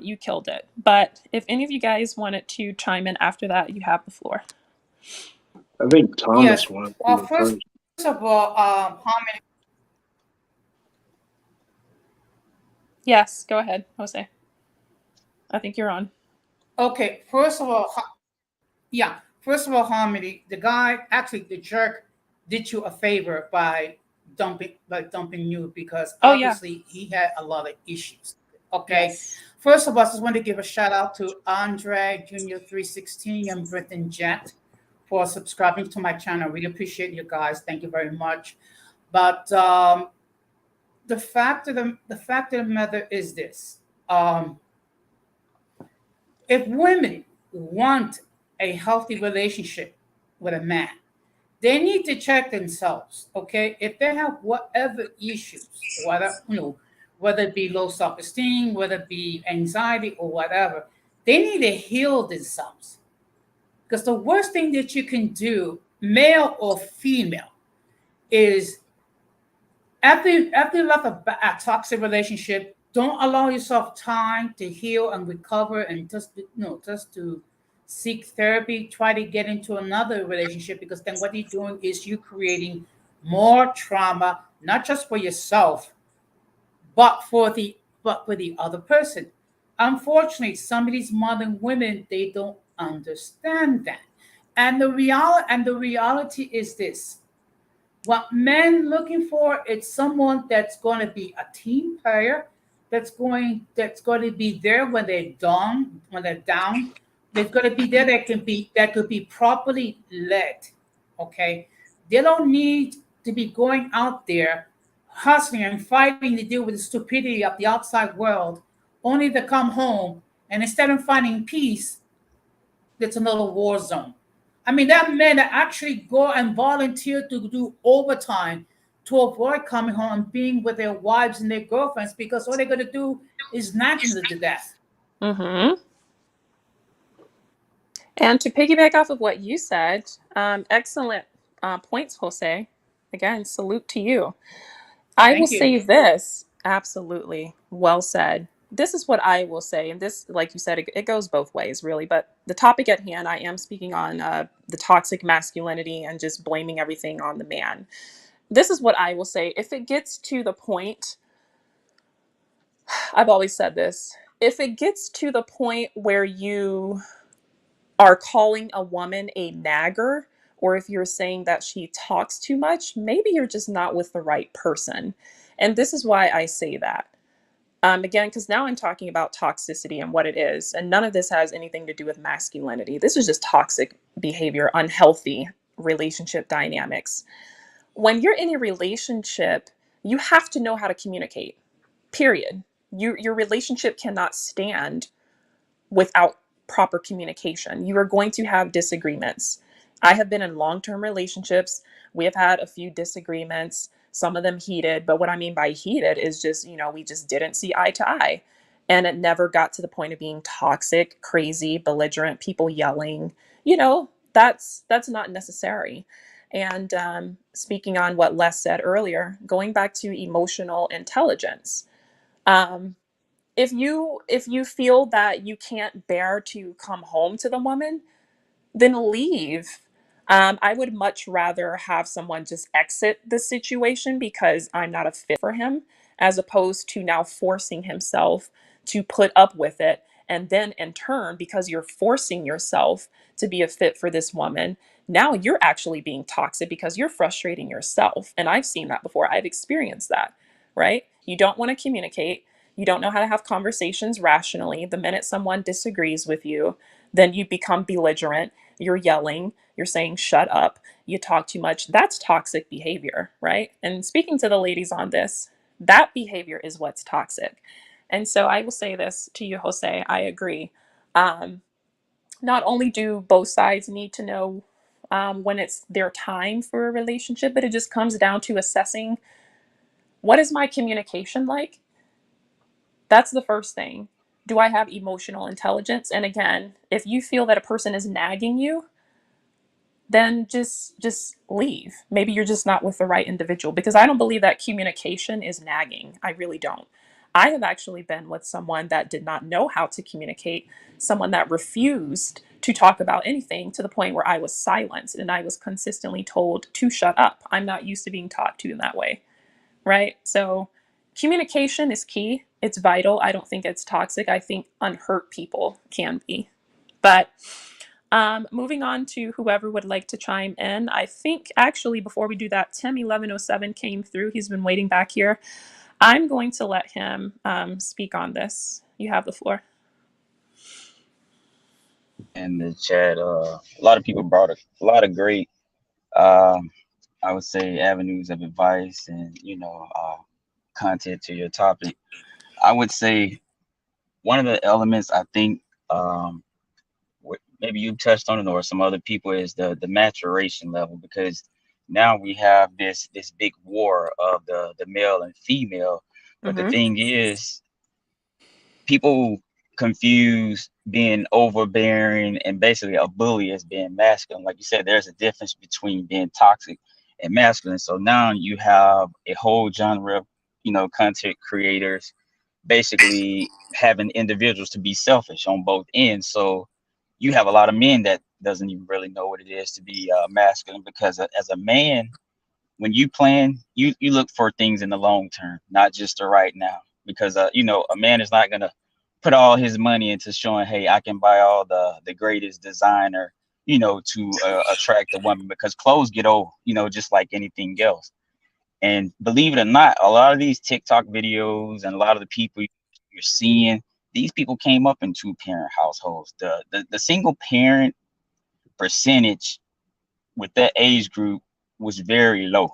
You killed it. But if any of you guys wanted to chime in after that, you have the floor. I think Thomas Yes. wanted to Well, go first first. of all, Harmony. Yes, go ahead, Jose. I think you're on. Okay. First of all, yeah. First of all, Harmony, the guy, actually, the jerk, did you a favor by dumping you because Oh, yeah. obviously he had a lot of issues. Okay. Yes. First of all, I just want to give a shout out to Andre Junior 316 and Britton Jet for subscribing to my channel. Really appreciate you guys. Thank you very much. But the fact of the matter is this: if women want a healthy relationship with a man, they need to check themselves. Okay, if they have whatever issues, whether it be low self-esteem, whether it be anxiety or whatever, they need to heal themselves. Because the worst thing that you can do, male or female, is after you left a toxic relationship, don't allow yourself time to heal and recover and just to seek therapy. Try to get into another relationship, because then what you're doing is you creating more trauma, not just for yourself, but for the other person. Unfortunately, some of these modern women, they don't understand that. And the reality is this: what men looking for is someone that's going to be a team player, that's going to be there when they're down, They're going to be there, that could be properly led. Okay, they don't need to be going out there hustling and fighting to deal with the stupidity of the outside world, only to come home and instead of finding peace, it's another war zone. I mean, that men that actually go and volunteer to do overtime to avoid coming home and being with their wives and their girlfriends, because all they're going to do is nag them to death. Mm-hmm. And to piggyback off of what you said, excellent points, Jose. Again, salute to you. I will Thank you. say this absolutely. Well said. This is what I will say, and this, like you said, it goes both ways, really. But the topic at hand, I am speaking on the toxic masculinity and just blaming everything on the man. This is what I will say. If it gets to the point, I've always said this, if it gets to the point where you are calling a woman a nagger, or if you're saying that she talks too much, maybe you're just not with the right person. And this is why I say that. Again, because now I'm talking about toxicity and what it is. And none of this has anything to do with masculinity. This is just toxic behavior, unhealthy relationship dynamics. When you're in a relationship, you have to know how to communicate, period. Your relationship cannot stand without proper communication. You are going to have disagreements. I have been in long-term relationships. We have had a few disagreements, some of them heated, but what I mean by heated is just, we just didn't see eye to eye. And it never got to the point of being toxic, crazy, belligerent, people yelling. That's not necessary. And speaking on what Les said earlier, going back to emotional intelligence. Um, if you feel that you can't bear to come home to the woman, then leave. I would much rather have someone just exit the situation because I'm not a fit for him, as opposed to now forcing himself to put up with it. And then in turn, because you're forcing yourself to be a fit for this woman, now you're actually being toxic because you're frustrating yourself. And I've seen that before. I've experienced that, right? You don't want to communicate. You don't know how to have conversations rationally. The minute someone disagrees with you, then you become belligerent. You're yelling, you're saying, shut up, you talk too much. That's toxic behavior, right? And speaking to the ladies on this, that behavior is what's toxic. And so I will say this to you, Jose, I agree. Um, Not only do both sides need to know when it's their time for a relationship, but it just comes down to assessing, what is my communication like? That's the first thing. Do I have emotional intelligence? And again, if you feel that a person is nagging you, then just leave. Maybe you're just not with the right individual, because I don't believe that communication is nagging. I really don't. I have actually been with someone that did not know how to communicate, someone that refused to talk about anything, to the point where I was silenced and I was consistently told to shut up. I'm not used to being talked to in that way, right? So communication is key. It's vital. I don't think it's toxic. I think unhurt people can be. But moving on to whoever would like to chime in. I think actually before we do that, Tim 1107 came through. He's been waiting back here. I'm going to let him speak on this. You have the floor. In the chat, a lot of people brought a lot of great, um, I would say, avenues of advice and content to your topic. I would say one of the elements I think, maybe you touched on it or some other people, is the maturation level, because now we have this big war of the male and female. But the Mm-hmm. thing is, people confuse being overbearing and basically a bully as being masculine. Like you said, there's a difference between being toxic and masculine. So now you have a whole genre of, content creators basically having individuals to be selfish on both ends. So you have a lot of men that doesn't even really know what it is to be masculine, because as a man, when you plan, you look for things in the long term, not just the right now. Because a man is not gonna put all his money into showing, hey, I can buy all the greatest designer, to attract a woman, because clothes get old, just like anything else. And believe it or not, a lot of these TikTok videos and a lot of the people you're seeing, these people came up in two-parent households. The single parent percentage with that age group was very low.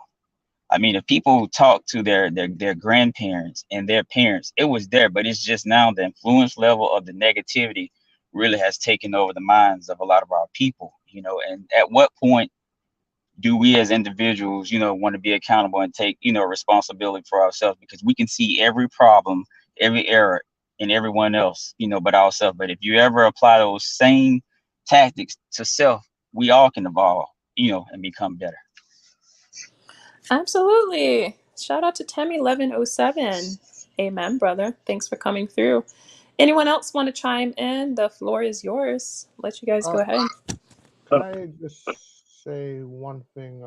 I mean, if people talk to their grandparents and their parents, it was there, but it's just now the influence level of the negativity really has taken over the minds of a lot of our people, and at what point do we as individuals, want to be accountable and take, responsibility for ourselves? Because we can see every problem, every error in everyone else, but ourselves. But if you ever apply those same tactics to self, we all can evolve, and become better. Absolutely. Shout out to Tim 1107. Amen, brother. Thanks for coming through. Anyone else want to chime in? The floor is yours. Let you guys go Uh, ahead. can I just say one thing?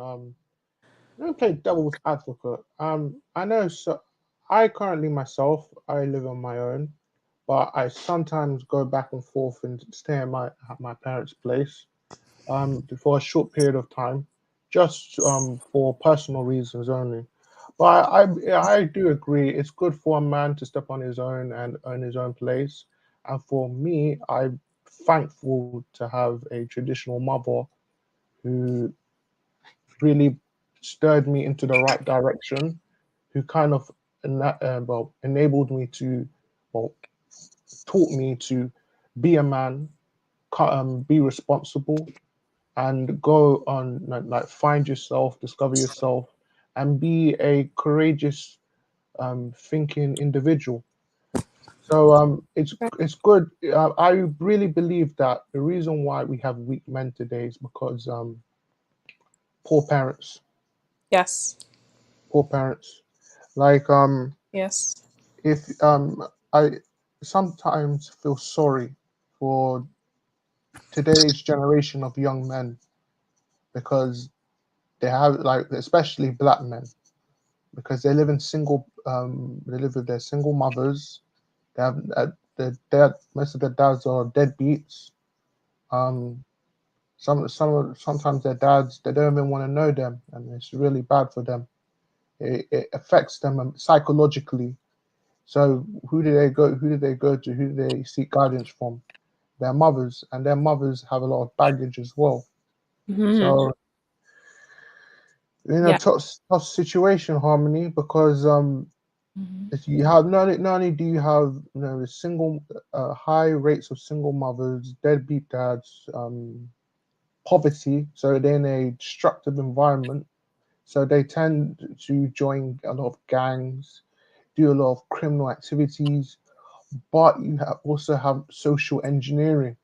Let me play devil's advocate. I know. So, I currently myself, I live on my own, but I sometimes go back and forth and stay at my parents' place, for a short period of time, just for personal reasons only. But I do agree it's good for a man to step on his own and own his own place. And for me, I'm thankful to have a traditional mother who really stirred me into the right direction, who kind of enabled me to, well, taught me to be a man, be responsible, and go on, like find yourself, discover yourself, and be a courageous, thinking individual. So it's good. I really believe that the reason why we have weak men today is because poor parents, Yes. poor parents. Like Yes. if I sometimes feel sorry for today's generation of young men because they have, like, especially black men, because they live with their single mothers. They have their dad, most of their dads are deadbeats. um sometimes their dads, they don't even want to know them, and it's really bad for them. It affects them, psychologically. So who do they go to, who do they seek guidance from? Their mothers, and their mothers have a lot of baggage as well. Hmm. So, Yeah. tough situation, Harmony, because Hmm. if you have, not only do you have, the single, high rates of single mothers, deadbeat dads, poverty, so they're in a destructive environment, so they tend to join a lot of gangs, do a lot of criminal activities, but also have social engineering.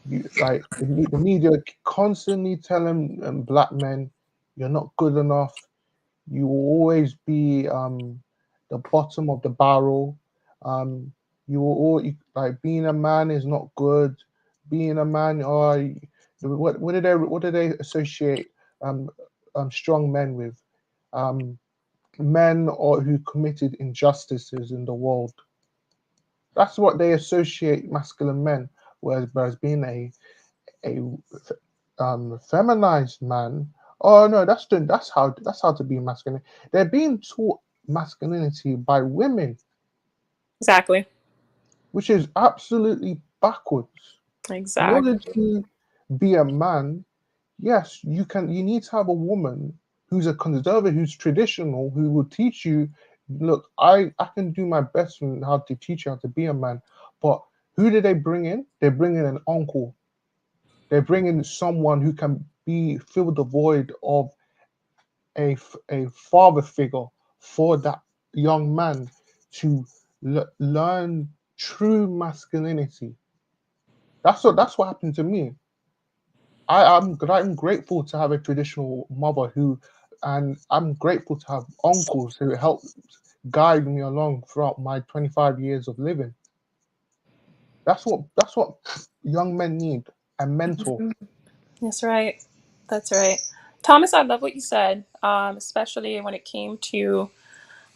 You, like, the media constantly telling black men, you're not good enough, you will always be the bottom of the barrel. You will like, being a man is not good. Being a man, what do they associate um, strong men with? Um, Men or who committed injustices in the world. That's what they associate masculine men. Whereas being a feminized man, oh no, that's how to be masculine. They're being taught masculinity by women, Exactly. which is absolutely backwards. In order Exactly. to be a man, yes, you need to have a woman who's a conservative, who's traditional, who will teach you, look, I can do my best in how to teach you how to be a man. But who do they bring in? They bring in an uncle. They bring in someone who can fill the void of a father figure for that young man to learn true masculinity. That's what happened to me. I'm grateful to have a traditional mother and I'm grateful to have uncles who helped guide me along throughout my 25 years of living. That's what young men need, a mentor. Mhm. That's right. That's right. Thomas, I love what you said, especially when it came to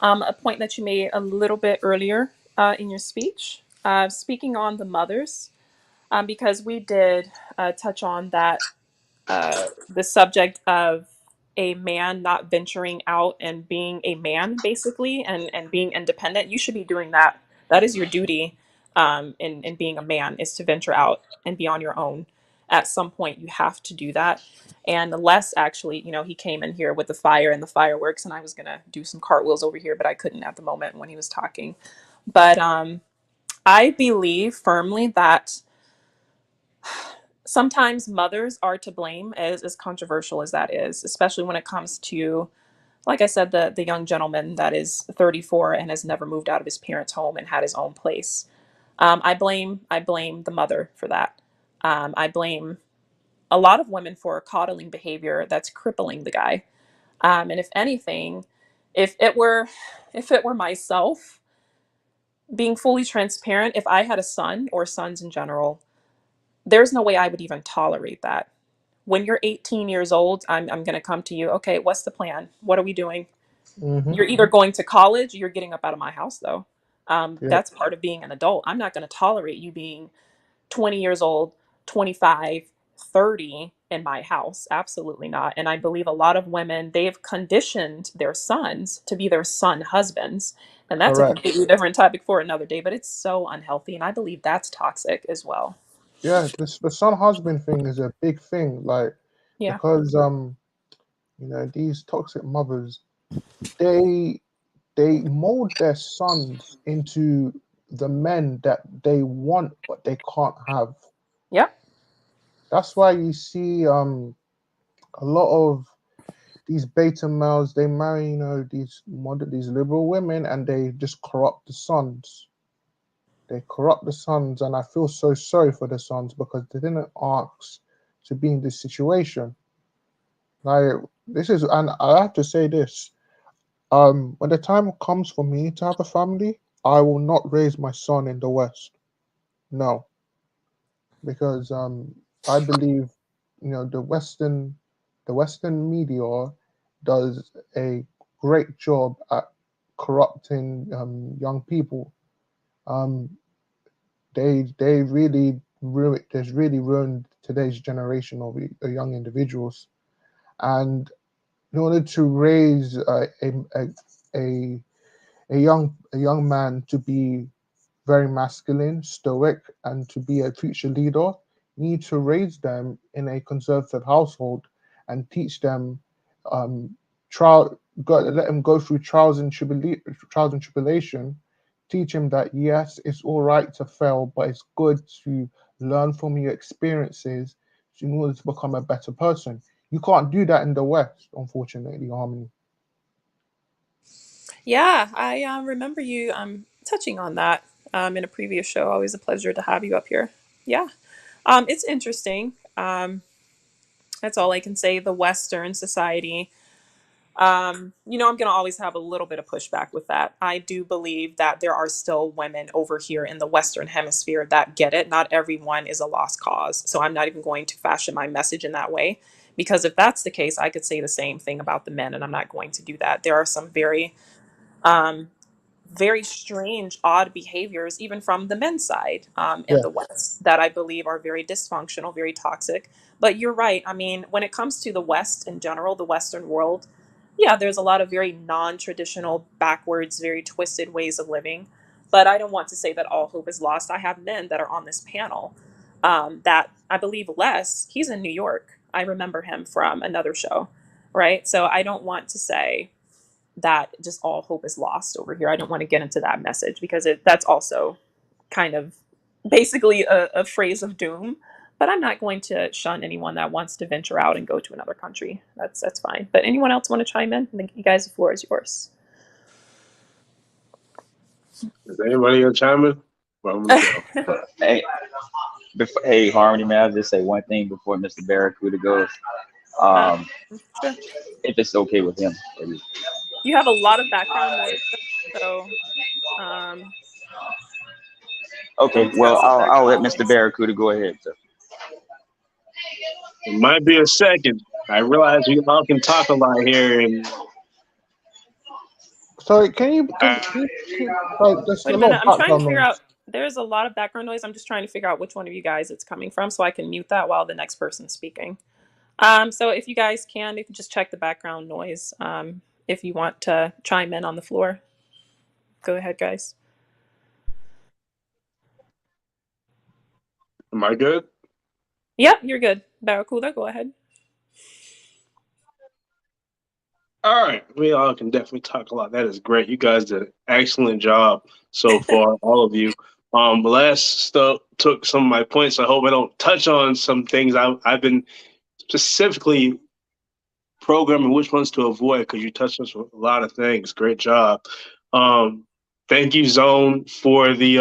a point that you made a little bit earlier in your speech, speaking on the mothers, because we did touch on that the subject of a man not venturing out and being a man, basically, and being independent. You should be doing that. That is your duty in being a man, is to venture out and be on your own. At some point, you have to do that. And Les, actually, he came in here with the fire and the fireworks, and I was going to do some cartwheels over here, but I couldn't at the moment when he was talking. But I believe firmly that sometimes mothers are to blame, as controversial as that is, especially when it comes to, like I said, the young gentleman that is 34 and has never moved out of his parents' home and had his own place. I blame the mother for that. I blame a lot of women for coddling behavior that's crippling the guy. And if anything, If it were myself, being fully transparent, if I had a son or sons in general, there's no way I would even tolerate that. When you're 18 years old, I'm going to come to you. Okay, what's the plan? What are we doing? Mm-hmm. You're either going to college, you're getting up out of my house, though. Yeah. That's part of being an adult. I'm not going to tolerate you being 20 years old, 25, 30 in my house. Absolutely not. And I believe a lot of women, they've conditioned their sons to be their son husbands. And that's a Correct. completely different topic for another day, but it's so unhealthy. And I believe that's toxic as well. Yeah, this the son husband thing is a big thing, like Yeah. because these toxic mothers, they they mold their sons into the men that they want but they can't have. Yep. That's why you see a lot of these beta males, they marry, these liberal women, and they just corrupt the sons. They corrupt the sons, and I feel so sorry for the sons because they didn't ask to be in this situation. Like this is, and I have to say this: when the time comes for me to have a family, I will not raise my son in the West. No, because I believe, the Western media does a great job at corrupting young people. Um, they really ruined today's generation of young individuals. And in order to raise a a young man to be very masculine, stoic, and to be a future leader, you need to raise them in a conservative household and teach them let them go through trials and tribulation. Teach him that yes, it's all right to fail, but it's good to learn from your experiences in order to become a better person. You can't do that in the West, unfortunately, Harmony. Yeah, I remember you touching on that in a previous show. Always a pleasure to have you up here. Yeah, it's interesting. That's all I can say. The Western society, I'm going to always have a little bit of pushback with that. I do believe that there are still women over here in the Western Hemisphere that get it. Not everyone is a lost cause. So I'm not even going to fashion my message in that way. Because if that's the case, I could say the same thing about the men, and I'm not going to do that. There are some um, very strange, odd behaviors, even from the men's side in Yeah, the West, that I believe are very dysfunctional, very toxic. But you're right. I mean, when it comes to the West in general, the Western world, yeah, there's a lot of very non traditional, backwards, very twisted ways of living. But I don't want to say that all hope is lost. I have men that are on this panel that I believe he's in New York. I remember him from another show, right? So I don't want to say that just all hope is lost over here. I don't want to get into that message because that's also kind of basically a phrase of doom. But I'm not going to shun anyone that wants to venture out and go to another country. That's fine. But anyone else want to chime in? I think you guys, the floor is yours. Is anybody gonna chime in? Well, I'm gonna go. Hey, hey, Harmony, man, I'll just say one thing before Mr. Barracuda goes. uh, Um, sure. if it's okay with him. You have a lot of background noise, so um, Okay, don't well, discuss the I'll let background Mr. noise. Barracuda go ahead. So. It might be a second. I realize we all can talk a lot here, and sorry, can you keep, like, there's Wait a a lot minute. of I'm trying to background figure out. noise. There's a lot of background noise. I'm just trying to figure out which one of you guys it's coming from so I can mute that while the next person's speaking. So if you guys can, you can just check the background noise. If you want to chime in on the floor, go ahead, guys. am I good? Yep, you're good. Barracuda, go ahead. All right, we all can definitely talk a lot. That is great. You guys did an excellent job so far, all of you. Last stuff took some of my points. I hope I don't touch on some things I've been specifically programming which ones to avoid because you touched on a lot of things. Great job. Um, Thank you, Zone, for the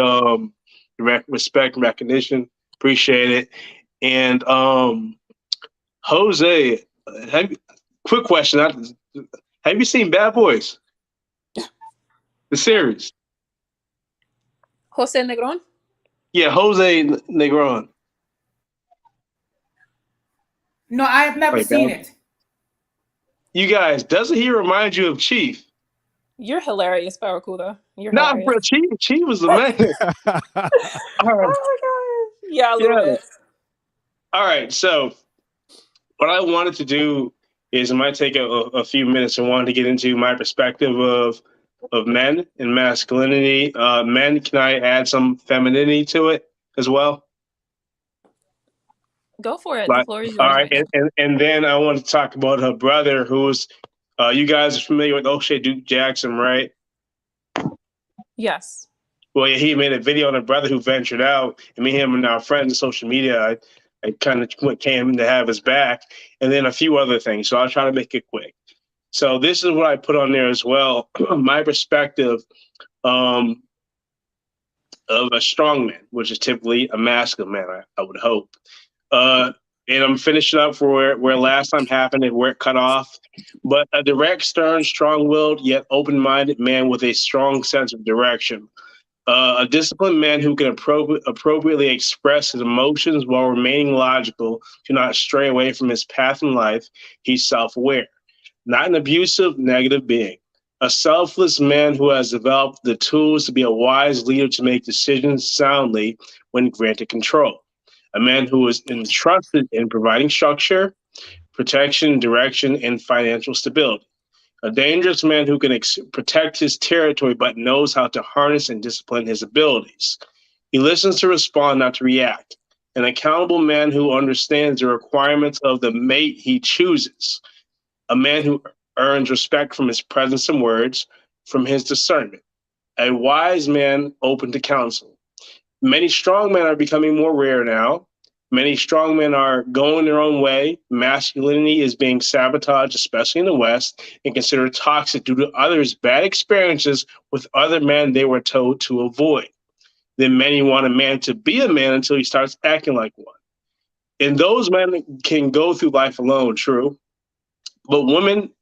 respect and recognition. Appreciate it. And Jose, quick question. Have you seen Bad Boys? The series. Jose Negron? Yeah, Jose Negron. No, I have never Like seen that. it. You guys, doesn't he remind you of Chief? You're hilarious, Barracuda. You're Nah, hilarious. bro, Chief was the man. All right. Oh my god. Yeah, a little Yeah. bit. All right. So what I wanted to do is it might take a few minutes. I wanted to get into my perspective of men and masculinity. Men, can I add some femininity to it as well? Go for it. The Like, floor is all yours right, right now. and then I want to talk about her brother, who's you guys are familiar with O'Shea Duke Jackson, right? Yes. Well, yeah, he made a video on a brother who ventured out, and me, him, and our friends on social media. I kind of came to have his back, and then a few other things. So I'll try to make it quick. So this is what I put on there as well. My perspective um, of a strong man, which is typically a masculine man, I would hope. Uh, and I'm finishing up for where last time happened and where it cut off. But a direct, stern, strong-willed, yet open-minded man with a strong sense of direction. A disciplined man who can appropriately express his emotions while remaining logical to not stray away from his path in life. He's self-aware, not an abusive, negative being. A selfless man who has developed the tools to be a wise leader to make decisions soundly when granted control. A man who is entrusted in providing structure, protection, direction, and financial stability. A dangerous man who can protect his territory but knows how to harness and discipline his abilities. He listens to respond, not to react. An accountable man who understands the requirements of the mate he chooses. A man who earns respect from his presence and words, from his discernment. A wise man open to counsel. Many strong men are becoming more rare now. Many strong men are going their own way. Masculinity is being sabotaged, especially in the West, and considered toxic due to others' bad experiences with other men they were told to avoid. Then many want a man to be a man until he starts acting like one. And those men can go through life alone, true. But women,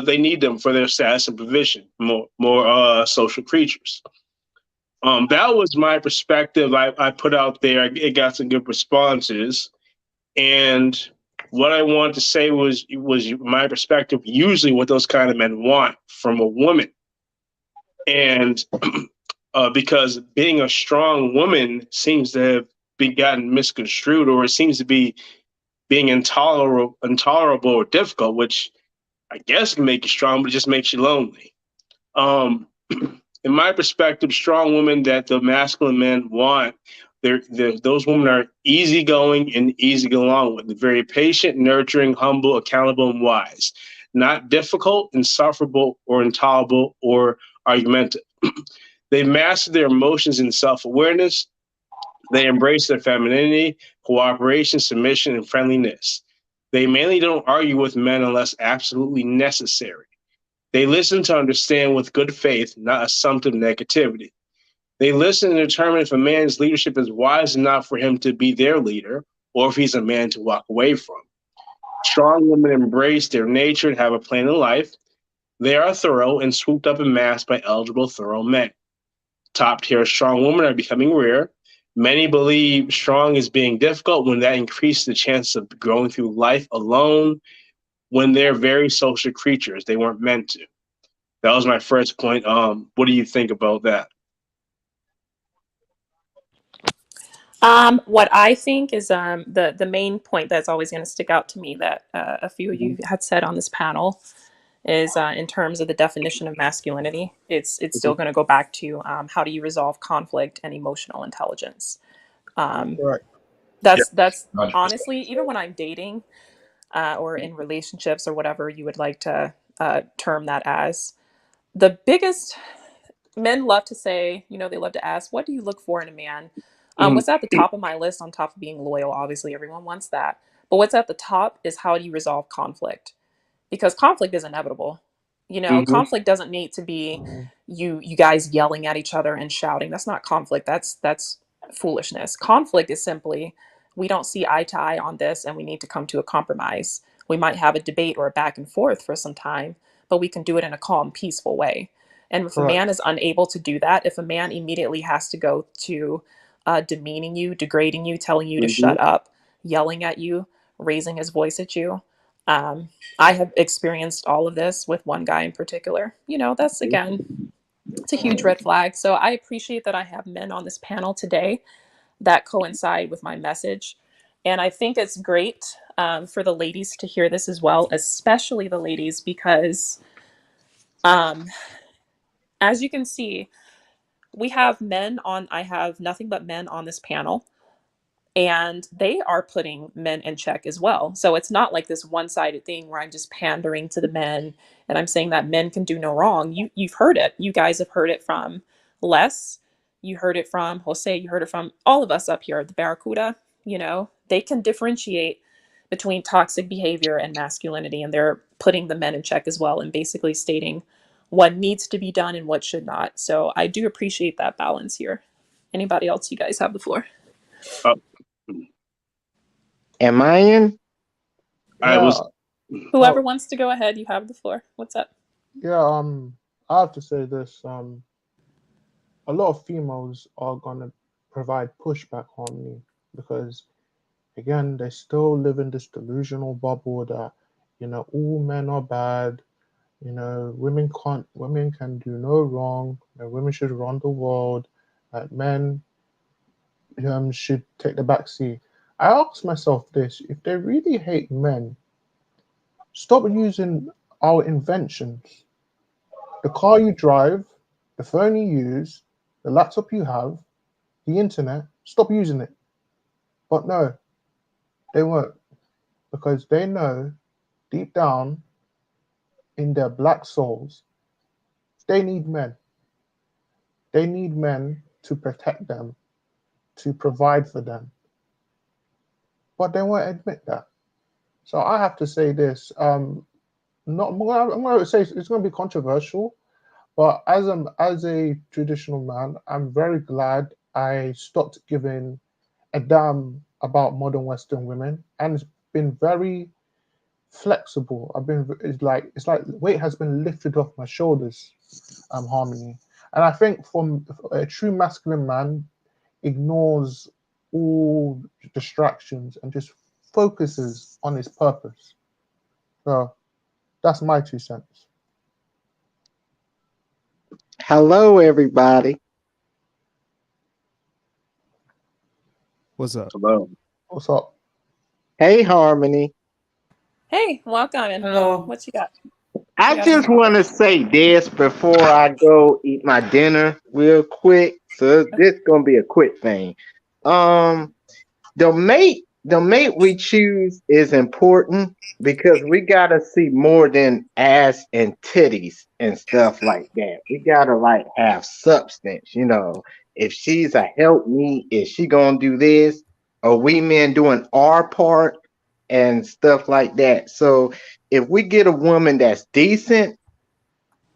they need them for their status and provision, more social creatures. That was my perspective. I put out there. It got some good responses, and what I wanted to say was my perspective. Usually, what those kind of men want from a woman, and because being a strong woman seems to have been gotten misconstrued, or it seems to be being intolerable or difficult, which I guess can make you strong, but it just makes you lonely. Um, in my perspective, strong women that the masculine men want, those women are easygoing and easy to get along with. They're very patient, nurturing, humble, accountable, and wise. Not difficult, insufferable, or intolerable, or argumentative. They master their emotions and self-awareness. They embrace their femininity, cooperation, submission, and friendliness. They mainly don't argue with men unless absolutely necessary. They listen to understand with good faith, not assumptive negativity. They listen and determine if a man's leadership is wise enough for him to be their leader, or if he's a man to walk away from. Strong women embrace their nature and have a plan in life. They are thorough and swooped up in mass by eligible, thorough men. Top tier strong women are becoming rare. Many believe strong is being difficult when that increases the chance of going through life alone when they're very social creatures. They weren't meant to. That was my first point. What do you think about that? What I think is the main point that's always going to stick out to me that a few of you had said on this panel is in terms of the definition of masculinity. It's still going to go back to how do you resolve conflict and emotional intelligence. Right. That's 100%. honestly, even when I'm dating or in relationships or whatever you would like to term that as, the biggest, men love to say, they love to ask, what do you look for in a man? Mm-hmm. What's at the top of my list, on top of being loyal? Obviously, everyone wants that. But what's at the top is how do you resolve conflict? Because conflict is inevitable. Mm-hmm. Conflict doesn't need to be you guys yelling at each other and shouting. That's not conflict. That's foolishness. Conflict is simply we don't see eye to eye on this and we need to come to a compromise. We might have a debate or a back and forth for some time, but we can do it in a calm, peaceful way. And if a Correct. man is unable to do that, if a man immediately has to go to demeaning you, degrading you, telling you to Mm-hmm. shut up, yelling at you, raising his voice at you, I have experienced all of this with one guy in particular. That's, again, it's a huge red flag. So I appreciate that I have men on this panel today that coincide with my message. And I think it's great for the ladies to hear this as well, especially the ladies, because um, as you can see, I have nothing but men on this panel, and they are putting men in check as well. So it's not like this one-sided thing where I'm just pandering to the men and I'm saying that men can do no wrong. You've heard it. You guys have heard it from Les. You heard it from Jose. You heard it from all of us up here. The Barracuda, they can differentiate between toxic behavior and masculinity, and they're putting the men in check as well and basically stating what needs to be done and what should not. So I do appreciate that balance here. Anybody else? You guys have the floor. Uh, Am I in? I was. Yeah. Whoever Oh, wants to go ahead, you have the floor. What's up? yeah. I have to say this. A lot of females are gonna provide pushback on me because, again, they still live in this delusional bubble that, all men are bad. Women can do no wrong. Women should run the world. That men should take the back seat. I ask myself this: if they really hate men, stop using our inventions. The car you drive, the phone you use, the laptop you have, the internet, stop using it. But no, they won't, because they know deep down in their black souls, they need men. They need men to protect them, to provide for them. But they won't admit that. So I have to say this. Not I'm going to say it's going to be controversial, but as a traditional man, I'm very glad I stopped giving a damn about modern Western women, and it's been very flexible. It's like weight has been lifted off my shoulders. Harmony, and I think from a true masculine man ignores all distractions and just focuses on his purpose. So that's my 2 cents. Hello, everybody. What's up? Hello. What's up? Hey, Harmony. Hey, welcome. And Hello. what you got? I You got on just the want to say this before I go eat my dinner real quick. So this gonna be a quick thing. Um, the mate we choose is important because we gotta see more than ass and titties and stuff like that. We gotta like have substance, If she's a help me, is she gonna do this? Are we men doing our part and stuff like that? So if we get a woman that's decent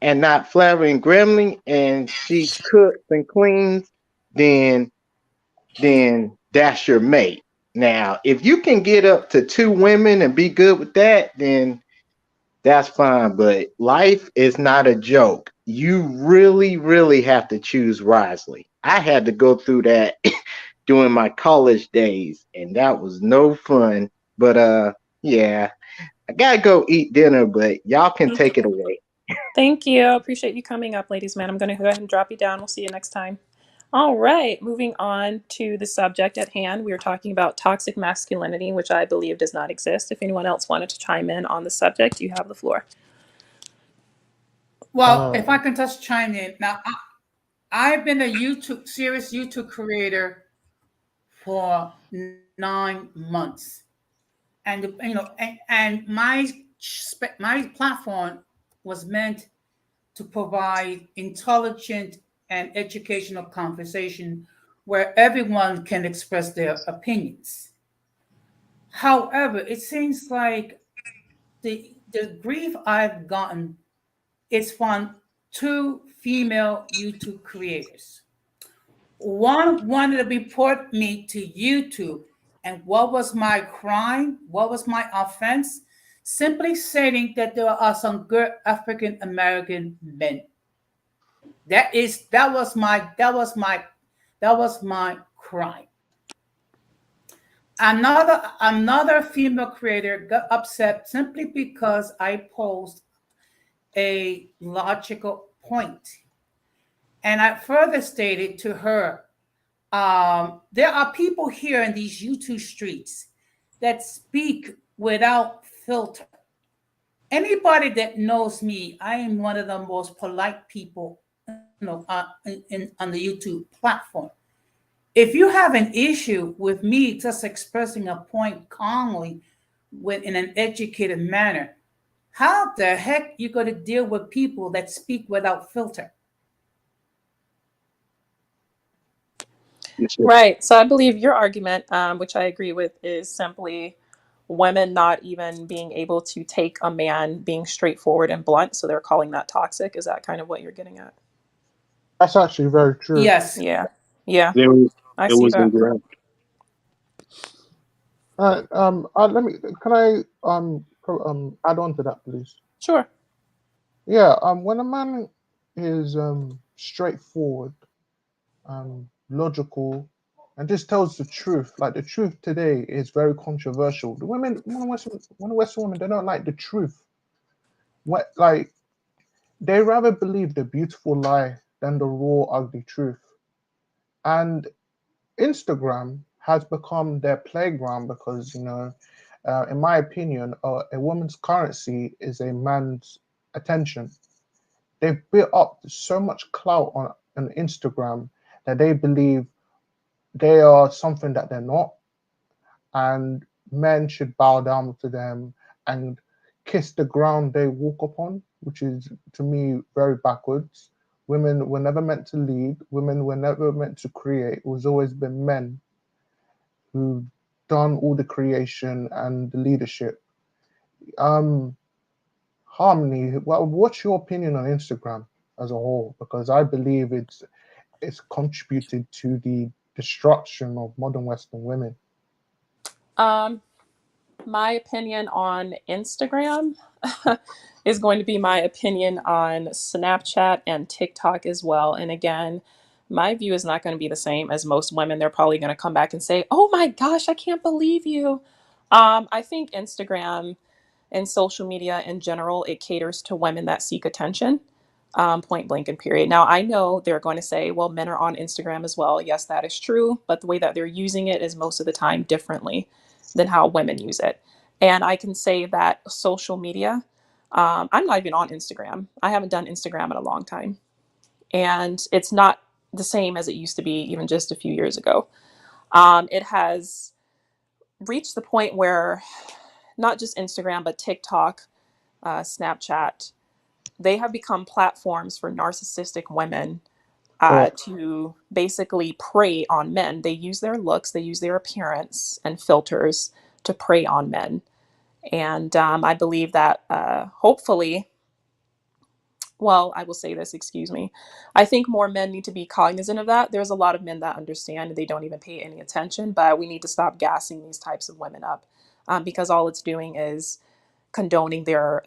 and not flattering gremlin and she cooks and cleans, then that's your mate. Now, if you can get up to 2 women and be good with that, then that's fine. But life is not a joke. You really, really have to choose wisely. I had to go through that during my college days, and that was no fun. But yeah, I gotta go eat dinner, but y'all can floor. take it away. Thank you. Appreciate you coming up, ladies man. I'm going to go ahead and drop you down. We'll see you next time. All right, moving on to the subject at hand. We were talking about toxic masculinity, which I believe does not exist. If anyone else wanted to chime in on the subject, you have the floor. Well, if I Uh, can just chime in now, I've been a serious YouTube creator for 9 months, and and my platform was meant to provide intelligent and educational conversation where everyone can express their opinions. However, it seems like the grief I've gotten is from two female YouTube creators. One wanted to report me to YouTube. And what was my crime? What was my offense? Simply stating that there are some good African American men. that was my crime. Another female creator got upset simply because I posed a logical point. And I further stated to her, there are people here in these YouTube streets that speak without filter. Anybody that knows me, I am one of the most polite people, on the YouTube platform. If you have an issue with me just expressing a point calmly, in an educated manner, how the heck you going to deal with people that speak without filter? Yes, sir. Right. So I believe your argument, which I agree with, is simply women not even being able to take a man being straightforward and blunt. So they're calling that toxic. Is that kind of what you're getting at? That's actually very true. Yes. Yeah. Yeah. There was, I it see was in that. ground. Let me. Can I add on to that, please? Sure. Yeah. When a man is straightforward, logical, and just tells the truth, like the truth today is very controversial. The Western women, they don't like the truth. What like they rather believe the beautiful lie than the raw, ugly truth. And Instagram has become their playground because, in my opinion, a woman's currency is a man's attention. They've built up so much clout on Instagram that they believe they are something that they're not, and men should bow down to them and kiss the ground they walk upon, which is to me very backwards. Women were never meant to lead, women were never meant to create. It was always been men who've done all the creation and the leadership. Um, Harmony, well, what's your opinion on Instagram as a whole? Because I believe it's contributed to the destruction of modern Western women. Um, my opinion on Instagram is going to be my opinion on Snapchat and TikTok as well. And again, my view is not going to be the same as most women. They're probably going to come back and say, "Oh my gosh, I can't believe you." I think Instagram and social media in general, it caters to women that seek attention, point blank and period. Now, I know they're going to say, well, men are on Instagram as well. Yes, that is true. But the way that they're using it is most of the time differently than how women use it. And I can say that social media, I'm not even on Instagram. I haven't done Instagram in a long time. And it's not the same as it used to be even just a few years ago. It has reached the point where not just Instagram, but TikTok, Snapchat, they have become platforms for narcissistic women Correct. to basically prey on men. They use their looks, they use their appearance and filters to prey on men. And I believe that hopefully, well, I will say this, excuse me. I think more men need to be cognizant of that. There's a lot of men that understand and they don't even pay any attention, but we need to stop gassing these types of women up because all it's doing is condoning their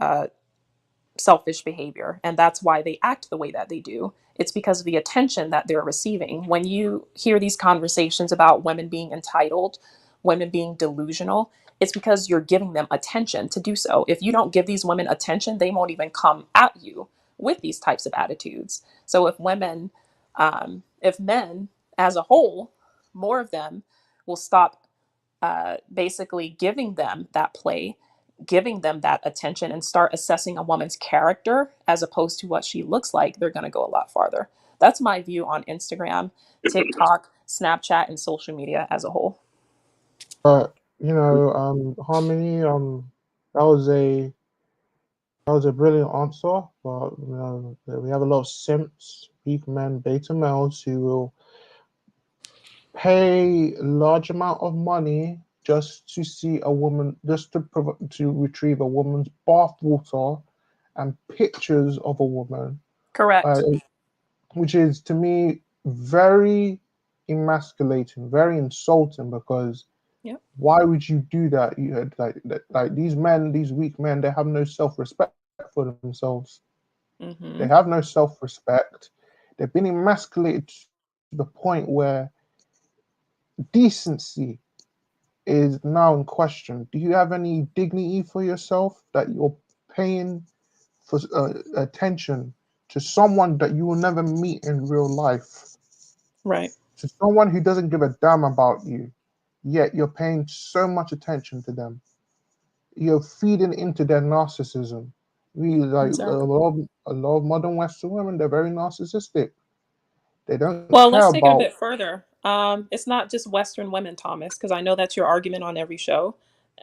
selfish behavior. And that's why they act the way that they do. It's because of the attention that they're receiving. When you hear these conversations about women being entitled, women being delusional, it's because you're giving them attention to do so. If you don't give these women attention, they won't even come at you with these types of attitudes. So if men as a whole, more of them will stop basically giving them that play, giving them that attention, and start assessing a woman's character as opposed to what she looks like, they're going to go a lot farther. That's my view on Instagram, TikTok, Snapchat, and social media as a whole. But Harmony, that was a brilliant answer. But we have a lot of simps, weak men, beta males who will pay a large amount of money just to see a woman, just to retrieve a woman's bath water and pictures of a woman, uh, Correct. which is to me very emasculating, very insulting. Because Yep. why would you do that? You had like these men, these weak men, they have no self-respect for themselves. They Mm-hmm. have no self-respect. They've been emasculated to the point where decency is now in question. Do you have any dignity for yourself that you're paying for attention to someone that you will never meet in real life, Right. to someone who doesn't give a damn about you, yet you're paying so much attention to them? You're feeding into their narcissism. We like Exactly. a lot of modern Western women. They're very narcissistic. They don't Well, care let's take it a about. bit further. It's not just Western women, Thomas, because I know that's your argument on every show.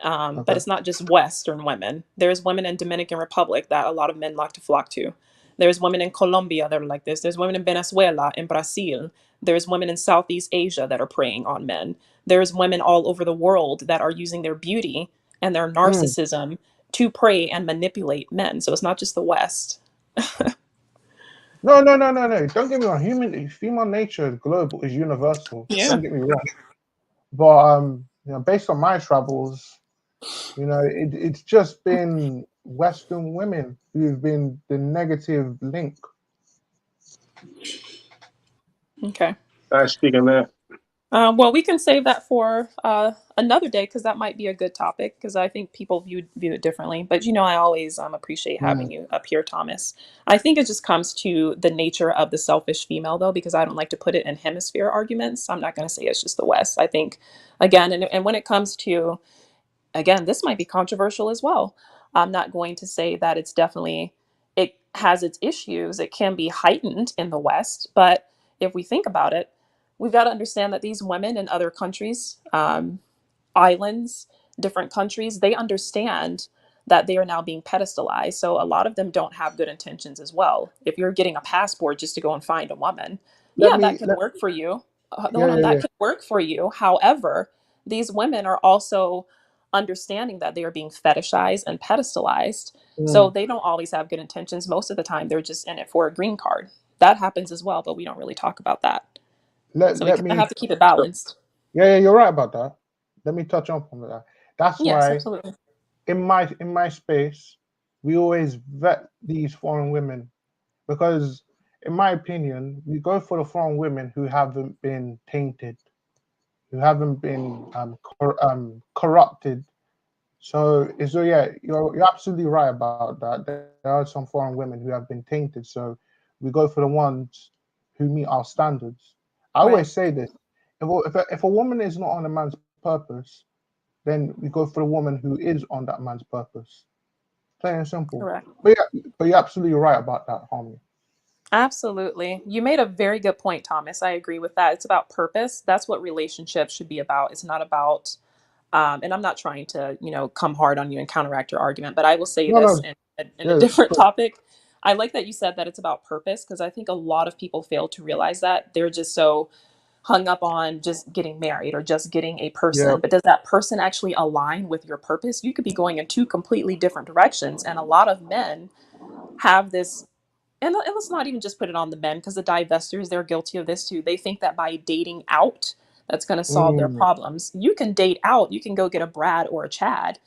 But Okay. it's not just Western women. There's women in Dominican Republic that a lot of men like to flock to. There's women in Colombia that are like this. There's women in Venezuela, in Brazil. There's women in Southeast Asia that are preying on men. There's women all over the world that are using their beauty and their Mm. narcissism to prey and manipulate men. So it's not just the West. No, no, no, no, no. Don't get me wrong. Female nature is global, is universal. Yeah. Don't get me wrong. But based on my travels, it's just been Western women who've been the negative link. Okay. Speaking of that, Well, we can save that for another day because that might be a good topic because I think people view it differently. But I always appreciate having Mm. you up here, Thomas. I think it just comes to the nature of the selfish female, though, because I don't like to put it in hemisphere arguments. I'm not going to say it's just the West. I think, again, and when it comes to, again, this might be controversial as well. I'm not going to say that it has its issues. It can be heightened in the West, but if we think about it, we've got to understand that these women in other countries, islands, different countries, they understand that they are now being pedestalized. So a lot of them don't have good intentions as well. If you're getting a passport just to go and find a woman, Let yeah, that me can let work for you. Hold Yeah, on, yeah, that yeah. can work for you. However, these women are also understanding that they are being fetishized and pedestalized. So Mm. they don't always have good intentions. Most of the time, they're just in it for a green card. That happens as well, but we don't really talk about that. let So we let kind of me have to keep it balanced. Yeah, yeah, you're right about that. Let me touch on that. That's Yes, why absolutely. in my space, we always vet these foreign women because, in my opinion, we go for the foreign women who haven't been tainted, who haven't been corrupted. So yeah, you're absolutely right about that. There are some foreign women who have been tainted. So we go for the ones who meet our standards. I Right. always say this: if a woman is not on a man's purpose, then we go for the woman who is on that man's purpose. Plain and simple. Correct. But you're absolutely right about that, Harmony. Absolutely. You made a very good point, Thomas. I agree with that. It's about purpose. That's what relationships should be about. It's not about, and I'm not trying to, come hard on you and counteract your argument, but I will say No, this no, in a yeah, different topic. I like that you said that it's about purpose because I think a lot of people fail to realize that. They're just so hung up on just getting married or just getting a yeah. person. But does that person actually align with your purpose? You could be going in two completely different directions. And a lot of men have this, and let's not even just put it on the men because the divestors, they're guilty of this too. They think that by dating out, that's going to solve their Mm, problems. You can date out, you can go get a Brad or a Chad,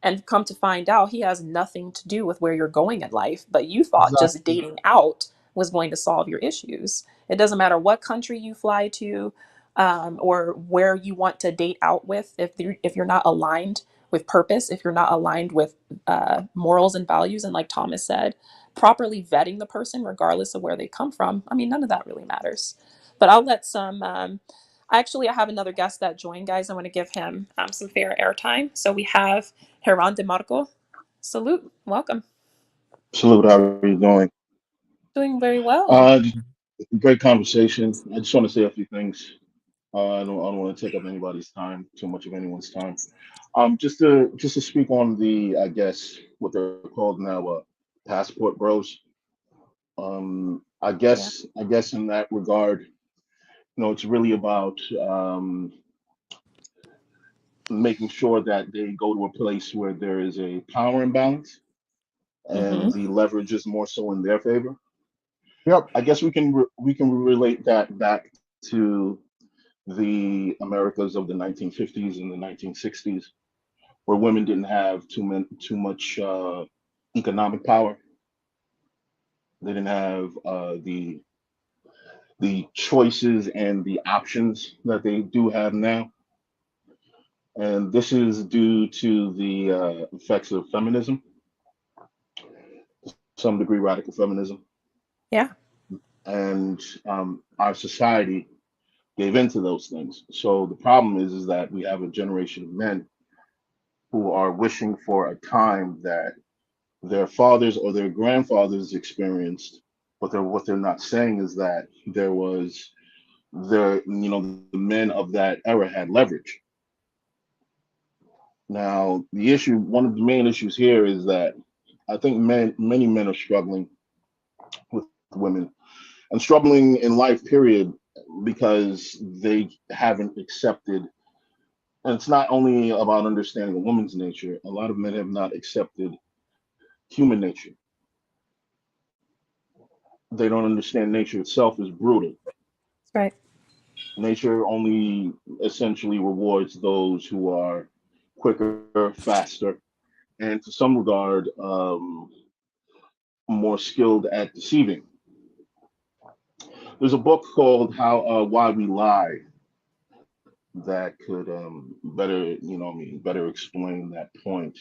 and come to find out he has nothing to do with where you're going in life. But you thought just exactly. dating out was going to solve your issues. It doesn't matter what country you fly to, or where you want to date out with. If you're not aligned with purpose, if you're not aligned with morals and values, and like Thomas said, properly vetting the person regardless of where they come from, I mean, none of that really matters. But I'll let some I have another guest that joined, guys. I want to give him some fair airtime. So we have Heron DeMarco. Salute. Welcome. Salute, how are you doing? Doing very well. Uh, Great conversation. I just want to say a few things. I don't want to take up anybody's time, too much of anyone's time. Just to speak on the, I guess what they're called now, passport bros. I Yeah. guess I guess in that regard, it's really about making sure that they go to a place where there is a power imbalance Mm-hmm. and the leverage is more so in their favor. Yep. I guess we can relate that back to the Americas of the 1950s and the 1960s, where women didn't have too much economic power. They didn't have the the choices and the options that they do have now. And this is due to the effects of feminism, to some degree, radical feminism. Yeah. And our society gave into those things. So the problem is that we have a generation of men who are wishing for a time that their fathers or their grandfathers experienced, but what they're not saying is that there was the men of that era had leverage. Now, one of the main issues here is that I think many men are struggling with women and struggling in life, period, because they haven't accepted. And it's not only about understanding a woman's nature. A lot of men have not accepted human nature. They don't understand nature itself is brutal. That's right. Nature only essentially rewards those who are quicker, faster, and to some regard, more skilled at deceiving. There's a book called "How Why We Lie" that could better explain that point.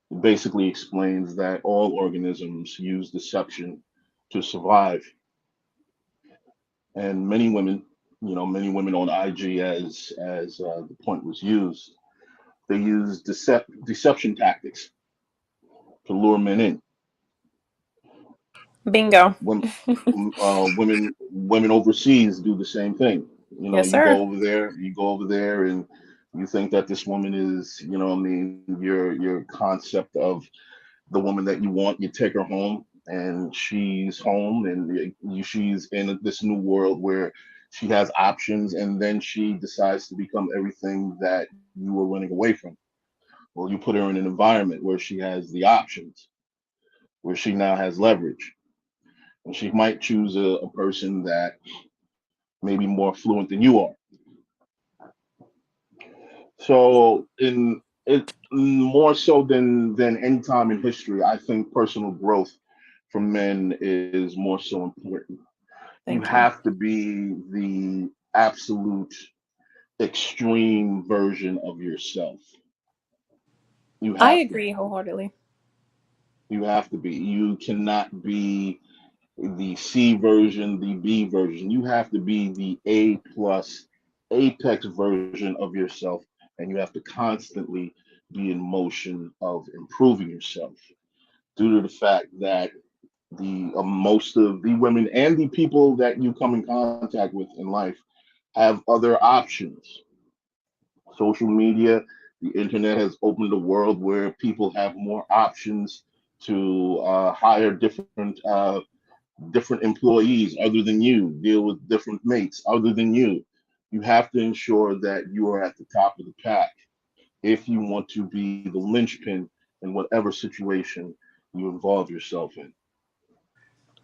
It basically explains that all organisms use deception to survive, and many women on IG, as the point was used, they use deception tactics to lure men in. Bingo. Women overseas do the same thing. Yes, You sir. go over there, and you think that this woman is, your concept of the woman that you want. You take her home, and she's home, and she's in this new world where she has options, and then she decides to become everything that you were running away from. Well, you put her in an environment where she has the options, where she now has leverage. And she might choose a person that may be more fluent than you are. So, in it more so than any time in history, I think personal growth for men is more so important. You Thank you. have to be the absolute extreme version of yourself. You I have to agree wholeheartedly. you have to be. You cannot be the C version, the B version. You have to be the A plus apex version of yourself, and you have to constantly be in motion of improving yourself due to the fact that the most of the women and the people that you come in contact with in life have other options. Social media, the internet has opened a world where people have more options to hire different employees other than you, deal with different mates other than you. You have to ensure that you are at the top of the pack if you want to be the linchpin in whatever situation you involve yourself in.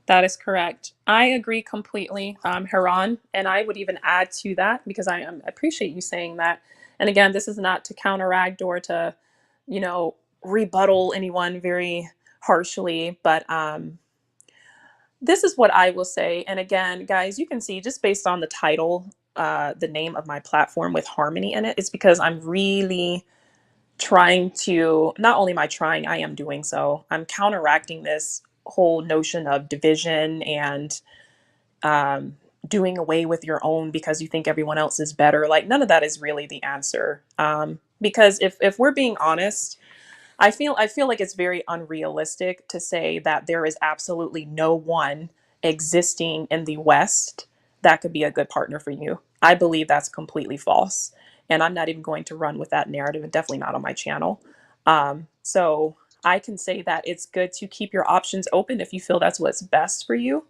That is correct. I agree completely, Haran. And I would even add to that because I appreciate you saying that. And again, this is not to counteract or to, you know, rebuttal anyone very harshly, but this is what I will say. And again, guys, you can see just based on the title, the name of my platform with harmony in it, it's because I'm really trying to, not only am I trying, I am doing so. I'm counteracting this whole notion of division and um, doing away with your own because you think everyone else is better. Like none of that is really the answer. Because if we're being honest, I feel like it's very unrealistic to say that there is absolutely no one existing in the West that could be a good partner for you. I believe that's completely false. And I'm not even going to run with that narrative and definitely not on my channel. So I can say that it's good to keep your options open if you feel that's what's best for you.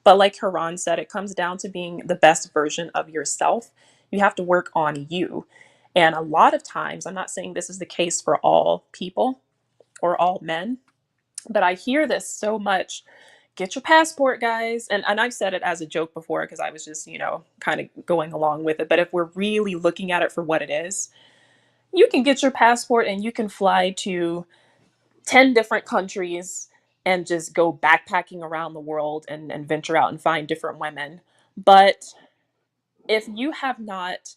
But like Haran said, it comes down to being the best version of yourself. You have to work on you. And a lot of times, I'm not saying this is the case for all people or all men, but I hear this so much. Get your passport, guys. And I've said it as a joke before because I was just, kind of going along with it. But if we're really looking at it for what it is, you can get your passport and you can fly to 10 different countries and just go backpacking around the world and venture out and find different women. But if you have not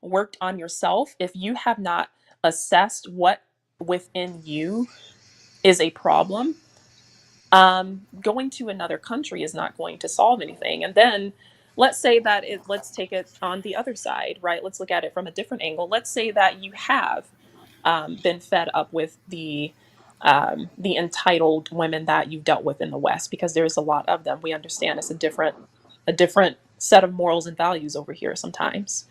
worked on yourself, if you have not assessed what within you is a problem, going to another country is not going to solve anything. And then let's say that let's take it on the other side, right? Let's look at it from a different angle. Let's say that you have been fed up with the entitled women that you've dealt with in the West, because there's a lot of them. We understand it's a different set of morals and values over here sometimes.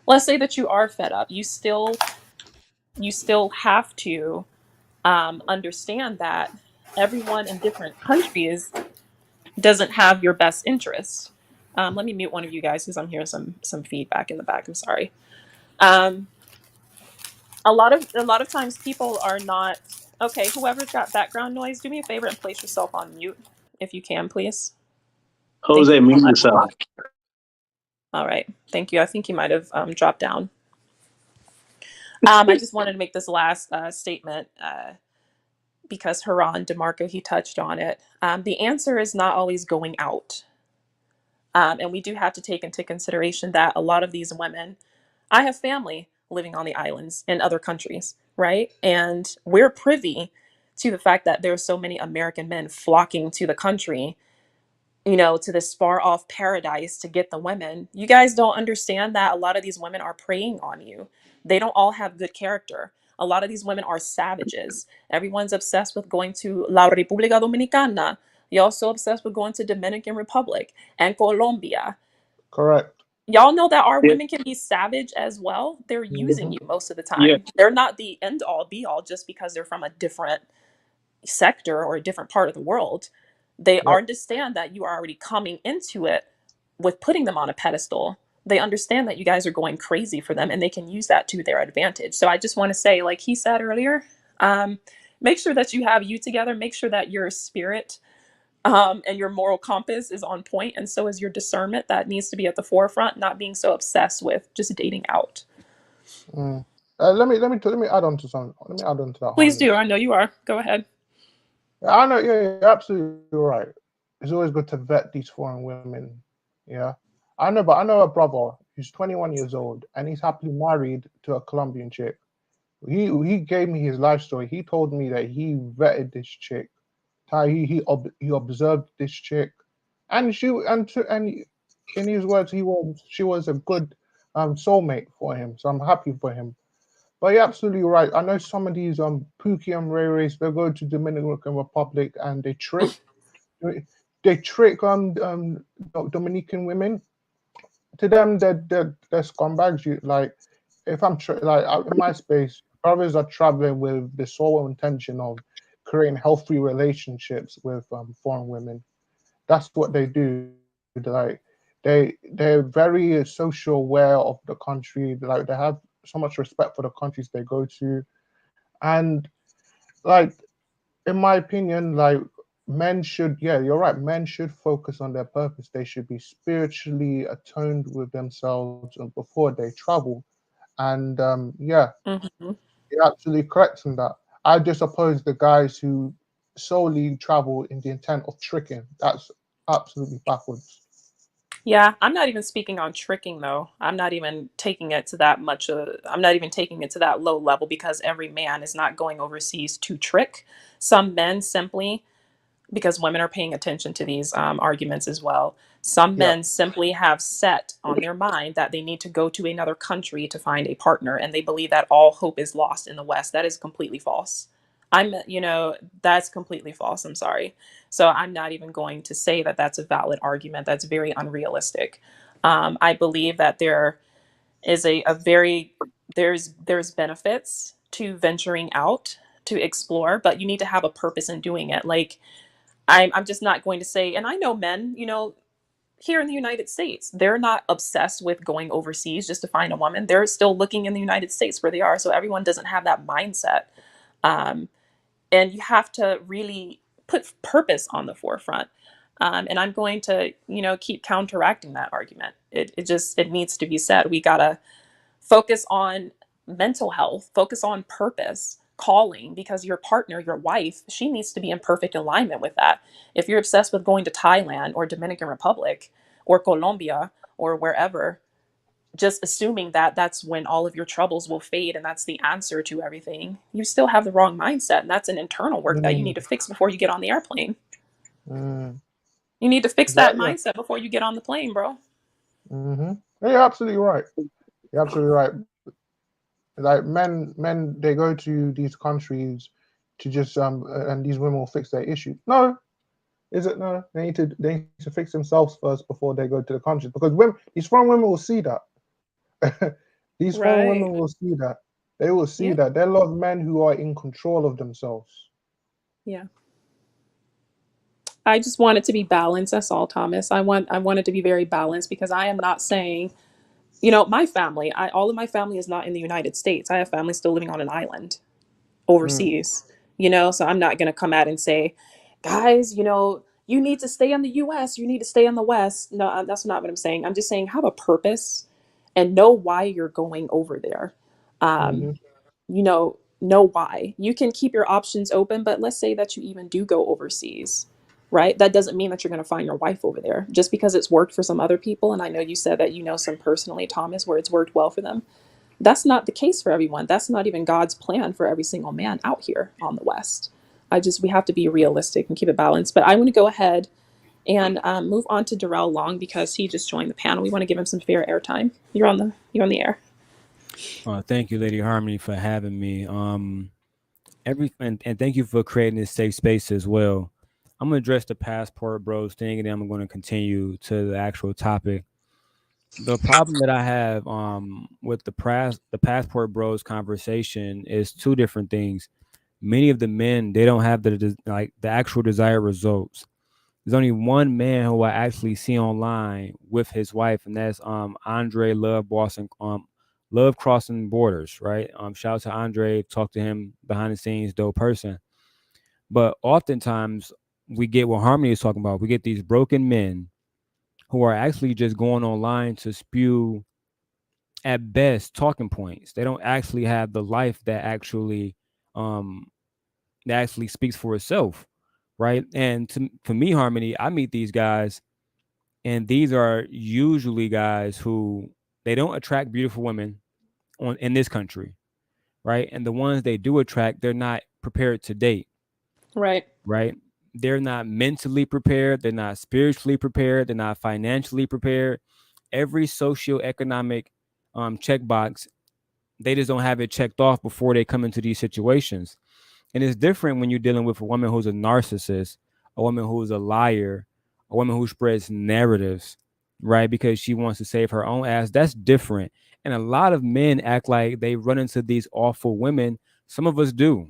Let's say that you are fed up. You still have to understand that everyone in different countries doesn't have your best interest. Let me mute one of you guys because I'm hearing some feedback in the back. I'm sorry. Um, a lot of times people are not okay. Whoever's got background noise, do me a favor and place yourself on mute if you can, please. Thank you Jose, so mute much. yourself. All right, thank you. I think you might have dropped down. I just wanted to make this last statement because Haran DeMarco, he touched on it. The answer is not always going out. And we do have to take into consideration that a lot of these women, I have family living on the islands in other countries, right? And we're privy to the fact that there are so many American men flocking to the country, to this far off paradise to get the women. You guys don't understand that a lot of these women are preying on you. They don't all have good character. A lot of these women are savages. Everyone's obsessed with going to La República Dominicana. You're also obsessed with going to Dominican Republic and Colombia. Correct. Y'all know that our Yeah. women can be savage as well. They're using Mhm. you most of the Yeah. time. They're not the end all be all just because they're from a different sector or a different part of the world. They Yep. understand that you are already coming into it with putting them on a pedestal. They understand that you guys are going crazy for them and they can use that to their advantage. So I just want to say, like he said earlier, make sure that you have you together. Make sure that your spirit and your moral compass is on point, and so is your discernment. That needs to be at the forefront, not being so obsessed with just dating out. Mm. Let me add on to some. Let me add on to that, Please do. harmless. I know you are. Go ahead. Yeah, I know. Yeah, you're absolutely right. It's always good to vet these foreign women. Yeah, I know, but I know a brother who's 21 years old and he's happily married to a Colombian chick. He gave me his life story. He told me that he vetted this chick. He observed this chick, and in his words, she was a good soulmate for him. So I'm happy for him. But you're absolutely right. I know some of these Pookie and Ray Rays, they go to Dominican Republic and they trick Dominican women. To them, they're scumbags. Like if in my space, brothers are traveling with the sole intention of creating healthy relationships with foreign women. That's what they do. They're very social aware of the country. Like they have so much respect for the countries they go to, and like in my opinion, like men should, yeah, you're right. Men should focus on their purpose. They should be spiritually attuned with themselves before they travel. And yeah, Mhm. you're absolutely correct in that. I just oppose the guys who solely travel in the intent of tricking. That's absolutely backwards. Yeah, I'm not even speaking on tricking though. I'm not even taking it to that much. I'm not even taking it to that low level because every man is not going overseas to trick. Some men simply, because women are paying attention to these arguments as well. Some Yeah. men simply have set on their mind that they need to go to another country to find a partner, and they believe that all hope is lost in the West. That is completely false. That's completely false. I'm sorry. So I'm not even going to say that that's a valid argument. That's very unrealistic. I believe that there is a very there's benefits to venturing out to explore, but you need to have a purpose in doing it. Like I'm just not going to say, and I know men, here in the United States, they're not obsessed with going overseas just to find a woman. They're still looking in the United States where they are. So everyone doesn't have that mindset. Um, and you have to really put purpose on the forefront. And I'm going to, keep counteracting that argument. It needs to be said. We gotta focus on mental health, focus on purpose, calling, because your partner, your wife, she needs to be in perfect alignment with that. If you're obsessed with going to Thailand or Dominican Republic or Colombia or wherever, just assuming that that's when all of your troubles will fade and that's the answer to everything. You still have the wrong mindset, and that's an internal work that you Mm, need to fix before you get on the airplane. mm. You need to fix that Exactly. mindset before you get on the plane, bro. Mm-hmm. You're absolutely right. You're absolutely right. Like men, they go to these countries to just and these women will fix their issue. No, is it no? They need to fix themselves first before they go to the country, because women, these foreign women will see that. These foreign Right. women will see that. They will see Yeah. that. They love men who are in control of themselves. Yeah. I just want it to be balanced. That's all, Thomas. I want it to be very balanced, because I am not saying, my family, all of my family is not in the United States. I have family still living on an island Mm, overseas, so I'm not going to come out and say, guys, you need to stay in the US, you need to stay in the West. No, that's not what I'm saying. I'm just saying have a purpose and know why you're going over there. Um, mm-hmm, know why. You can keep your options open, but let's say that you even do go overseas, right? That doesn't mean that you're going to find your wife over there just because it's worked for some other people. And I know you said that you know some personally, Thomas, where it's worked well for them. That's not the case for everyone. That's not even God's plan for every single man out here on the West. We have to be realistic and keep it balanced. But I want to go ahead and move on to Darrell Long, because he just joined the panel. We want to give him some fair airtime. You're on the air. Thank you, Lady Harmony, for having me. And thank you for creating this safe space as well. I'm gonna address the passport bros thing, and then I'm gonna continue to the actual topic. The problem that I have with the passport bros conversation is two different things. Many of the men, they don't have the actual desired results. There's only one man who I actually see online with his wife, and that's Andre Love Boston, Love Crossing Borders, right? Shout out to Andre, talk to him behind the scenes, dope person. But oftentimes we get what Harmony is talking about. We get these broken men who are actually just going online to spew, at best, talking points. They don't actually have the life um that actually speaks for itself, right? And for me, Harmony, I meet these guys, and these are usually guys who they don't attract beautiful women in this country, right? And the ones they do attract, they're not prepared to date, Right. right? They're not mentally prepared, they're not spiritually prepared, they're not financially prepared. Every socioeconomic checkbox, they just don't have it checked off before they come into these situations. And it's different when you're dealing with a woman who's a narcissist, a woman who's a liar, a woman who spreads narratives, right? Because she wants to save her own ass. That's different. And a lot of men act like they run into these awful women. Some of us do.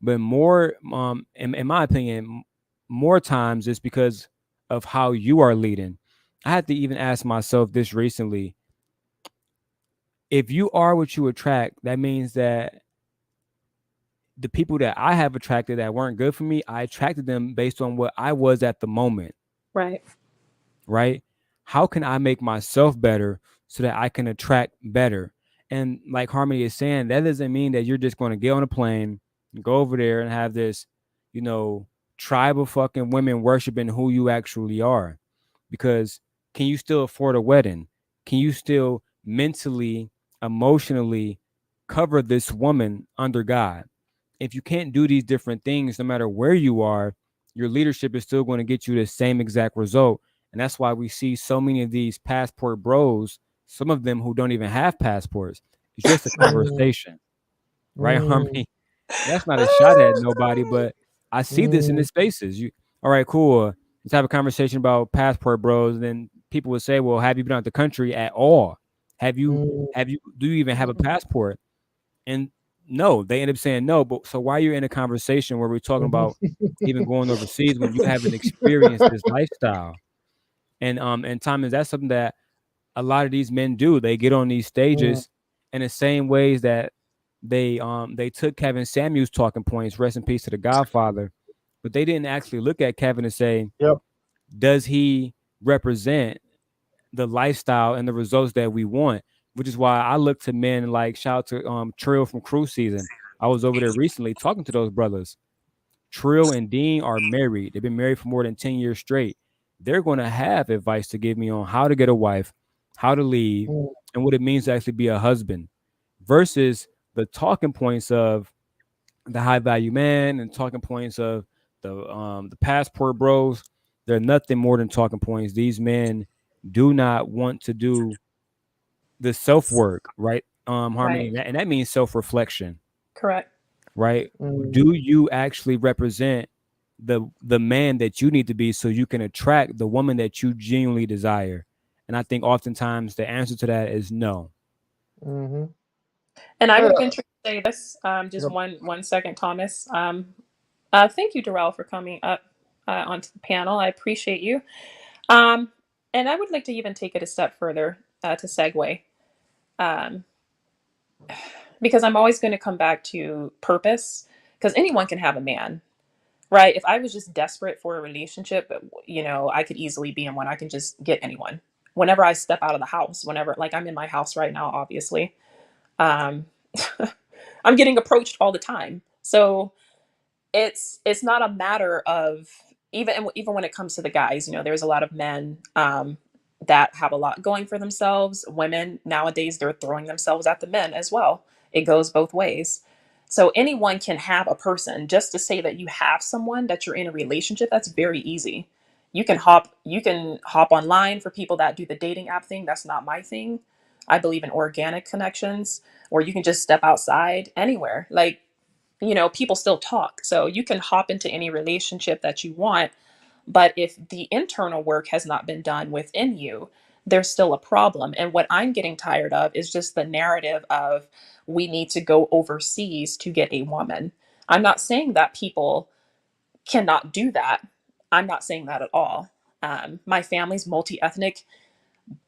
But more, in my opinion, more times it's because of how you are leading. I had to even ask myself this recently. If you are what you attract, that means that the people that I have attracted that weren't good for me, I attracted them based on what I was at the moment, Right. right? How can I make myself better so that I can attract better? And like Harmony is saying, that doesn't mean that you're just going to get on a plane, go over there and have this, you know, tribe of fucking women worshiping who you actually are. Because can you still afford a wedding? Can you still mentally, emotionally cover this woman under God? If you can't do these different things, no matter where you are, your leadership is still going to get you the same exact result. And that's why we see so many of these passport bros, some of them who don't even have passports. It's just a mm, conversation, right, mm, Harmony? That's not a shot at nobody, but I see this in the mm, spaces. All right, cool. Let's have a conversation about passport bros. And then people would say, well, have you been out the country at all? Have you, mm, do you even have a passport? And no, they end up saying no. But so why you're in a conversation where we're talking mhm. about even going overseas when you haven't experienced this lifestyle? And Thomas, that's something that a lot of these men do. They get on these Mm, stages in the same ways that they took Kevin Samuels' talking points, rest in peace to the Godfather, but they didn't actually look at Kevin and say, yep. does he represent the lifestyle and the results that we want? Which is why I look to men like, shout out to Trill from Cruise Season. I was over there recently talking to those brothers. Trill and Dean are married. They've been married for more than 10 years straight. they're going to have advice to give me on how to get a wife, how to lead, and what it means to actually be a husband, versus the talking points of the high value man and talking points of the passport bros. They're nothing more than talking points. These men do not want to do the self work, right? Harmony, Right. and that means self reflection, Correct. right? Do you actually represent the man that you need to be so you can attract the woman that you genuinely desire? And I think oftentimes the answer to that is no. Mm-hmm. And I Yeah. would venture to say this, just Yep. one second, Thomas. Thank you, Darrell, for coming up onto the panel. I appreciate you. Um, and I would like to even take it a step further to segue, um, because I'm always going to come back to purpose. Because anyone can have a man, right? If I was just desperate for a relationship, I could easily be in one. I can just get anyone. Whenever I step out of the house, whenever, like I'm in my house right now, obviously, um, I'm getting approached all the time. So it's not a matter of, even when it comes to the guys, there's a lot of men that have a lot going for themselves. Women nowadays, they're throwing themselves at the men as well. It goes both ways. So anyone can have a person. Just to say that you have someone, that you're in a relationship, that's very easy. You can hop online for people that do the dating app thing. That's not my thing. I believe in organic connections, or you can just step outside anywhere. Like, people still talk. So you can hop into any relationship that you want. But if the internal work has not been done within you, there's still a problem. And what I'm getting tired of is just the narrative of, we need to go overseas to get a woman. I'm not saying that people cannot do that. I'm not saying that at all. My family's multi ethnic,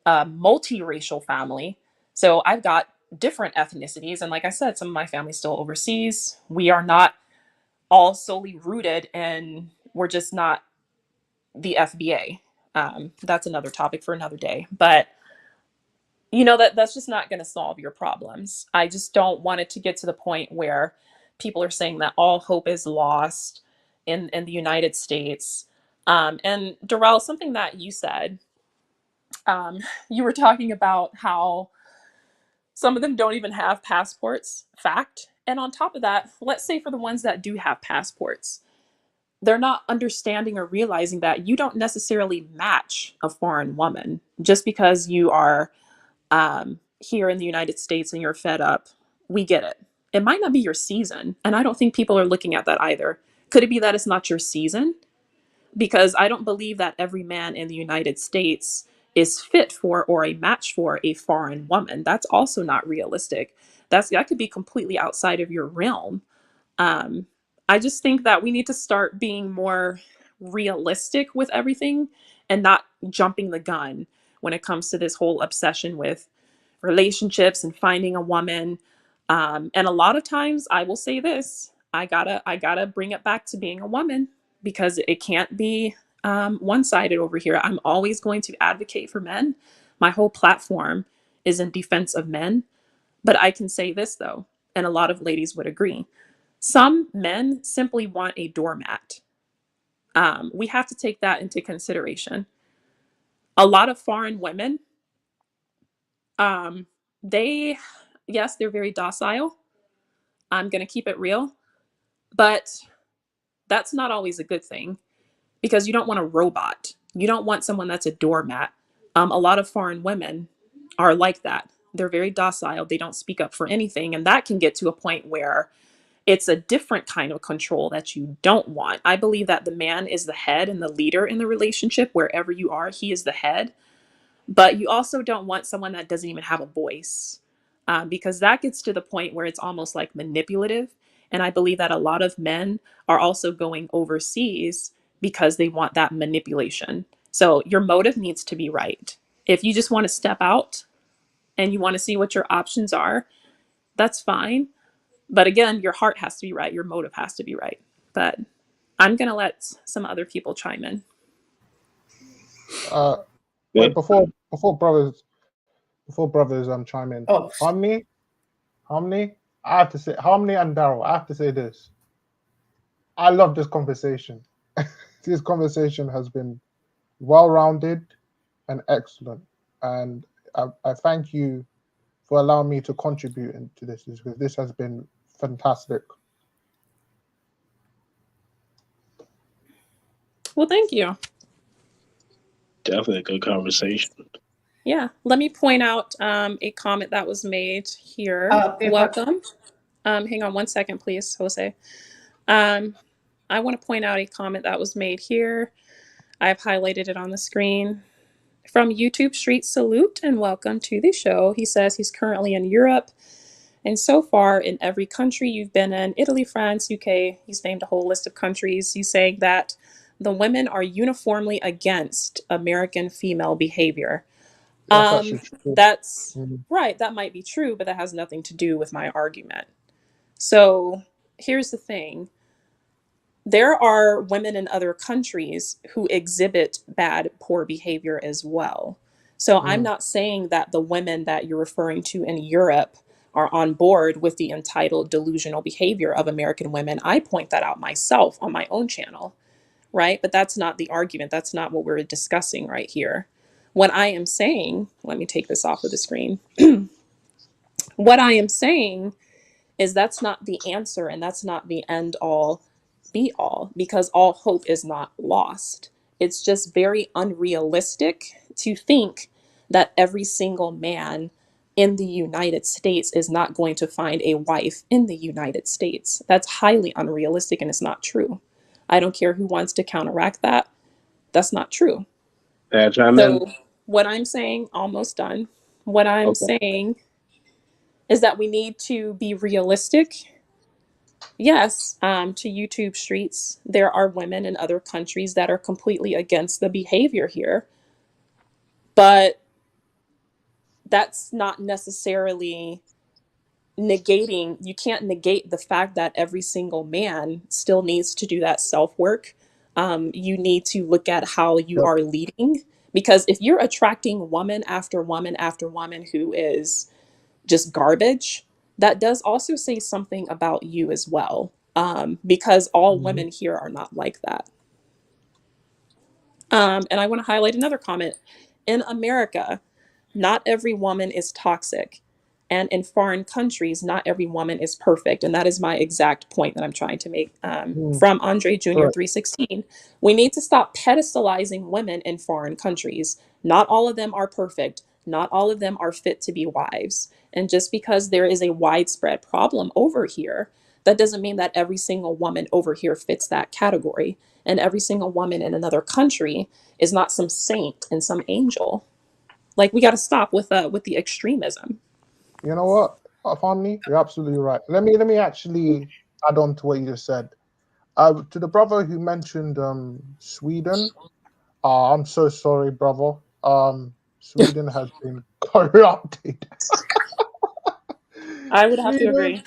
multiracial family. So I've got different ethnicities. And like I said, some of my family's still overseas. We are not all solely rooted, and we're just not the FBA. That's another topic for another day. But that's just not going to solve your problems. I just don't want it to get to the point where people are saying that all hope is lost in the United States. And Darrell, something that you said, you were talking about how some of them don't even have passports. Fact. And on top of that, let's say for the ones that do have passports, they're not understanding or realizing that you don't necessarily match a foreign woman just because you are here in the United States and you're fed up. We get it. It might not be your season. And I don't think people are looking at that either. Could it be that it's not your season? Because I don't believe that every man in the United States is fit for or a match for a foreign woman. That's also not realistic. That could be completely outside of your realm. um, I just think that we need to start being more realistic with everything and not jumping the gun when it comes to this whole obsession with relationships and finding a woman. And a lot of times, I will say this: I gotta bring it back to being a woman, because it can't be one-sided over here. I'm always going to advocate for men. My whole platform is in defense of men. But I can say this though, and a lot of ladies would agree, some men simply want a doormat. We have to take that into consideration. A lot of foreign women, um, they, yes, they're very docile. I'm going to keep it real, but that's not always a good thing, because you don't want a robot. You don't want someone that's a doormat. A lot of foreign women are like that. They're very docile. They don't speak up for anything. And that can get to a point where it's a different kind of control that you don't want. I believe that the man is the head and the leader in the relationship. Wherever you are, he is the head. But you also don't want someone that doesn't even have a voice, because that gets to the point where it's almost like manipulative. And I believe that a lot of men are also going overseas because they want that manipulation. So your motive needs to be right. If you just want to step out and you want to see what your options are, that's fine. But again, your heart has to be right. Your motive has to be right. But I'm going to let some other people chime in. Wait, before brothers chime in. Oh, Harmony. I have to say, Harmony and Daryl. I have to say this. I love this conversation. This conversation has been well-rounded, and excellent. And I thank you for allowing me to contribute into this, because this has been fantastic. Well, thank you. Definitely a good conversation. Yeah. Let me point out a comment that was made here. If I, Welcome. Hang on one second, please, Jose. Um, I want to point out a comment that was made here. I've highlighted it on the screen. From YouTube Street Salute and welcome to the show. He says he's currently in Europe, and so far in every country you've been in, Italy, France, UK, he's named a whole list of countries. He's saying that the women are uniformly against American female behavior. That's actually true. That's Mm. right, that might be true, but that has nothing to do with my argument. So here's the thing. There are women in other countries who exhibit bad, poor behavior as well. So I'm Mm. not saying that the women that you're referring to in Europe are on board with the entitled delusional behavior of American women. I point that out myself on my own channel, right? But that's not the argument. That's not what we're discussing right here. What I am saying, let me take this off of the screen. What I am saying is that's not the answer and that's not the end all be all, because all hope is not lost. It's just very unrealistic to think that every single man in the United States is not going to find a wife in the United States. That's highly unrealistic and it's not true. I don't care who wants to counteract that. That's not true. Chime in. So, what I'm saying, almost done. What I'm Okay. saying is that we need to be realistic. Yes, to YouTube streets, there are women in other countries that are completely against the behavior here, but that's not necessarily negating, you can't negate the fact that every single man still needs to do that self work. You need to look at how you Yep. are leading, because if you're attracting woman after woman after woman who is just garbage, that does also say something about you as well. Because all Mhm. women here are not like that. And I want to highlight another comment. In America, not every woman is toxic. And in foreign countries, not every woman is perfect. And that is my exact point that I'm trying to make Mm. from Andre Jr. Correct. 316. We need to stop pedestalizing women in foreign countries. Not all of them are perfect. Not all of them are fit to be wives. And just because there is a widespread problem over here, that doesn't mean that every single woman over here fits that category. And every single woman in another country is not some saint and some angel. Like, we got to stop with the extremism. You know what, Harmony, you're absolutely right. Let me actually add on to what you just said. To the brother who mentioned Sweden, I'm so sorry, brother. Sweden has been corrupted. I would have to Sweden, agree.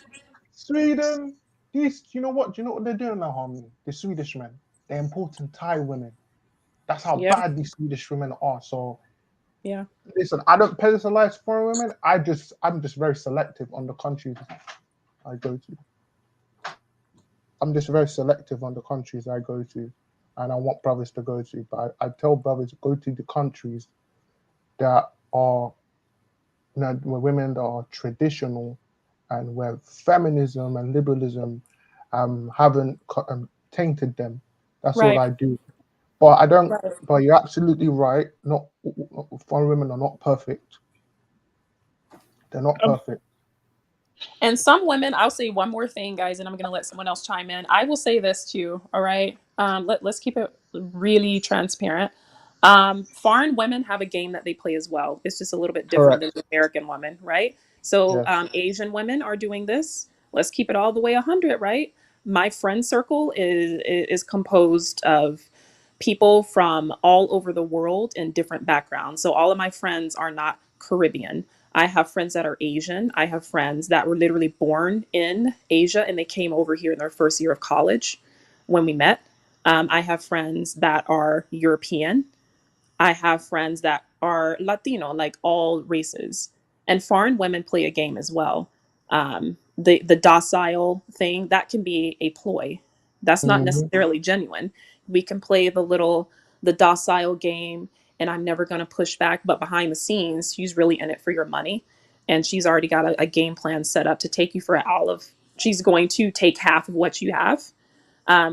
Sweden. This, you know what? Do you know what they're doing now, Harmony? The Swedish men. They're importing Thai women. That's how Yeah, bad these Swedish women are. So yeah. listen, I don't pedestalize foreign women. I'm just very selective on the countries I go to. I'm just very selective on the countries I go to, and I want brothers to go to. But I tell brothers to go to the countries that are, where women that are traditional, and where feminism and liberalism haven't tainted them. That's all Right, I do. But I don't. right. But you're absolutely right. Not foreign women are not perfect. They're not perfect. And some women, I'll say one more thing, guys, and I'm going to let someone else chime in. I will say this too, all right? Let's keep it really transparent. Foreign women have a game that they play as well. It's just a little bit different than Correct. the American women, right? So Yes. Asian women are doing this. Let's keep it all the way 100, right? My friend circle is composed of people from all over the world in different backgrounds. So all of my friends are not Caribbean. I have friends that are Asian. I have friends that were literally born in Asia and they came over here in their first year of college when we met. I have friends that are European. I have friends that are Latino, like all races. And foreign women play a game as well. The docile thing, that can be a ploy. That's not Hmm. necessarily genuine. We can play the little the docile game and I'm never going to push back. But behind the scenes, she's really in it for your money. And she's already got a game plan set up to take you for all of, she's going to take half of what you have.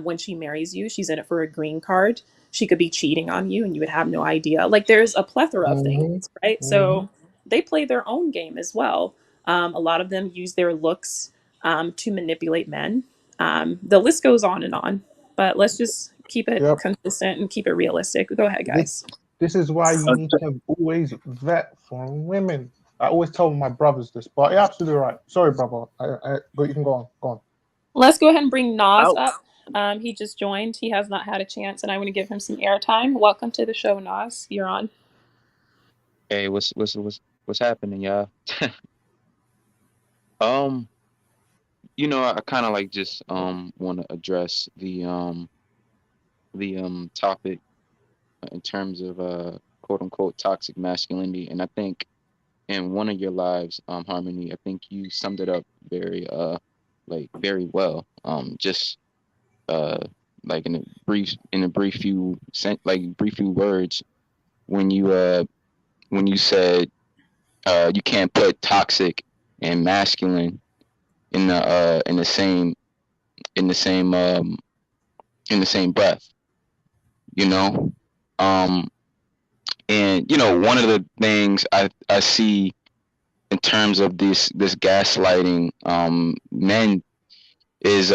When she marries you, she's in it for a green card. She could be cheating on you and you would have no idea. Like there's a plethora of things, Mm-hmm. right? Mm-hmm. So they play their own game as well. A lot of them use their looks to manipulate men. The list goes on and on, but let's just keep it Yep. consistent and keep it realistic. Go ahead, This guys. this is why you need to always vet for women. I always tell my brothers this, but you're absolutely right. Sorry, brother. But you can go on. Go on. Let's go ahead and bring Nas Oh, up. He just joined. He has not had a chance, and I want to give him some airtime. Welcome to the show, Nas. You're on. hey, what's happening, y'all? Um, I kind of like just want to address the topic in terms of quote unquote toxic masculinity, and I think in one of your lives, Harmony, I think you summed it up very like very well. Just uh like in a brief few brief few words when you said you can't put toxic and masculine in the same in the same in the same breath, you know. Um and one of the things I see in terms of this gaslighting men is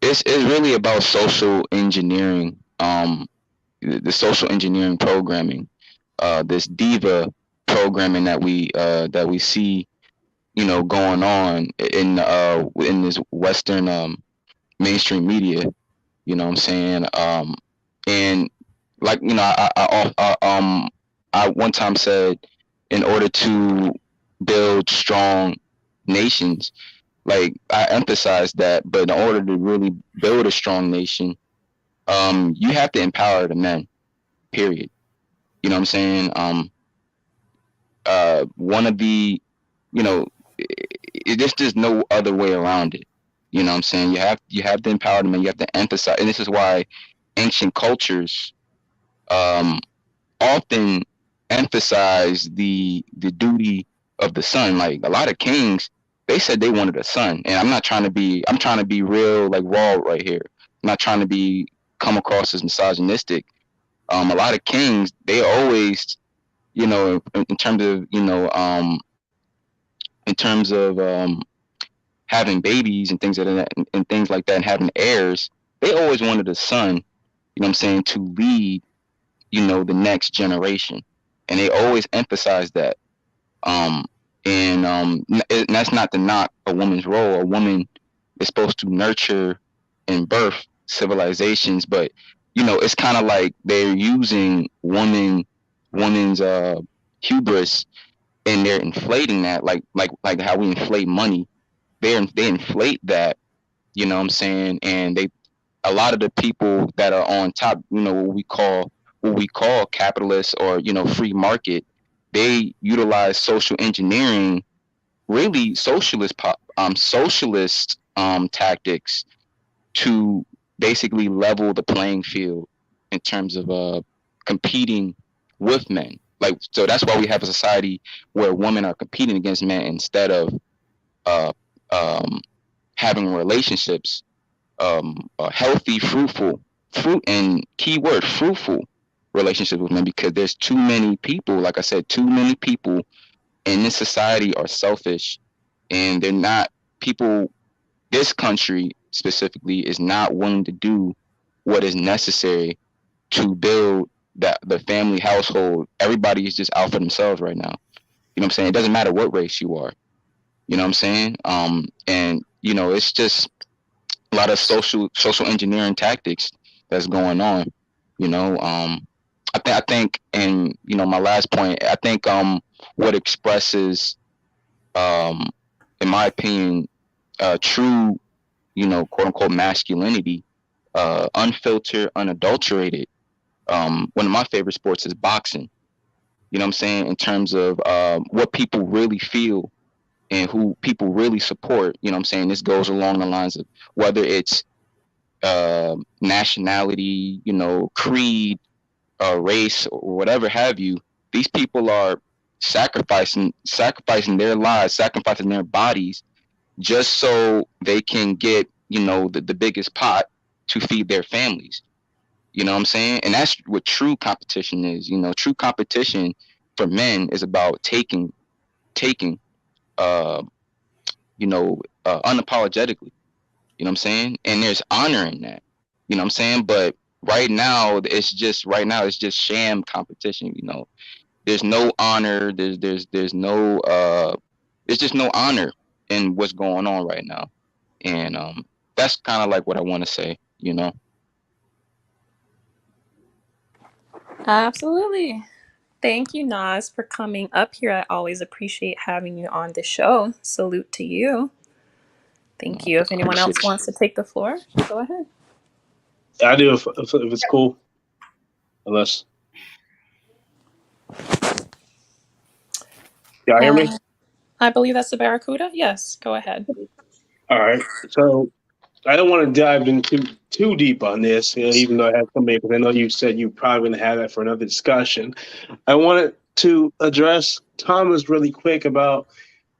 it's really about social engineering, the social engineering programming, this diva programming that we see going on in this Western mainstream media. You know what I'm saying? And like I one time said, in order to build strong nations, like I emphasize that, but in order to really build a strong nation, you have to empower the men. Period. You know what I'm saying? One of the, you know, there's just no other way around it. You know what I'm saying? You have to empower the men. You have to emphasize, and this is why ancient cultures um, often emphasize the duty of the son. Like a lot of kings, they said they wanted a son, and I'm trying to be real, like raw right here. I'm not trying to be come across as misogynistic. A lot of kings, they always, in terms of, in terms of having babies and things like that, and things like that, and having heirs, they always wanted a son. You know what I'm saying, to lead, the next generation, and they always emphasize that. Um, and that's not to knock a woman's role. A woman is supposed to nurture and birth civilizations, but it's kind of like they're using woman's hubris, and they're inflating that, like how we inflate money. They inflate that, you know what I'm saying, and a lot of the people that are on top, what we call capitalists, or free market, they utilize social engineering, really socialist tactics, to basically level the playing field in terms of competing with men. Like, so that's why we have a society where women are competing against men instead of uh, um, having relationships, healthy, fruit and keyword fruitful relationships with men, because there's too many people, like I said, too many people in this society are selfish, and they're not people. This country specifically is not willing to do what is necessary to build the family household. Everybody is just out for themselves right now. You know what I'm saying? It doesn't matter what race you are. You know what I'm saying? And it's just a lot of social engineering tactics that's going on. I think, and my last point, I think what expresses, um, in my opinion, true, quote unquote masculinity, unfiltered, unadulterated. One of my favorite sports is boxing. You know what I'm saying? In terms of what people really feel and who people really support. You know what I'm saying? This goes along the lines of whether it's nationality, creed, race, or whatever have you. These people are sacrificing their lives, sacrificing their bodies, just so they can get the biggest pot to feed their families. You know what I'm saying? And that's what true competition is. True competition for men is about taking, uh, unapologetically. You know what I'm saying? And there's honor in that. You know what I'm saying? But right now it's just sham competition. There's no honor. There's no there's just no honor in what's going on right now. And that's kind of like what I want to say. Absolutely. Thank you, Nas, for coming up here. I always appreciate having you on the show. Salute to you. Thank you. If anyone else Appreciate wants to take the floor, go ahead. you. I do if it's cool, unless y'all hear me. I believe that's the Barracuda. Yes, go ahead. All right. So I don't want to dive into too deep on this, even though I have somebody, because I know you said you probably going to have that for another discussion. I wanted to address Thomas really quick about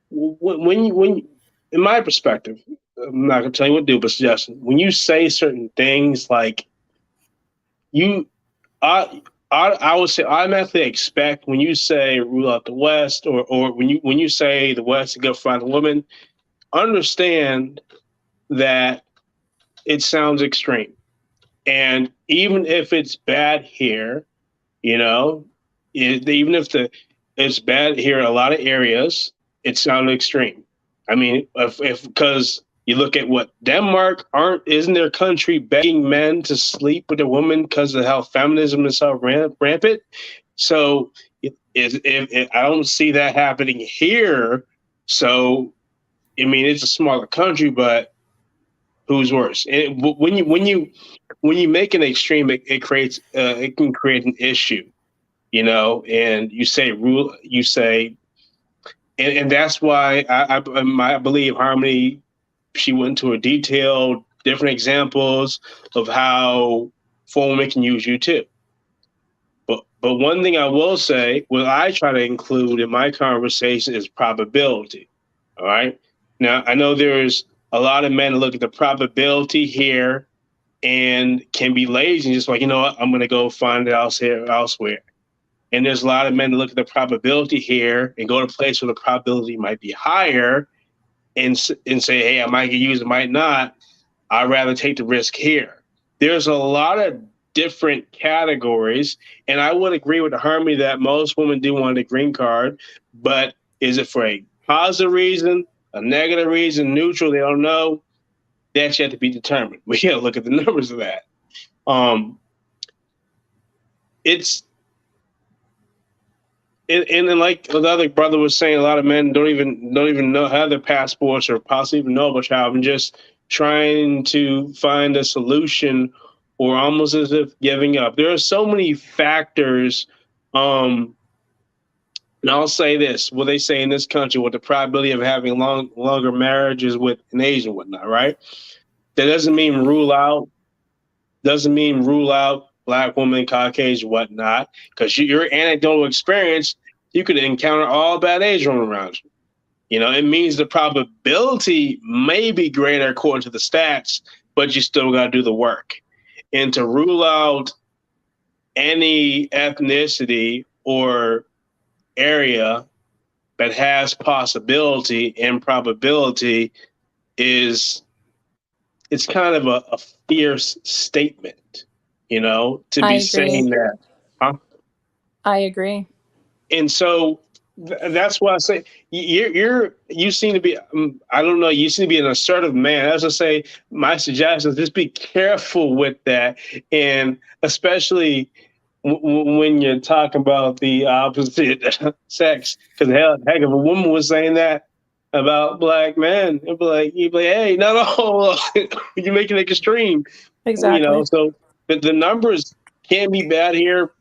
when in my perspective, I'm not going to tell you what to do, but suggestion. When you say certain things like you, I would say automatically expect when you say rule out the West, or when you say the West is good for the woman, understand that it sounds extreme. And even if it's bad here, even if it's bad here in a lot of areas, it sounds extreme. I mean, if because you look at what Denmark isn't their country begging men to sleep with a woman because of how feminism is so rampant. So I don't see that happening here. So I mean, it's a smaller country, but who's worse? When you make an extreme, it can create an issue, and you say rule, and that's why I believe Harmony, she went into a detailed different examples of how women can use you too. But one thing I will say, what I try to include in my conversation is probability. All right. Now I know there's a lot of men that look at the probability here and can be lazy and just like, you know what, I'm going to go find it elsewhere. And there's a lot of men that look at the probability here and go to a place where the probability might be higher and say, hey, I might get used, I might not. I'd rather take the risk here. There's a lot of different categories. And I would agree with the Harmony that most women do want a green card, but is it for a positive reason, a negative reason, neutral? They don't know. That's yet to be determined. We got to look at the numbers of that. It's and like the other brother was saying, a lot of men don't even know have their passports or possibly even know about child and just trying to find a solution or almost as if giving up. There are so many factors. And I'll say this: what they say in this country, with the probability of having longer marriages with an Asian and whatnot, right? That doesn't mean rule out Black women, Caucasian, whatnot, because your anecdotal experience, you could encounter all bad Asian women around you. It means the probability may be greater according to the stats, but you still got to do the work. And to rule out any ethnicity or area that has possibility and probability it's kind of a fierce statement, to I be agree. saying that. Huh? I agree. And so that's why I say you seem to be, I don't know, you seem to be an assertive man. As I say, my suggestion is just be careful with that. And especially when you're talking about the opposite sex, because heck, if a woman was saying that about Black men, you'd be like, hey, no, you're making it extreme, Exactly. So the numbers can be bad here.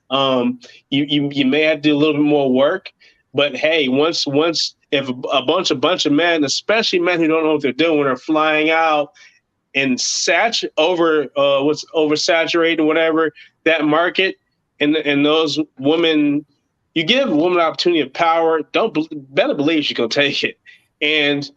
You may have to do a little bit more work, but hey, once if a bunch of men, especially men who don't know what they're doing, are flying out and what's oversaturated, whatever that market, and those women, you give a woman an opportunity of power. Better believe she's gonna take it, and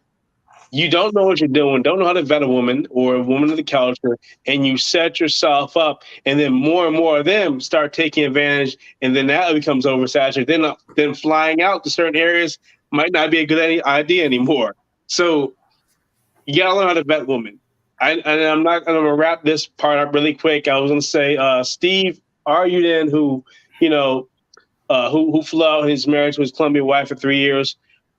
you don't know what you're doing, don't know how to vet a woman or a woman of the culture, and you set yourself up, and then more and more of them start taking advantage, and then that becomes oversaturated. Then flying out to certain areas might not be a good idea anymore. So you gotta learn how to vet women. I'm gonna wrap this part up really quick. I was gonna say, Steve Arguden, who you know who flew out and he's married to his Colombian wife for 3 years.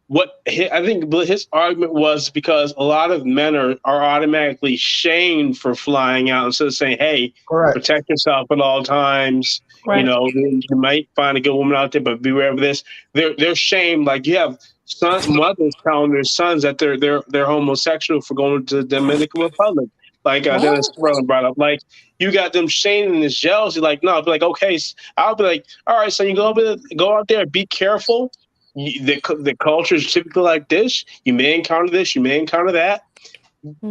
I think his argument was because a lot of men are automatically shamed for flying out instead of saying, "Hey, Correct. protect yourself at all times." You Right. know, you might find a good woman out there, but beware of this. They're shamed. Like you have mothers telling their sons that they're homosexual for going to the Dominican Republic. Like Dennis What? Sterling brought up, like you got them shaming this jealousy. Like, no, I'll be like, okay, I'll be like, all right, so you go out there, be careful. The culture is typically like this. You may encounter this, you may encounter that.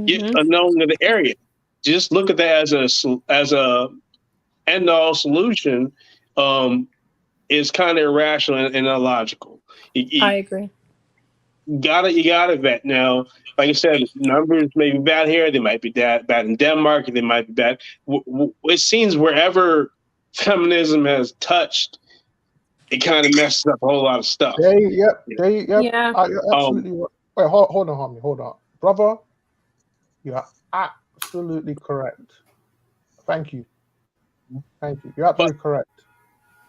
Get Mm-hmm. a knowing of the area. Just look at that as a end all solution. Is kind of irrational and illogical. I agree. You gotta vet now. Like I said, numbers may be bad here. They might be bad in Denmark. They might be bad. It seems wherever feminism has touched, it kind of messes up a whole lot of stuff. Yep. Yeah. You're absolutely right. Wait, hold on, homie, hold on, brother. You are absolutely correct. Thank you. You're absolutely correct.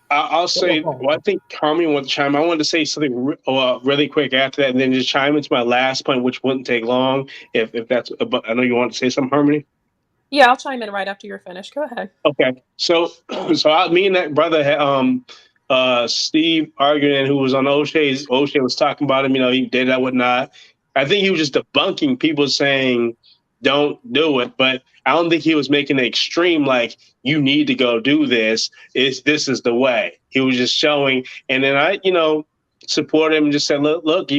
I'll say, I think Harmony wanted to chime. I wanted to say something really quick after that, and then just chime into my last point, which wouldn't take long. If that's, but I know you want to say something, Harmony. Yeah, I'll chime in right after you're finished. Go ahead. Okay, so me and that brother had Steve arguing, who was on O'Shea's. O'Shea was talking about him. You know, he did that, whatnot. I think he was just debunking people saying don't do it, but I don't think he was making it extreme. Like you need to go do this. This is the way. He was just showing, and then I, support him and just said, look,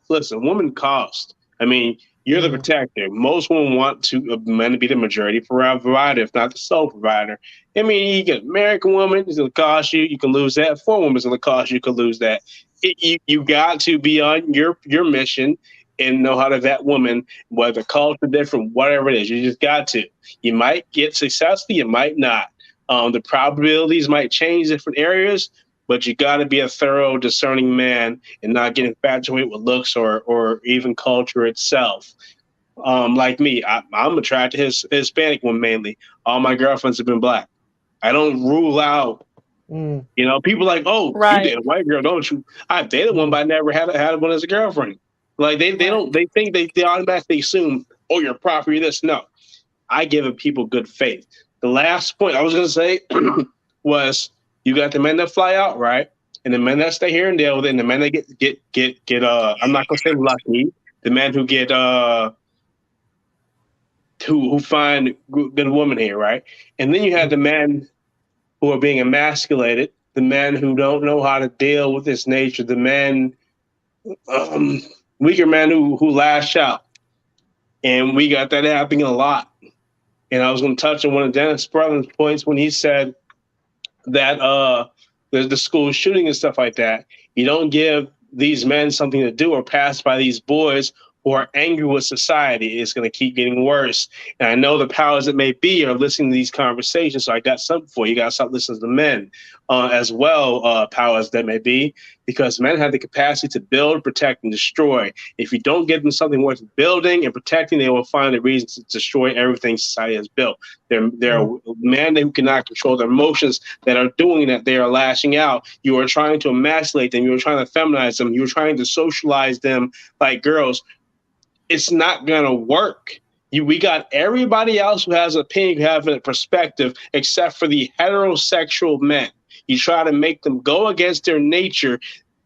listen, woman cost. I mean, you're the protector. Most women want men to be the majority provider, if not the sole provider. I mean, you get an American woman, it's going to cost you. You can lose that. Foreign woman's going to cost you. You can lose that. You got to be on your mission and know how to vet women, whether culture different, whatever it is. You just got to. You might get successful. You might not. The probabilities might change different areas, but you got to be a thorough, discerning man and not get infatuated with looks or even culture itself. Like me, I'm attracted to Hispanic women mainly. All my girlfriends have been black. I don't rule out. People like, oh, you date a white girl, don't you? I've dated one, but I never had one as a girlfriend. Like they don't they think they automatically assume, oh, you're proper, you're this. No, I give people good faith. The last point I was gonna say was you got the men that fly out, right? And the men that stay here and deal with it, and the men that get I'm not gonna say lucky, the men who get who find good women here, right? And then you have the men who are being emasculated, the men who don't know how to deal with this nature, the men weaker men who lash out. And we got that happening a lot. And I was going to touch on one of Dennis Brother's points when he said that the school shooting and stuff like that. You don't give these men something to do or pass by these boys who are angry with society. It's going to keep getting worse. And I know the powers that may be are listening to these conversations. So I got something for you. You got to stop listening to the men as well, powers that may be, because men have the capacity to build, protect, and destroy. If you don't give them something worth building and protecting, they will find a reason to destroy everything society has built. They're men who cannot control their emotions that are doing that. They are lashing out. You are trying to emasculate them. You are trying to feminize them. You are trying to socialize them like girls. It's not going to work. We got everybody else who has an opinion, who have a perspective, except for the heterosexual men. You try to make them go against their nature.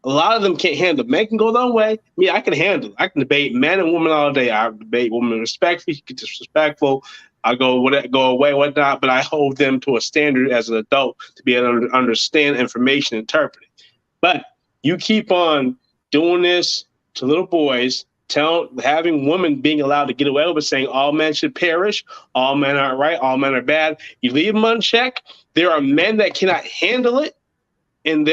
A lot of them can't handle it. Men can go their way. Me, I can handle it. I can debate men and women all day. I debate women respectfully, you get disrespectful. I go away, whatnot, but I hold them to a standard as an adult to be able to understand information, interpret it. But you keep on doing this to little boys, having women being allowed to get away with saying all men should perish, all men aren't right, all men are bad. You leave them unchecked. There are men that cannot handle it, and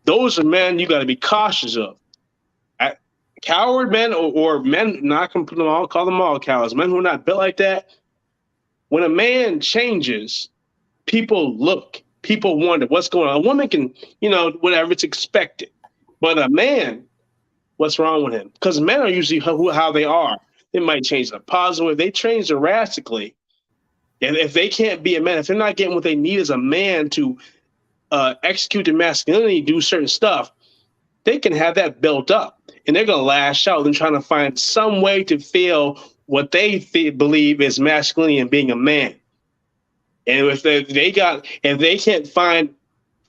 those are men you got to be cautious of. Coward men or men, not going to call them all cowards, men who are not built like that. When a man changes, people look, people wonder what's going on. A woman can, whatever, it's expected. But a man, what's wrong with him? Because men are usually how they are. They might change in a positive way. They change drastically. And if they can't be a man, if they're not getting what they need as a man to execute their masculinity, do certain stuff, they can have that built up. And they're going to lash out and trying to find some way to feel what they believe is masculinity and being a man. And if they can't find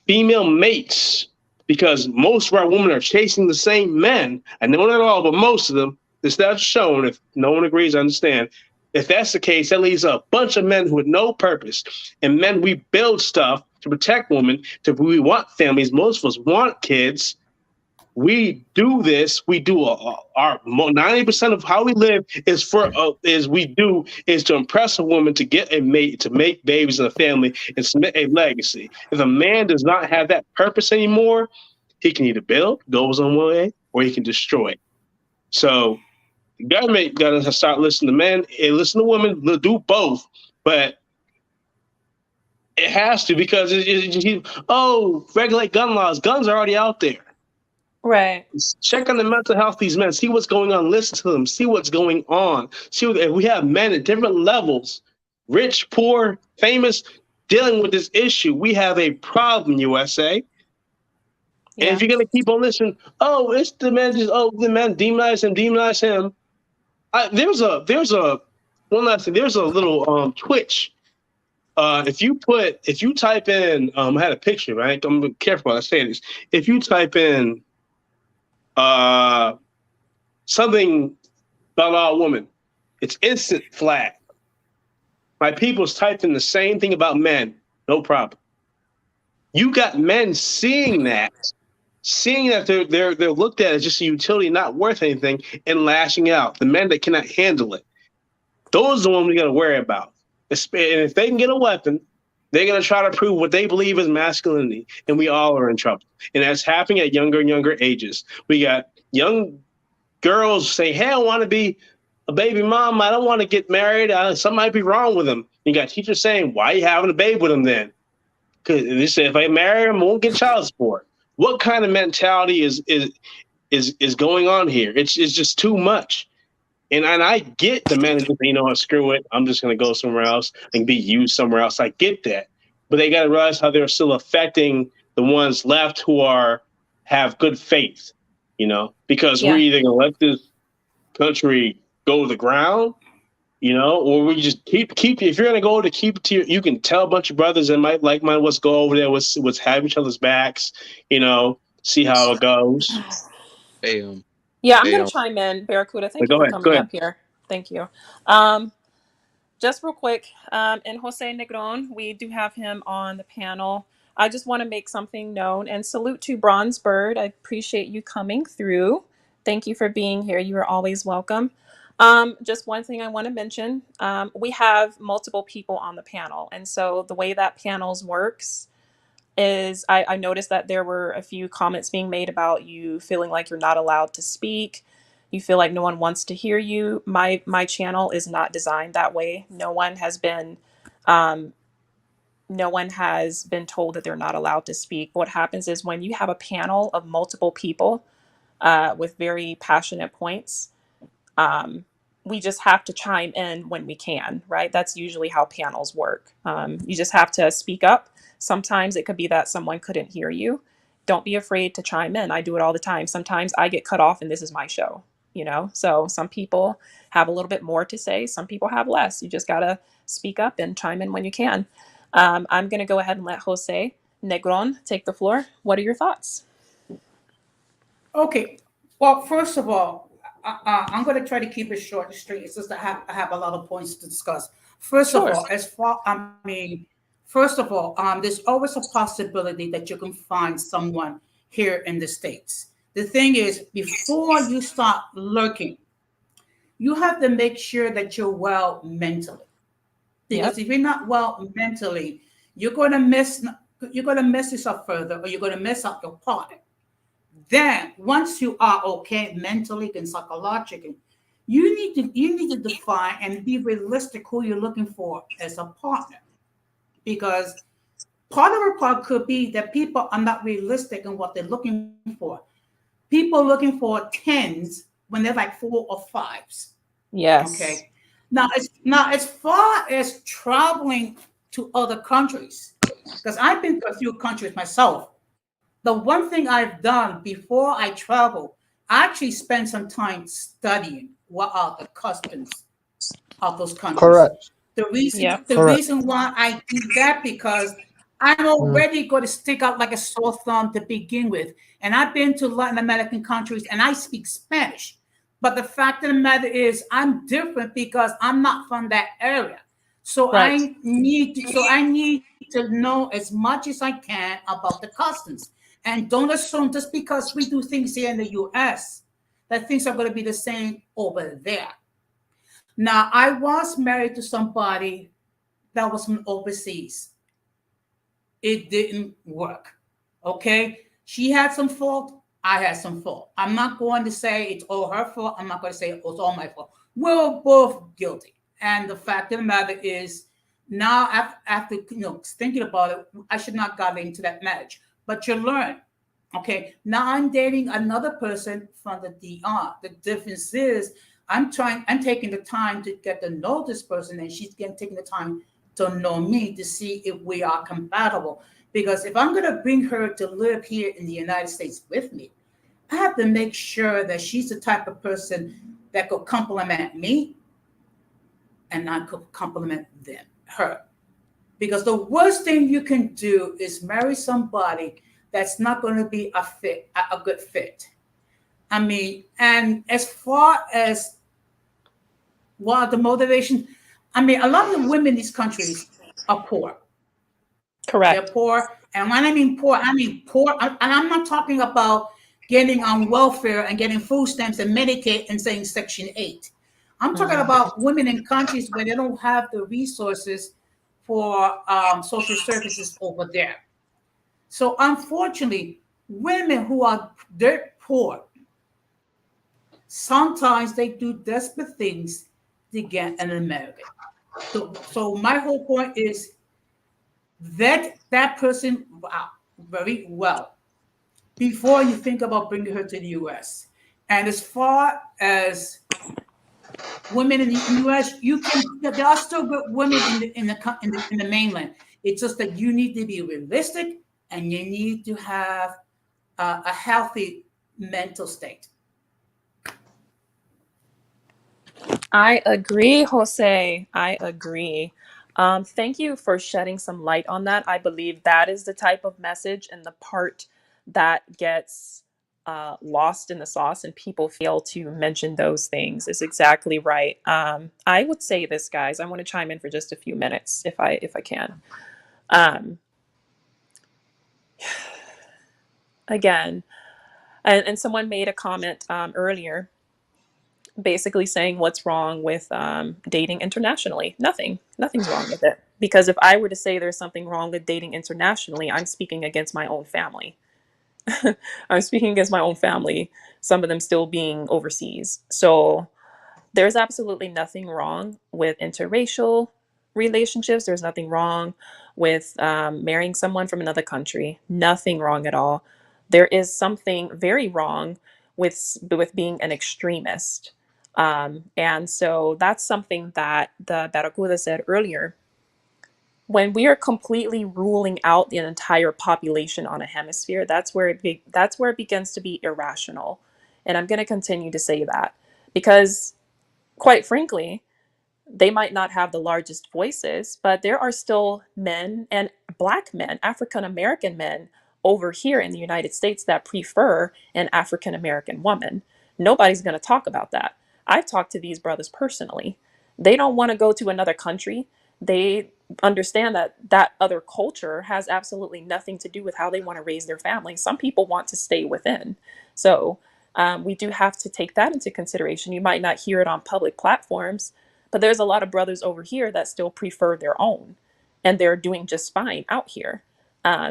female mates, because most of our women are chasing the same men, I know not all, but most of them, it's not shown. If no one agrees, I understand. If that's the case, that leaves a bunch of men with no purpose. And men, we build stuff to protect women. We want families. Most of us want kids. We do this. We do our 90% of how we live is to impress a woman, to get a mate, to make babies in a family, and submit a legacy. If a man does not have that purpose anymore, he can either build, go his own way, or he can destroy. So the government got to start listening to men and listen to women. Do both, but it has to, because regulate gun laws. Guns are already out there. Right. Check on the mental health of these men. See what's going on. Listen to them. See what's going on. If we have men at different levels, rich, poor, famous, dealing with this issue, we have a problem, USA. Yeah. And if you're going to keep on listening, it's the men, the men, demonize him. There's a little Twitch. If you type in, I had a picture, right? I'm careful when I say this. If you type in something about a woman, it's instant flag. My people's typed in the same thing about men, no problem. You got men seeing that they're looked at as just a utility, not worth anything, and lashing out. The men that cannot handle it, those are the ones we got to worry about. And if they can get a weapon, they're going to try to prove what they believe is masculinity, and we all are in trouble. And that's happening at younger and younger ages. We got young girls saying, hey, I want to be a baby mom. I don't want to get married. Something might be wrong with them. You got teachers saying, why are you having a baby with them then? Because they say, if I marry him, I won't get child support. What kind of mentality is going on here? It's just too much. And I get the men who say, screw it, I'm just going to go somewhere else and be used somewhere else. I get that. But they got to realize how they're still affecting the ones left who have good faith, because we're either going to let this country go to the ground, or we just keep. If you're going to go to keep it to you can tell a bunch of brothers that might like mine, let's go over there, let's have each other's backs, see how it goes. Yeah, I'm going to chime in, Barracuda. Thank you for coming up here. Thank you. Just real quick, and Jose Negron, we do have him on the panel. I just want to make something known and salute to Bronze Bird. I appreciate you coming through. Thank you for being here. You are always welcome. Just one thing I want to mention. We have multiple people on the panel. And so the way that panels works is I noticed that there were a few comments being made about you feeling like you're not allowed to speak. You feel like no one wants to hear you. My channel is not designed that way. No one has been told that they're not allowed to speak. What happens is when you have a panel of multiple people with very passionate points, we just have to chime in when we can, right? That's usually how panels work. You just have to speak up. Sometimes it could be that someone couldn't hear you. Don't be afraid to chime in. I do it all the time. Sometimes I get cut off and this is my show, So some people have a little bit more to say. Some people have less. You just got to speak up and chime in when you can. I'm going to go ahead and let Jose Negron take the floor. What are your thoughts? Okay. Well, first of all, I'm going to try to keep it short and straight. It's just I have a lot of points to discuss. First of all, there's always a possibility that you can find someone here in the States The thing is, before you start lurking, you have to make sure that you're well mentally. Because Yep. if you're not well mentally, you're going to miss you're going to mess yourself further, or you're going to mess up your partner. Then once you are okay mentally and psychologically, you need to define and be realistic who you're looking for as a partner. Because part of a part could be that people are not realistic in what they're looking for. People looking for tens when they're like four or fives. Yes. Okay. Now as far as traveling to other countries, because I've been to a few countries myself, the one thing I've done before I travel, I actually spend some time studying what are the customs of those countries. Correct. The reason Yep. the Correct. reason why I do that, because I'm Mm. already going to stick out like a sore thumb to begin with. And I've been to Latin American countries and I speak Spanish. But the fact of the matter is I'm different because I'm not from that area. Right. So I need to know as much as I can about the customs. And don't assume just because we do things here in the US that things are going to be the same over there. Now, I was married to somebody that was from overseas. It didn't work. Okay? She had some fault. I had some fault. I'm not going to say it's all her fault. I'm not going to say it's all my fault. We're both guilty. And the fact of the matter is, now after thinking about it, I should not got into that marriage. But you learn. Okay. Now I'm dating another person from the DR. The difference is I'm taking the time to get to know this person, and she's getting taking the time to know me to see if we are compatible. Because if I'm going to bring her to live here in the United States with me, I have to make sure that she's the type of person that could compliment me and not could compliment her. Because the worst thing you can do is marry somebody that's not going to be a good fit. I mean, and as far as what the motivation, I mean, a lot of the women in these countries are poor. They're Correct. poor. And when I mean poor, and I'm not talking about getting on welfare and getting food stamps and Medicaid and saying Section 8. I'm talking Mhm. about women in countries where they don't have the resources for social services over there. So unfortunately, women who are dirt poor, sometimes they do desperate things to get an American. So my whole point is vet that person very well before you think about bringing her to the U.S. And as far as women in the U.S., you can there are still good women in the mainland. It's just that you need to be realistic and you need to have a healthy mental state. I agree, Jose. I agree. Thank you for shedding some light on that. I believe that is the type of message and the part that gets lost in the sauce, and people fail to mention those things. Is exactly right. I would say this, guys. I want to chime in for just a few minutes, if I can. Um, again, and someone made a comment earlier basically saying what's wrong with dating internationally. Nothing's wrong with it. Because if I were to say there's something wrong with dating internationally, I'm speaking against my own family. I'm speaking against my own family, some of them still being overseas. So there's absolutely nothing wrong with interracial relationships. There's nothing wrong with marrying someone from another country. Nothing wrong at all. There is something very wrong with being an extremist. And so that's something that the Barracuda said earlier. When we are completely ruling out the entire population on a hemisphere, that's where it begins to be irrational. And I'm going to continue to say that because quite frankly, they might not have the largest voices, but there are still men and Black men, African American men over here in the United States that prefer an African American woman. Nobody's going to talk about that. I've talked to these brothers personally. They don't want to go to another country. They understand that that other culture has absolutely nothing to do with how they want to raise their family. Some people want to stay within. So we do have to take that into consideration. You might not hear it on public platforms, but there's a lot of brothers over here that still prefer their own, and they're doing just fine out here.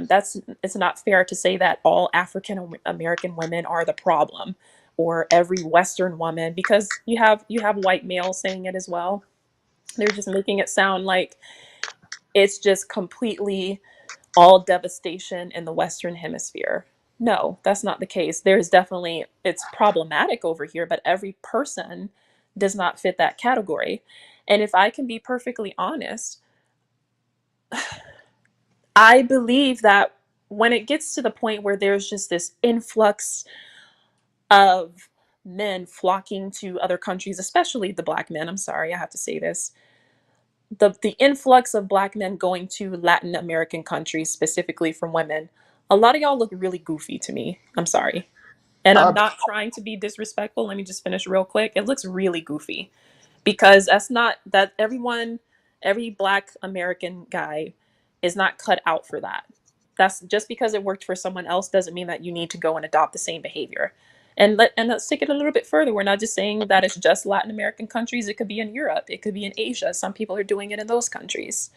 That's It's not fair to say that all African American women are the problem, or every Western woman, because you have white males saying it as well. They're just making it sound like it's just completely all devastation in the Western Hemisphere. No, that's not the case. There's definitely, it's problematic over here, but every person does not fit that category. And if I can be perfectly honest, I believe that when it gets to the point where there's just this influx of men flocking to other countries, especially the black men, I'm sorry, I have to say this, the influx of black men going to Latin American countries, specifically from women, a lot of y'all look really goofy to me. I'm sorry. And I'm Uh, not trying to be disrespectful. Let me just finish real quick. It looks really goofy because that's not that every black American guy is not cut out for that. That's just because it worked for someone else doesn't mean that you need to go and adopt the same behavior. And let's take it a little bit further. We're not just saying that it's just Latin American countries. It could be in Europe. It could be in Asia. Some people are doing it in those countries.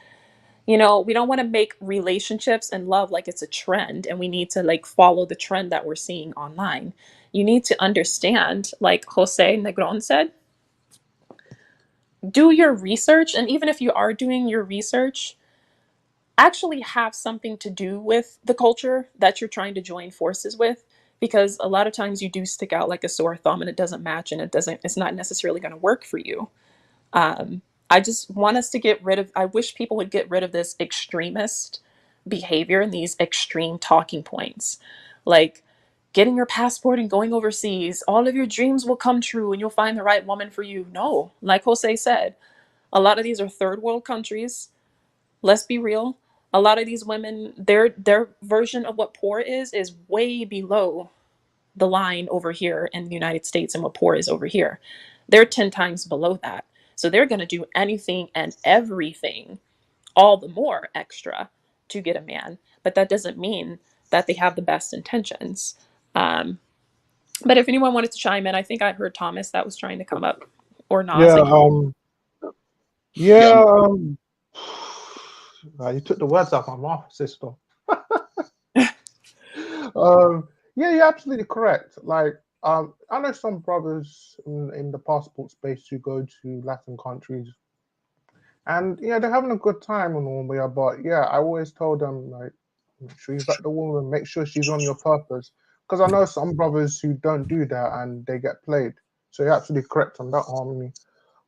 We don't want to make relationships and love like it's a trend and we need to like follow the trend that we're seeing online. You need to understand, like Jose Negron said, do your research. And even if you are doing your research, actually have something to do with the culture that you're trying to join forces with. Because a lot of times you do stick out like a sore thumb and it doesn't match and it's not necessarily going to work for you. I just want us to I wish people would get rid of this extremist behavior and these extreme talking points. Like getting your passport and going overseas, all of your dreams will come true and you'll find the right woman for you. No, like Jose said, a lot of these are third world countries. Let's be real. A lot of these women, their version of what poor is way below the line over here in the United States and what poor is over here. They're 10 times below that. So they're going to do anything and everything, all the more extra to get a man. But that doesn't mean that they have the best intentions. Um, but if anyone wanted to chime in, I think I heard Thomas that was trying to come up, or Nas. yeah, Yeah, yeah. You took the words out of my mouth, sister. Yeah, you're absolutely correct. Like, I know some brothers in the passport space who go to Latin countries, and yeah, they're having a good time and all, yeah. But yeah, I always tell them like, make sure you vet the woman, make sure she's on your purpose, because I know some brothers who don't do that and they get played. So you're absolutely correct on that, Harmony.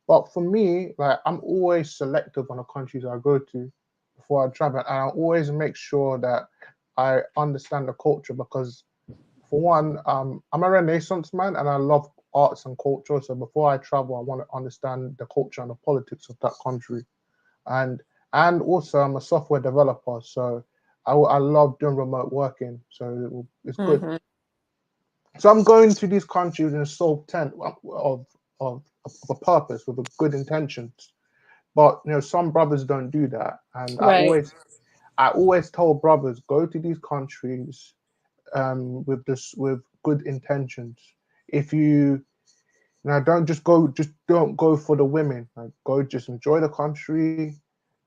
But for me, like, I'm always selective on the countries I go to before I travel, and I always make sure that I understand the culture because, for one, I'm a Renaissance man and I love arts and culture. So before I travel, I want to understand the culture and the politics of that country, and also I'm a software developer, so I love doing remote working. So it's good. Mhm. So I'm going to these countries in the sole intent of a purpose with a good intentions. But some brothers don't do that, and Right. I always tell brothers go to these countries with good intentions. If you now don't go for the women. Like, go just enjoy the country,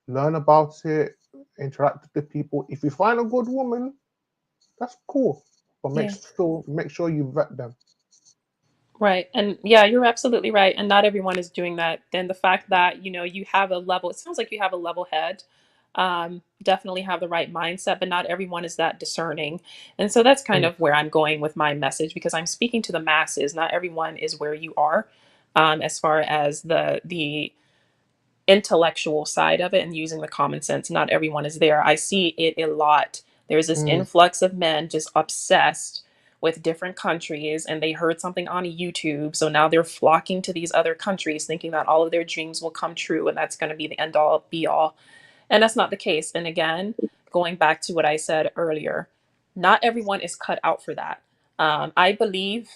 learn about it, interact with the people. If you find a good woman, that's cool, but Yeah. make sure you vet them. Right. And yeah, you're absolutely right. And not everyone is doing that. Then the fact that, you have a level, it sounds like you have a level head, definitely have the right mindset, but not everyone is that discerning. And so that's kind Mm, of where I'm going with my message because I'm speaking to the masses. Not everyone is where you are, as far as the intellectual side of it and using the common sense. Not everyone is there. I see it a lot. There's this mm, influx of men just obsessed with different countries and they heard something on YouTube. So now they're flocking to these other countries thinking that all of their dreams will come true and that's going to be the end all be all. And that's not the case. And again, going back to what I said earlier, not everyone is cut out for that. I believe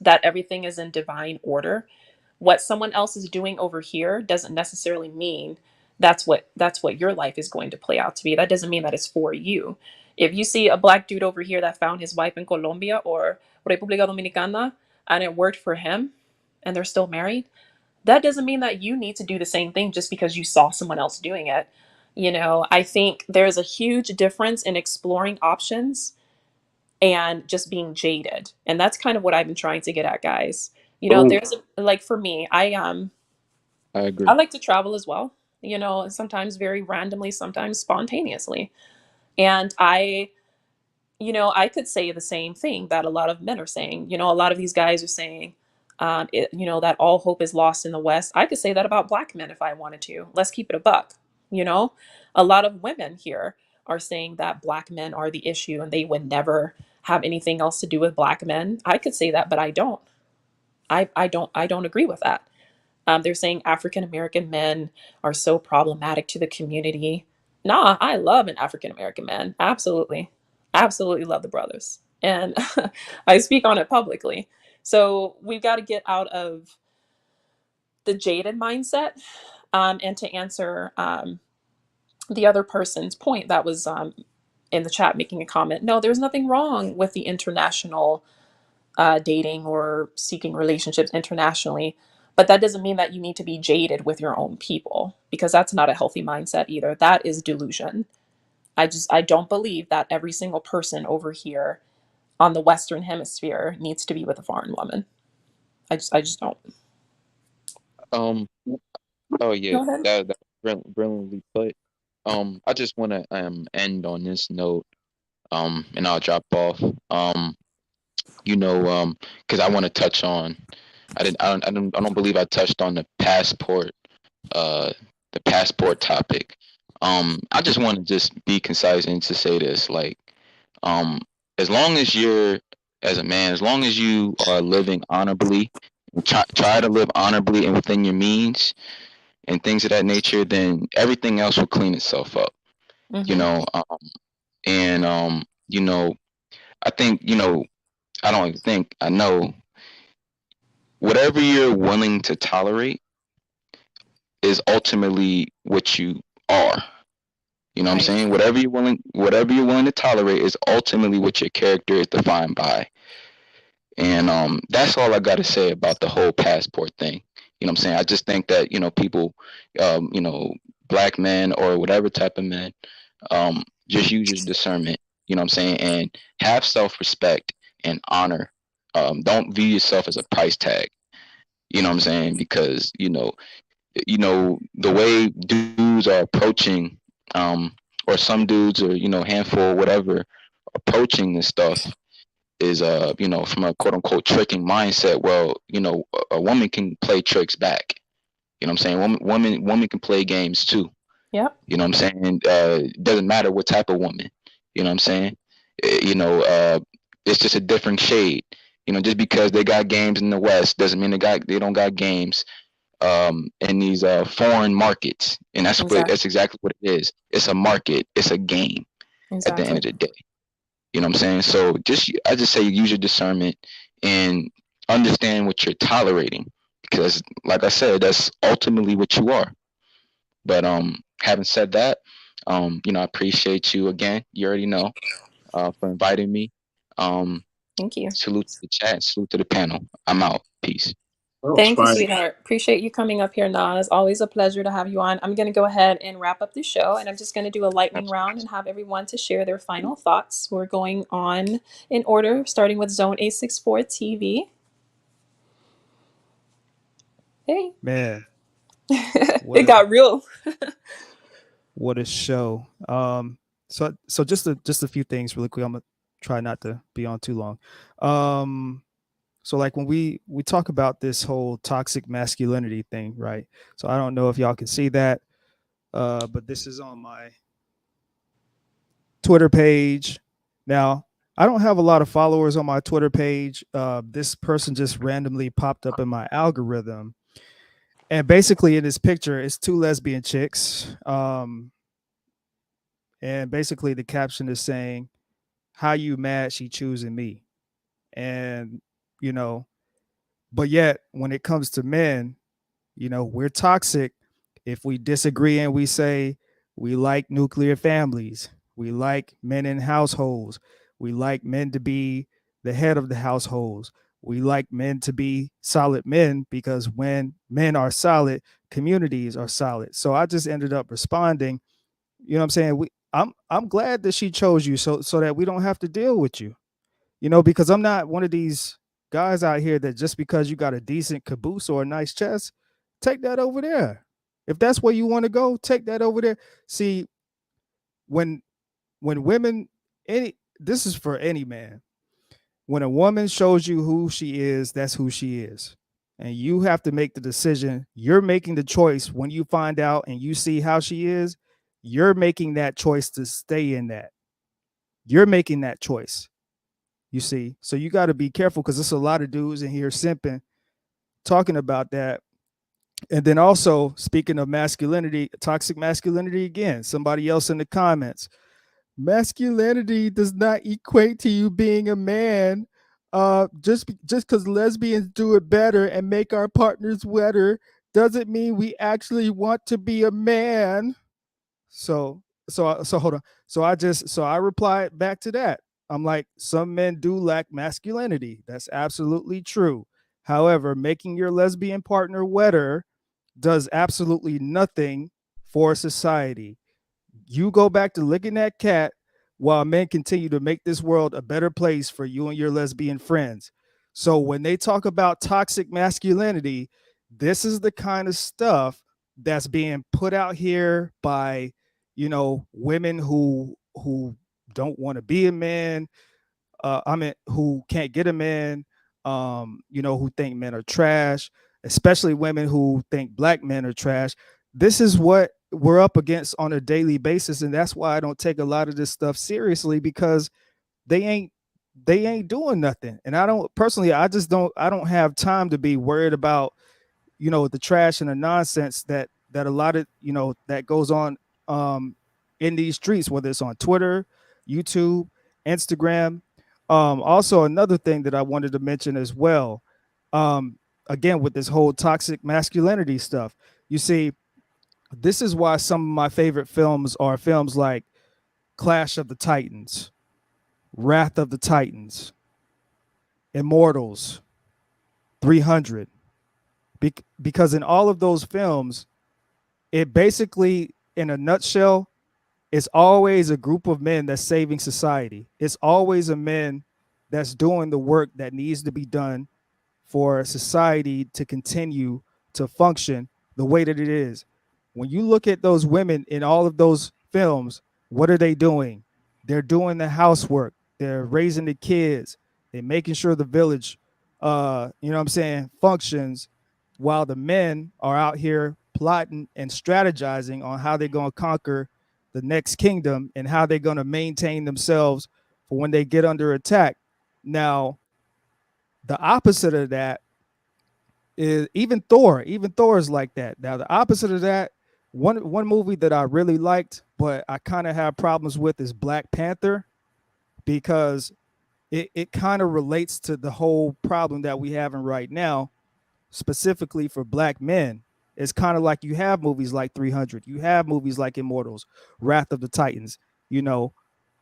that everything is in divine order. What someone else is doing over here doesn't necessarily mean that's what your life is going to play out to be. That doesn't mean that it's for you. If you see a black dude over here that found his wife in Colombia, or República Dominicana and it worked for him and they're still married, that doesn't mean that you need to do the same thing just because you saw someone else doing it. You know, I think there's a huge difference in exploring options and just being jaded. And that's kind of what I've been trying to get at, guys. You know, Oh, there's like for me, I I agree. like to travel as well, you know, sometimes very randomly, sometimes spontaneously. And I could say the same thing that a lot of men are saying. You know, a lot of these guys are saying, that all hope is lost in the West. I could say that about black men if I wanted to. Let's keep it a buck. You know, a lot of women here are saying that black men are the issue and they would never have anything else to do with black men. I could say that, but I don't. I don't agree with that. They're saying African American men are so problematic to the community. Nah, I love an African American man. Absolutely. Absolutely love the brothers. And I speak on it publicly. So we've got to get out of the jaded mindset. And to answer the other person's point that was in the chat making a comment, no, there's nothing wrong with the international dating or seeking relationships internationally. But that doesn't mean that you need to be jaded with your own people because that's not a healthy mindset either. That is delusion. I don't believe that every single person over here on the Western Hemisphere needs to be with a foreign woman. I just don't. Um, oh yeah, Go ahead. that brilliantly put. I just want to end on this note. And I'll drop off. Because I want to touch on. I don't believe I touched on uh, the passport topic. I just want to just be concise and to say this, like, um, as long as you're, as a man, as long as you are living honorably, try to live honorably and within your means and things of that nature, then everything else will clean itself up. You Mm-hmm. know, and I think I don't even think I know whatever you're willing to tolerate is ultimately what you are. You know what I'm Right. saying? Whatever you're willing to tolerate is ultimately what your character is defined by. And that's all I got to say about the whole passport thing. You know what I'm saying? I just think that, people, black men or whatever type of men, just use your discernment, you know what I'm saying? And have self-respect and honor. Don't view yourself as a price tag. You know what I'm saying? Because, the way dudes are approaching, or some dudes or, handful, whatever, approaching this stuff is from a quote unquote tricking mindset. Well, a woman can play tricks back. You know what I'm saying? Woman can play games too. Yep. You know what I'm saying? Doesn't matter what type of woman. You know what I'm saying? It's just a different shade. Just because they got games in the West doesn't mean they don't got games in these foreign markets. And that's Exactly. exactly what it is. It's a market. It's a game at the end Exactly. of the day. You know what I'm saying? So I just say use your discernment and understand what you're tolerating because, like I said, that's ultimately what you are. But having said that, I appreciate you again. You already know for inviting me. Um, Thank you. salute to the chat. Salute to the panel. I'm out. Peace. Oh, it's Thank you, fine. sweetheart. Appreciate you coming up here, Nas. Always a pleasure to have you on. I'm going to go ahead and wrap up the show, and I'm just going to do a lightning round and have everyone to share their final thoughts. We're going on in order, starting with Zone A64 TV. Hey, Man, what it a got real. what a show. So just a few things really quick. I'm gonna try not to be on too long. So like when we talk about this whole toxic masculinity thing, right? So I don't know if y'all can see that, but this is on my Twitter page. Now, I don't have a lot of followers on my Twitter page. This person just randomly popped up in my algorithm. And basically, in this picture, it's two lesbian chicks. And basically, the caption is saying, "How you mad she choosing me?" And, you know, but yet when it comes to men, we're toxic if we disagree and we say we like nuclear families, we like men in households, we like men to be the head of the households. We like men to be solid men because when men are solid, communities are solid. So I just ended up responding. You know what I'm saying? I'm glad that she chose you so that we don't have to deal with you. Because I'm not one of these guys out here that just because you got a decent caboose or a nice chest, take that over there. If that's where you want to go, take that over there. See, when women, any this is for any man. When a woman shows you who she is, that's who she is. And you have to make the decision. You're making the choice when you find out and you see how she is, you're making that choice to stay in that. You're making that choice. You see, so you got to be careful because there's a lot of dudes in here simping, talking about that. And then also, speaking of masculinity, toxic masculinity again, somebody else in the comments, masculinity does not equate to you being a man. Just because lesbians do it better and make our partners wetter doesn't mean we actually want to be a man. So hold on. So I replied back to that. I'm like, some men do lack masculinity. That's absolutely true. However, making your lesbian partner wetter does absolutely nothing for society. You go back to licking that cat while men continue to make this world a better place for you and your lesbian friends. So when they talk about toxic masculinity, this is the kind of stuff that's being put out here by, women who don't want to be a man, who can't get a man, who think men are trash, especially women who think black men are trash. This is what we're up against on a daily basis, and that's why I don't take a lot of this stuff seriously because they ain't they ain't doing nothing. And I don't personally, I don't have time to be worried about the trash and the nonsense that a lot of that goes on um in these streets, whether it's on Twitter, YouTube, Instagram. Also another thing that I wanted to mention as well, um again with this whole toxic masculinity stuff, you see, this is why some of my favorite films are films like Clash of the Titans, Wrath of the Titans, Immortals, 300, because in all of those films, it basically, in a nutshell, it's always a group of men that's saving society. It's always a men that's doing the work that needs to be done for society to continue to function the way that it is. When you look at those women in all of those films, what are they doing? They're doing the housework. They're raising the kids. They're making sure the village, you know what I'm saying, functions, while the men are out here plotting and strategizing on how they're going to conquer the next kingdom and how they're going to maintain themselves for when they get under attack. Now, the opposite of that is even Thor. Even Thor is like that. Now, the opposite of that, one movie that I really liked, but I kind of have problems with, is Black Panther, because it kind of relates to the whole problem that we having right now, specifically for black men. It's kind of like you have movies like 300, you have movies like Immortals, Wrath of the Titans, you know,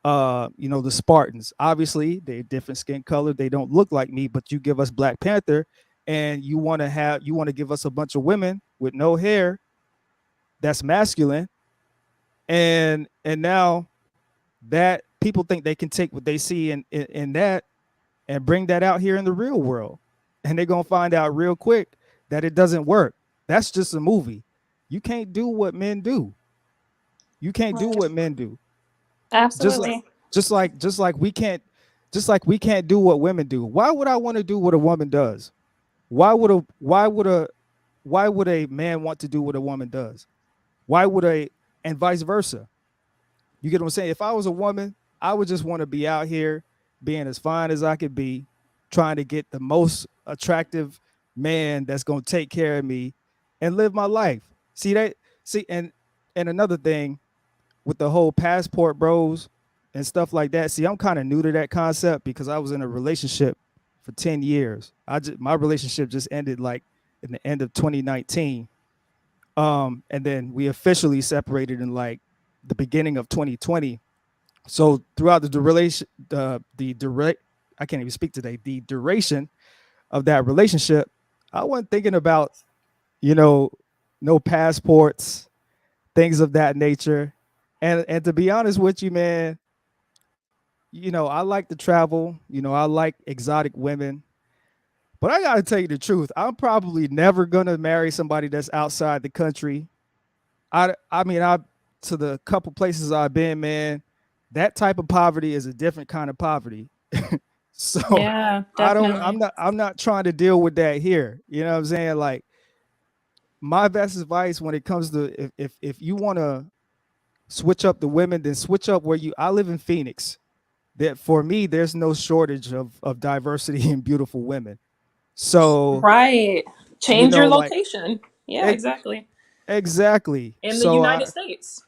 the Spartans. Obviously, they're different skin color, they don't look like me, but you give us Black Panther and you want to give us a bunch of women with no hair that's masculine, and now that people think they can take what they see in that and bring that out here in the real world. And they're going to find out real quick that it doesn't work. That's just a movie. You can't do what men do. You can't do what men do. Just like Absolutely. we can't do what women do. Why would I want to do what a woman does? Why would a man want to do what a woman does? Why would and vice versa? You get what I'm saying? If I was a woman, I would just want to be out here being as fine as I could be, trying to get the most attractive man that's going to take care of me and live my life. See that? See, and another thing with the whole passport bros and stuff like that. See, I'm kind of new to that concept because I was in a relationship for 10 years. My relationship just ended like in the end of 2019. And then we officially separated in like the beginning of 2020. So throughout the duration, the direct I can't even speak today, the duration of that relationship, I wasn't thinking about, you know, no passports, things of that nature. And to be honest with you, man, you know, I like to travel, you know, I like exotic women. But I gotta tell you the truth, I'm probably never gonna marry somebody that's outside the country. I mean, I to the couple places I've been, man, that type of poverty is a different kind of poverty. So Yeah, definitely. I'm not trying to deal with that here. You know what I'm saying? Like my best advice when it comes to if you want to switch up the women, then switch up where you I live in Phoenix. That for me, there's no shortage of diversity and beautiful women. So, Right. you Change your know, like location. Yeah, ex- exactly. exactly. In the So United I States.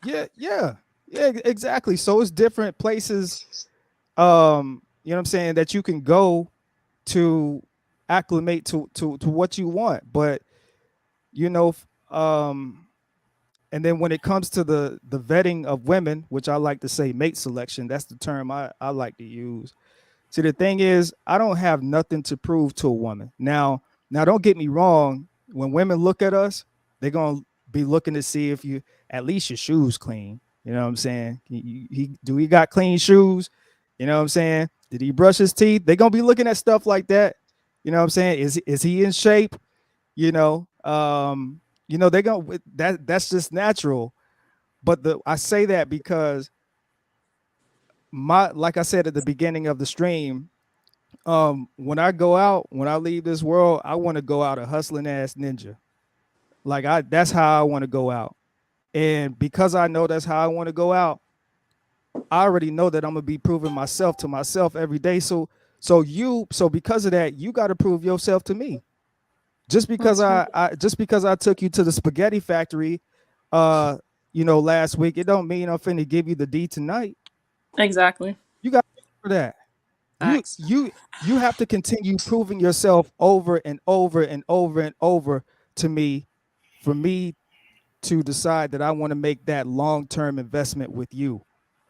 yeah, exactly. So it's different places you know what I'm saying, that you can go to acclimate to what you want. But you know, and then when it comes to the vetting of women, which I like to say mate selection, that's the term I like to use. See, the thing is, I don't have nothing to prove to a woman. Now don't get me wrong. When women look at us, they're gonna be looking to see if you at least your shoes clean. You know what I'm saying? Do he got clean shoes? You know what I'm saying? Did he brush his teeth? They're gonna be looking at stuff like that. You know what I'm saying? Is he in shape? You know, they're gonna that's just natural. But I say that because my like I said at the beginning of the stream, when I go out, when I leave this world, I want to go out a hustling ass ninja. Like that's how I want to go out. And because I know that's how I want to go out, I already know that I'm gonna be proving myself to myself every day. So because of that, you got to prove yourself to me. Just because That's right. just because I took you to the spaghetti factory, uh, you know, last week, it don't mean I'm finna give you the D tonight. Exactly. You got for that. You Facts. you you have to continue proving yourself over and over and over and over to me for me to decide that I want to make that long-term investment with you.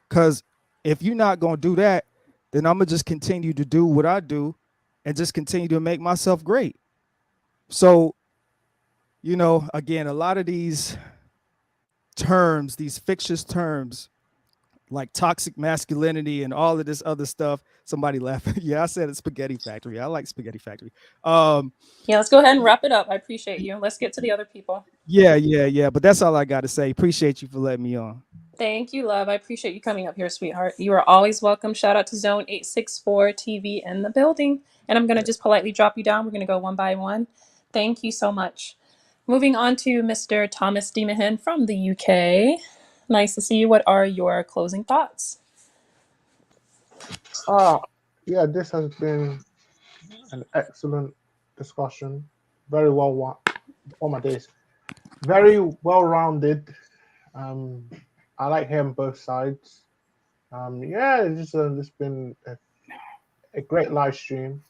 Cuz if you're not going to do that, then I'm going to just continue to do what I do and just continue to make myself great. So, you know, again, a lot of these terms, these fictitious terms like toxic masculinity and all of this other stuff. Somebody laughing. Yeah, I said it's spaghetti factory. I like spaghetti factory. Um, Yeah, let's go ahead and wrap it up. I appreciate you. Let's get to the other people. yeah. But that's all I got to say. Appreciate you for letting me on. Thank you, love. I appreciate you coming up here, sweetheart. You are always welcome. Shout out to Zone 864 TV in the building. And I'm going to just politely drop you down. We're going to go one by one. Thank you so much. Moving on to Mr. Thomas Demahan from the UK. Nice to see you. What are your closing thoughts? Yeah, this has been an excellent discussion. Very well, oh my days, very well rounded. Um, I like hearing both sides. Yeah, it's been a great live stream.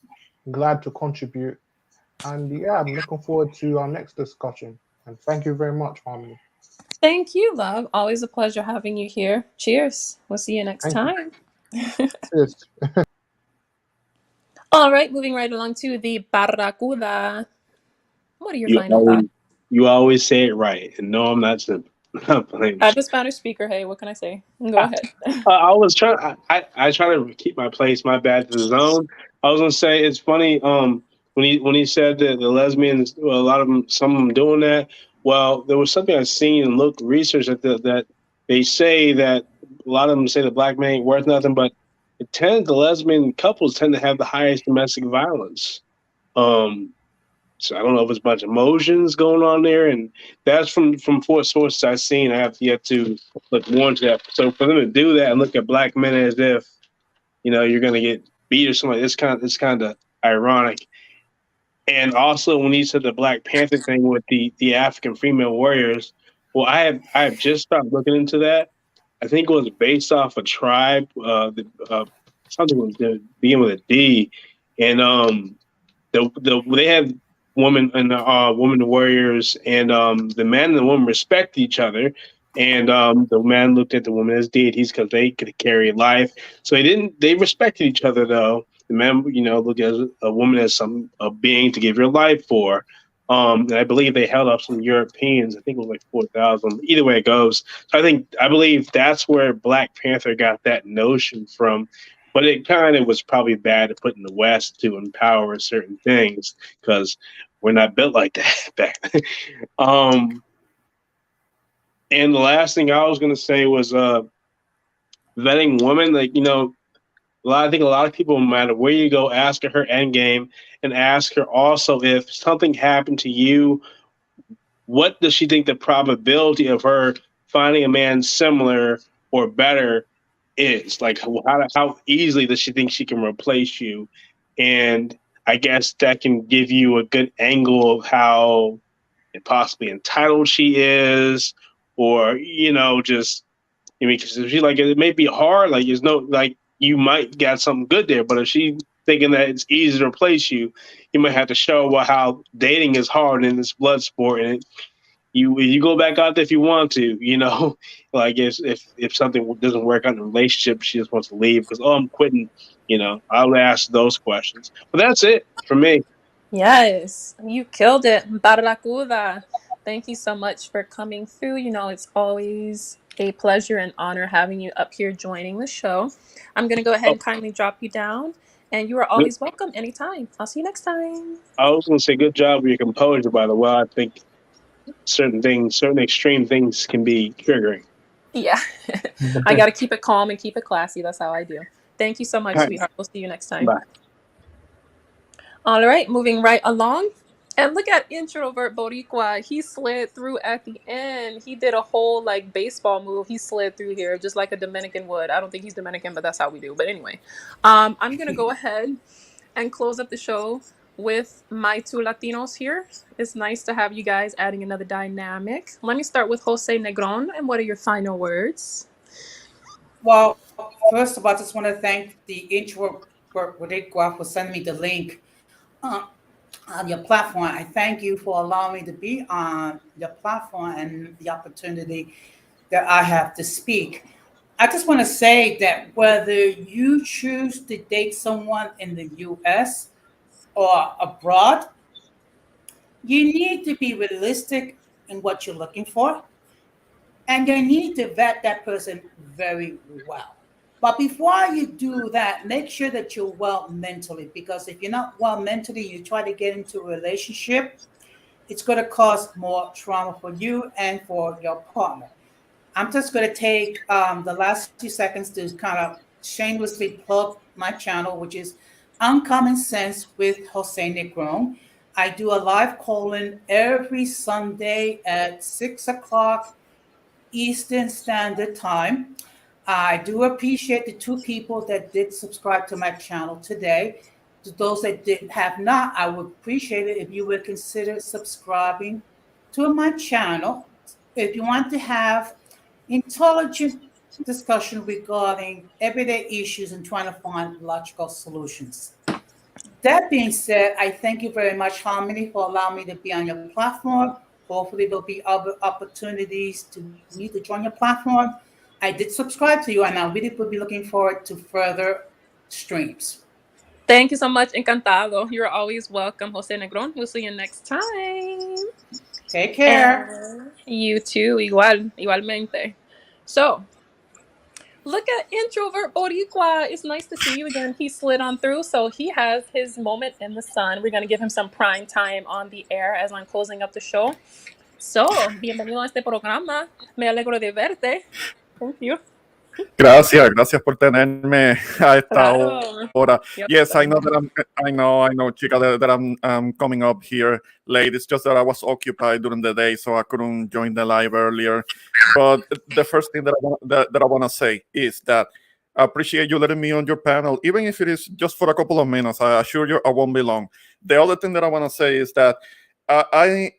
Glad to contribute, and yeah, I'm looking forward to our next discussion. And thank you very much, Harmony. Thank you, love. Always a pleasure having you here. Cheers. We'll see you next Thank you. time. Cheers. All right, moving right along to the Barracuda. What are your You final thoughts? always, you always say it right, and no, I'm not simple. I'm playing with I'm you. a Spanish speaker. Hey, what can I say? Go ahead. I was trying. I try to keep my place. My bad to the zone. I was gonna say it's funny. When he said that the lesbians, well, a lot of them, some of them doing that. Well, there was something I seen and looked research that they say that a lot of them say the black man ain't worth nothing, but the lesbian couples tend to have the highest domestic violence. Um, so I don't know if it's a bunch of emotions going on there, and that's from four sources I've seen. I have yet to look more into that. So for them to do that and look at black men as if you're going to get beat or something, it's kind of ironic. And also when he said the Black Panther thing with the African female warriors, well, I have just started looking into that. I think it was based off a tribe, something was begin with a D, and they have women and women warriors, and the man and the woman respect each other. And the man looked at the woman as deities because they could carry life. So they didn't. They respected each other though. the man, look at a woman as a being to give your life for. And I believe they held up some Europeans. I think it was like 4,000. Either way it goes. So I believe that's where Black Panther got that notion from. But it kind of was probably bad to put in the West to empower certain things because we're not built like that back then. And the last thing I was going to say was vetting women. Like, I think a lot of people, no matter where you go, ask her her end game and ask her also if something happened to you, what does she think the probability of her finding a man similar or better is? Like, how easily does she think she can replace you? And I guess that can give you a good angle of how possibly entitled she is, or just because if she like it may be hard. Like there's no like you might get something good there, but if she thinking that it's easy to replace you, you might have to show how dating is hard in this blood sport, and you go back out there if you want to, like if something doesn't work out in a relationship, she just wants to leave because I'm quitting. I'll ask those questions, but that's it for me. Yes, you killed it. Barracuda. Thank you so much for coming through. It's always a pleasure and honor having you up here joining the show. I'm going to go ahead Oh, and kindly drop you down, and you are always welcome anytime. I'll see you next time. I was going to say good job with your composure, by the way. I think certain extreme things can be triggering. Yeah, I got to keep it calm and keep it classy. That's how I do. Thank you so much, All right, sweetheart. We'll see you next time. bye. All right, moving right along. And look at introvert Boricua. He slid through at the end. He did a whole like baseball move. He slid through here just like a Dominican would. I don't think he's Dominican, but that's how we do. But anyway, I'm gonna go ahead and close up the show with my two Latinos here. It's nice to have you guys adding another dynamic. Let me start with Jose Negron. And what are your final words? Well, first of all, I just want to thank the introvert Boricua for sending me the link on your platform. I thank you for allowing me to be on your platform and the opportunity that I have to speak. I just want to say that whether you choose to date someone in the US or abroad, you need to be realistic in what you're looking for, and you need to vet that person very well. But before you do that, make sure that you're well mentally, because if you're not well mentally, you try to get into a relationship, it's going to cause more trauma for you and for your partner. I'm just going to take the last few seconds to kind of shamelessly plug my channel, which is Uncommon Sense with Jose Negron. I do a live call-in every Sunday at 6 o'clock Eastern Standard Time. I do appreciate the two people that did subscribe to my channel today. To those that did have not, I would appreciate it if you would consider subscribing to my channel. If you want to have intelligent discussion regarding everyday issues and trying to find logical solutions. That being said, I thank you very much, Harmony, for allowing me to be on your platform. Hopefully, there'll be other opportunities to me to join your platform. I did subscribe to you, and I really will be looking forward to further streams. Thank you so much. Encantado. You're always welcome, Jose Negron. We'll see you next time. Take care. And you too, igualmente. So, look at introvert Boricua. It's nice to see you again. He slid on through, so he has his moment in the sun. We're going to give him some prime time on the air as I'm closing up the show. So, bienvenido a este programa. Me alegro de verte. Thank you. Gracias por tenerme a esta Claro. hora. Yep. Yes, I know that I know, chica, that I'm coming up here late. It's just that I was occupied during the day, so I couldn't join the live earlier. But the first thing that I want to say is that I appreciate you letting me on your panel, even if it is just for a couple of minutes. I assure you I won't be long. The other thing that I want to say is that I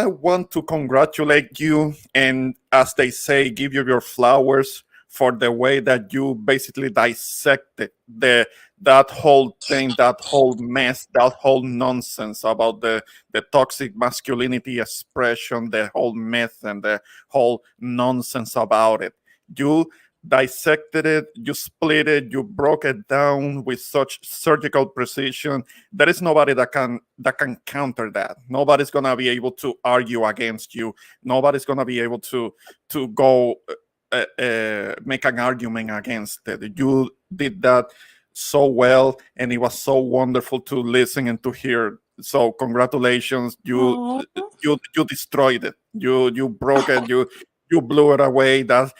want to congratulate you and, as they say, give you your flowers for the way that you basically dissected that whole thing, that whole mess, that whole nonsense about the toxic masculinity expression, the whole myth and the whole nonsense about it. You dissected it, you split it, you broke it down with such surgical precision. There is nobody that can counter that. Nobody's gonna be able to argue against you. Nobody's gonna be able to go make an argument against it. You did that so well, and it was so wonderful to listen and to hear. So congratulations, Aw. you destroyed it. You broke it. You blew it away. That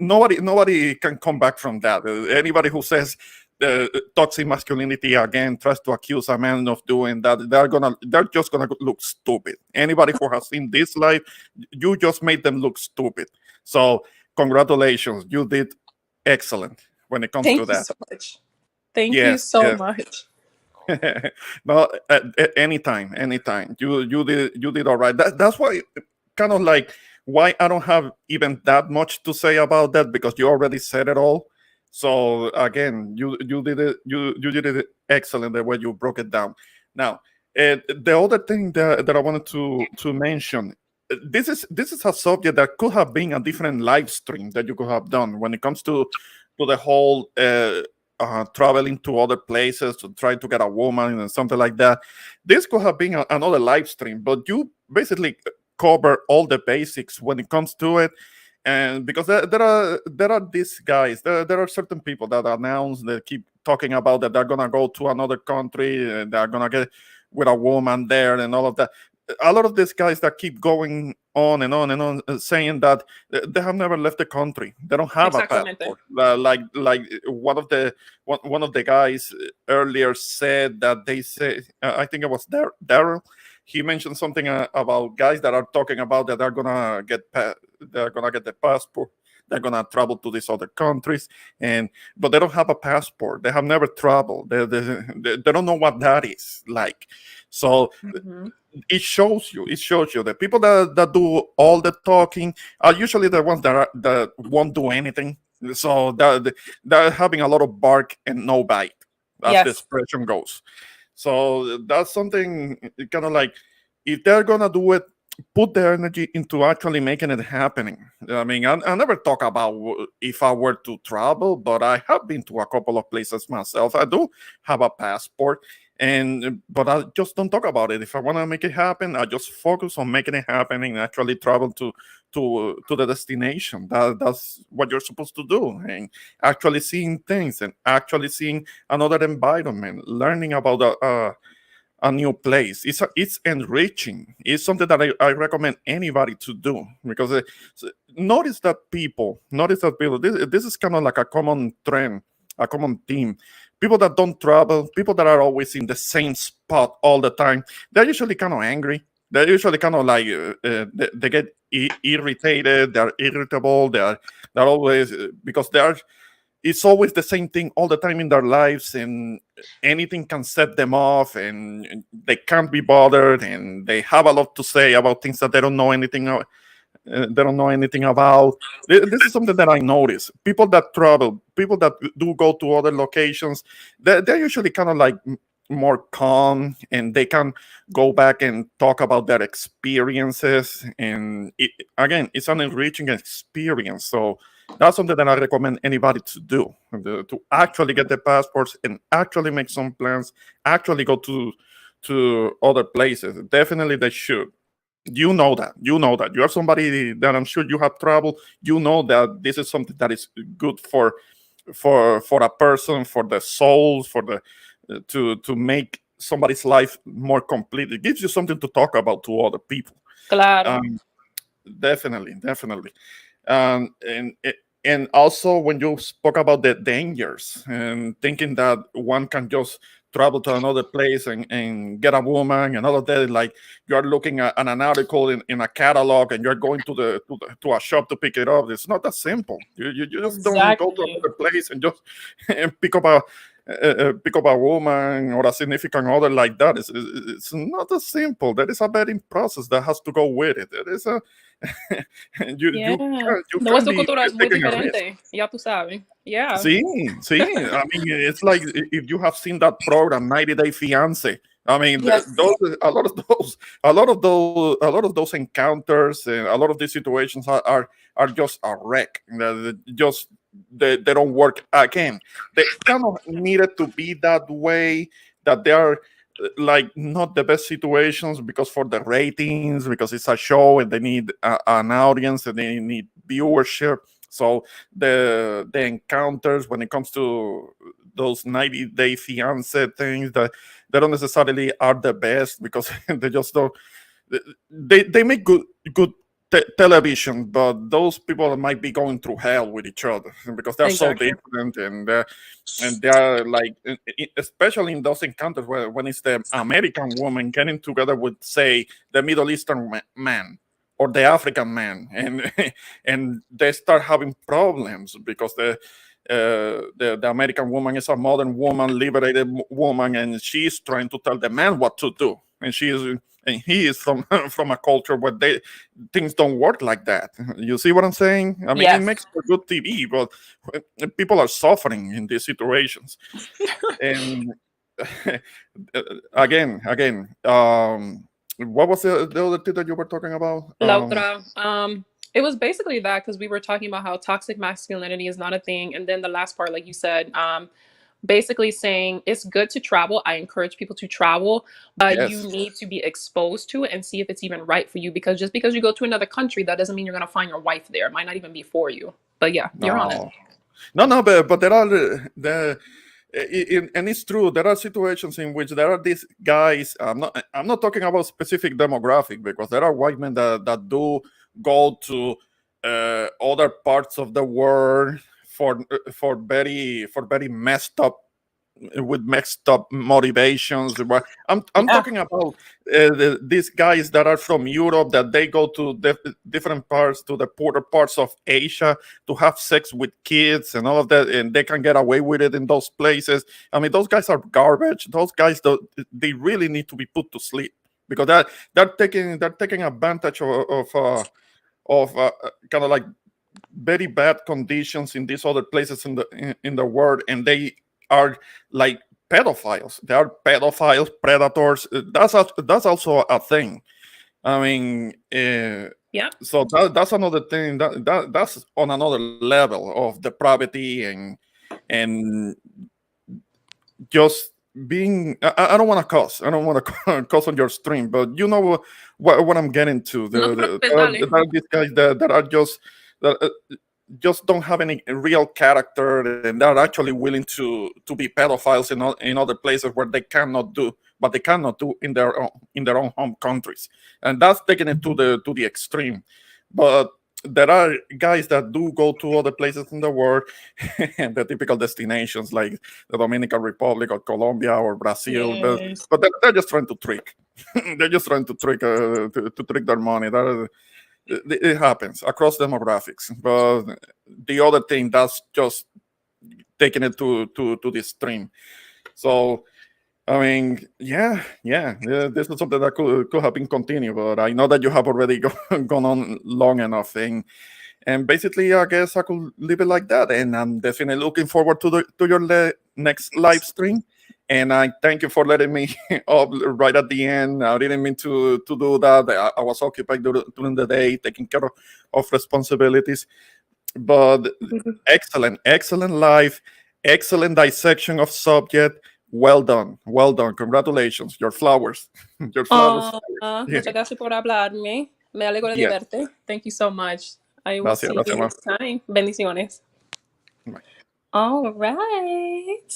nobody can come back from that. Anybody who says toxic masculinity again tries to accuse a man of doing that, they're just gonna look stupid. Anybody who has seen this live, you just made them look stupid. So congratulations, you did excellent when it comes to Thank you that. so much. Thank you Yes, so yes. much. No, anytime. You did all right. That's why, kind of like, why I don't have even that much to say about that, because you already said it all. So again, you did it. You did it excellent the way you broke it down. Now, the other thing that I wanted to mention. This is a subject that could have been a different live stream that you could have done when it comes to the whole traveling to other places to try to get a woman and something like that. This could have been another live stream, but you basically cover all the basics when it comes to it. And because there are these guys, there are certain people that announce, they keep talking about that they're gonna go to another country, and they're gonna get with a woman there and all of that. A lot of these guys that keep going on and on and on, saying that they have never left the country. They don't have a Exactamente. passport. Like one of the guys earlier said that they say, I think it was Daryl. He mentioned something about guys that are talking about that they're gonna get the passport. They're gonna travel to these other countries, but they don't have a passport. They have never traveled. They don't know what that is like. So Mhm. it shows you the people that do all the talking are usually the ones that won't do anything. So they're having a lot of bark and no bite, as the Yes. expression goes. So that's something kind of like, if they're gonna do it, put the energy into actually making it happening. I mean, I never talk about if I were to travel, but I have been to a couple of places myself. I do have a passport, but I just don't talk about it. If I want to make it happen, I just focus on making it happen and actually travel to the destination. That's what you're supposed to do, and actually seeing things and actually seeing another environment, learning about a new place. It's enriching. It's something that I recommend anybody to do, because notice that people. This is kind of like a common trend, a common theme. People that don't travel, people that are always in the same spot all the time, they're usually kind of angry. They're usually kind of like they get irritated. They're irritable. They're always because they are it's always the same thing all the time in their lives, and anything can set them off, and they can't be bothered, and they have a lot to say about things that they don't know anything about. This is something that I notice. People that travel, people that do go to other locations, they're usually kind of like more calm, and they can go back and talk about their experiences. And again, it's an enriching experience. So that's something that I recommend anybody to do, to actually get the passports and actually make some plans, actually go to other places. Definitely they should. You know that you are somebody that I'm sure you have traveled. You know that this is something that is good for a person, for the soul, for the to make somebody's life more complete. It gives you something to talk about to other people. Claro. um, definitely. And also, when you spoke about the dangers and thinking that one can just travel to another place and get a woman and all of that, like you're looking at an article in a catalog, and you're going to a shop to pick it up. It's not that simple. You just don't go to Exactly. another place and just and pick up a woman or a significant other like that. It's not as simple. There is a vetting process that has to go with it. There is a you Yeah. you can't you No, can't su be cultura es muy taking a risk. diferente. Ya tú sabes. Yeah. See. I mean, it's like if you have seen that program, 90 Day Fiance. I mean, Yes. a lot of those encounters and a lot of these situations are just a wreck. Just they don't work again. They kind of needed to be that way, that they are like not the best situations because for the ratings, because it's a show and they need an audience and they need viewership. So the encounters when it comes to those 90-day fiance things, that they don't necessarily are the best because they just don't, they make good television, but those people might be going through hell with each other because they're so Exactly. different, and they are like, especially in those encounters where when it's the American woman getting together with, say, the Middle Eastern man or the African man, and and they start having problems because the American woman is a modern woman, liberated woman, and she's trying to tell the man what to do, and she is, and he is from from a culture where things don't work like that. You see what I'm saying? I mean, it Yes. makes for good TV, but people are suffering in these situations. And again, what was the other thing that you were talking about? La otra. It was basically that because we were talking about how toxic masculinity is not a thing, and then the last part, like you said, basically saying it's good to travel. I encourage people to travel, but you Yes. need to be exposed to it and see if it's even right for you. Because just because you go to another country, that doesn't mean you're gonna find your wife there. It might not even be for you. But yeah, you're on it. No, no, but there are and it's true. There are situations in which there are these guys. I'm not talking about specific demographic because there are white men that do go to other parts of the world for very messed up, with mixed up motivations. But I'm Yeah. talking about these guys that are from Europe, that they go to different parts, to the poorer parts of Asia, to have sex with kids and all of that, and they can get away with it in those places. I mean, those guys are garbage. Those guys, they really need to be put to sleep because they're taking advantage of kind of like very bad conditions in these other places in the world, and they are like pedophiles. They are pedophiles, predators. That's also a thing. I mean, Yeah. so that's another thing. That's on another level of depravity and just being. I don't want to cuss. I don't want to cuss on your stream, but you know what I'm getting to. No te preocupes, dale. There are these guys that are just don't have any real character, and they're actually willing to be pedophiles in other places where they cannot do, but they cannot do in their own home countries, and that's taking it to the extreme. But there are guys that do go to other places in the world, and the typical destinations like the Dominican Republic or Colombia or Brazil, but Yes. but they're just trying to trick. They're just trying to trick to trick their money. It happens across demographics, but the other thing, that's just taking it to the extreme. So I mean, yeah, this is something that could have been continued, but I know that you have already gone on long enough, and basically, I guess I could leave it like that. And I'm definitely looking forward to your next live stream. And I thank you for letting me up right at the end. I didn't mean to do that. I was occupied during the day taking care of responsibilities. But excellent live, excellent dissection of subject. Well done. Congratulations. Your flowers, your flowers. Yeah. Muchas gracias por hablarme. Me alegro de Yes. verte. Thank you so much. I will Gracias, see you gracias, ma. next time. Bendiciones. Bye. All right.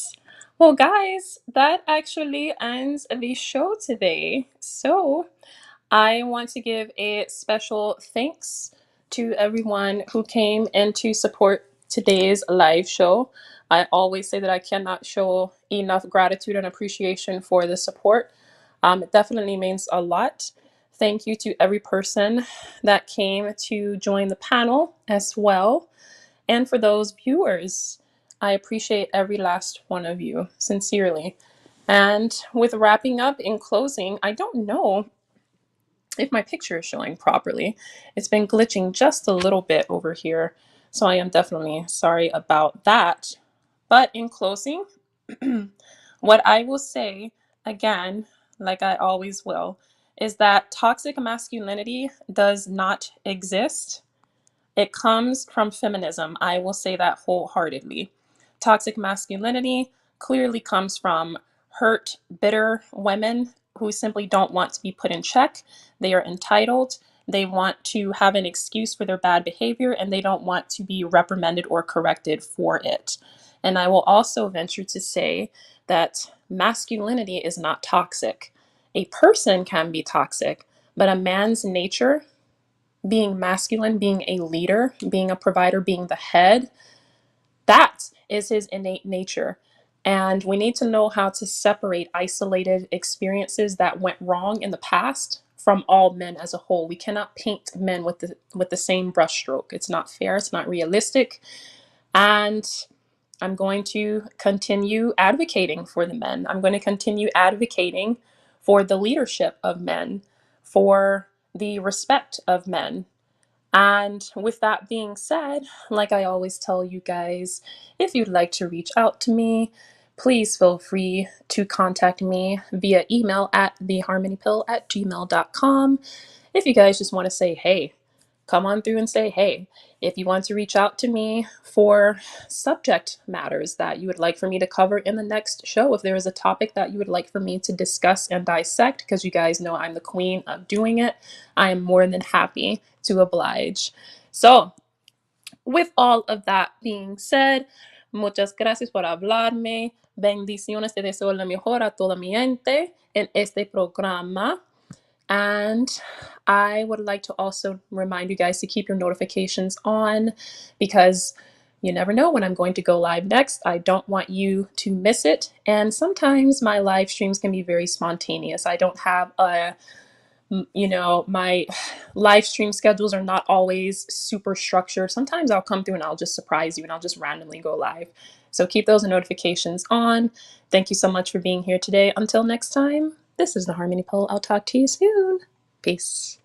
Well, guys, that actually ends the show today. So I want to give a special thanks to everyone who came in to support today's live show. I always say that I cannot show enough gratitude and appreciation for the support. It definitely means a lot. Thank you to every person that came to join the panel as well. And for those viewers, I appreciate every last one of you, sincerely. And with wrapping up in closing, I don't know if my picture is showing properly. It's been glitching just a little bit over here. So I am definitely sorry about that. But in closing, what I will say again, like I always will, is that toxic masculinity does not exist. It comes from feminism. I will say that wholeheartedly. Toxic masculinity clearly comes from hurt, bitter women who simply don't want to be put in check. They are entitled. They want to have an excuse for their bad behavior, and they don't want to be reprimanded or corrected for it. And I will also venture to say that masculinity is not toxic. A person can be toxic, but a man's nature, being masculine, being a leader, being a provider, being the head, that is his innate nature. And we need to know how to separate isolated experiences that went wrong in the past from all men as a whole. We cannot paint men with the same brushstroke. It's not fair, it's not realistic. And I'm going to continue advocating for the men. I'm going to continue advocating for the leadership of men, for the respect of men. And with that being said, like I always tell you guys, if you'd like to reach out to me, please feel free to contact me via email at theharmonypill@gmail.com. If you guys just want to say hey, come on through and say hey. If you want to reach out to me for subject matters that you would like for me to cover in the next show, if there is a topic that you would like for me to discuss and dissect, because you guys know I'm the queen of doing it, I am more than happy to oblige. So, with all of that being said, muchas gracias por hablarme. Bendiciones, te deseo lo mejor a toda mi gente en este programa. And I would like to also remind you guys to keep your notifications on, because you never know when I'm going to go live next. I don't want you to miss it. And sometimes my live streams can be very spontaneous. I don't have my live stream schedules are not always super structured. Sometimes I'll come through and I'll just surprise you and I'll just randomly go live. So keep those notifications on. Thank you so much for being here today. Until next time, this is the Harmony Pill. I'll talk to you soon. Peace.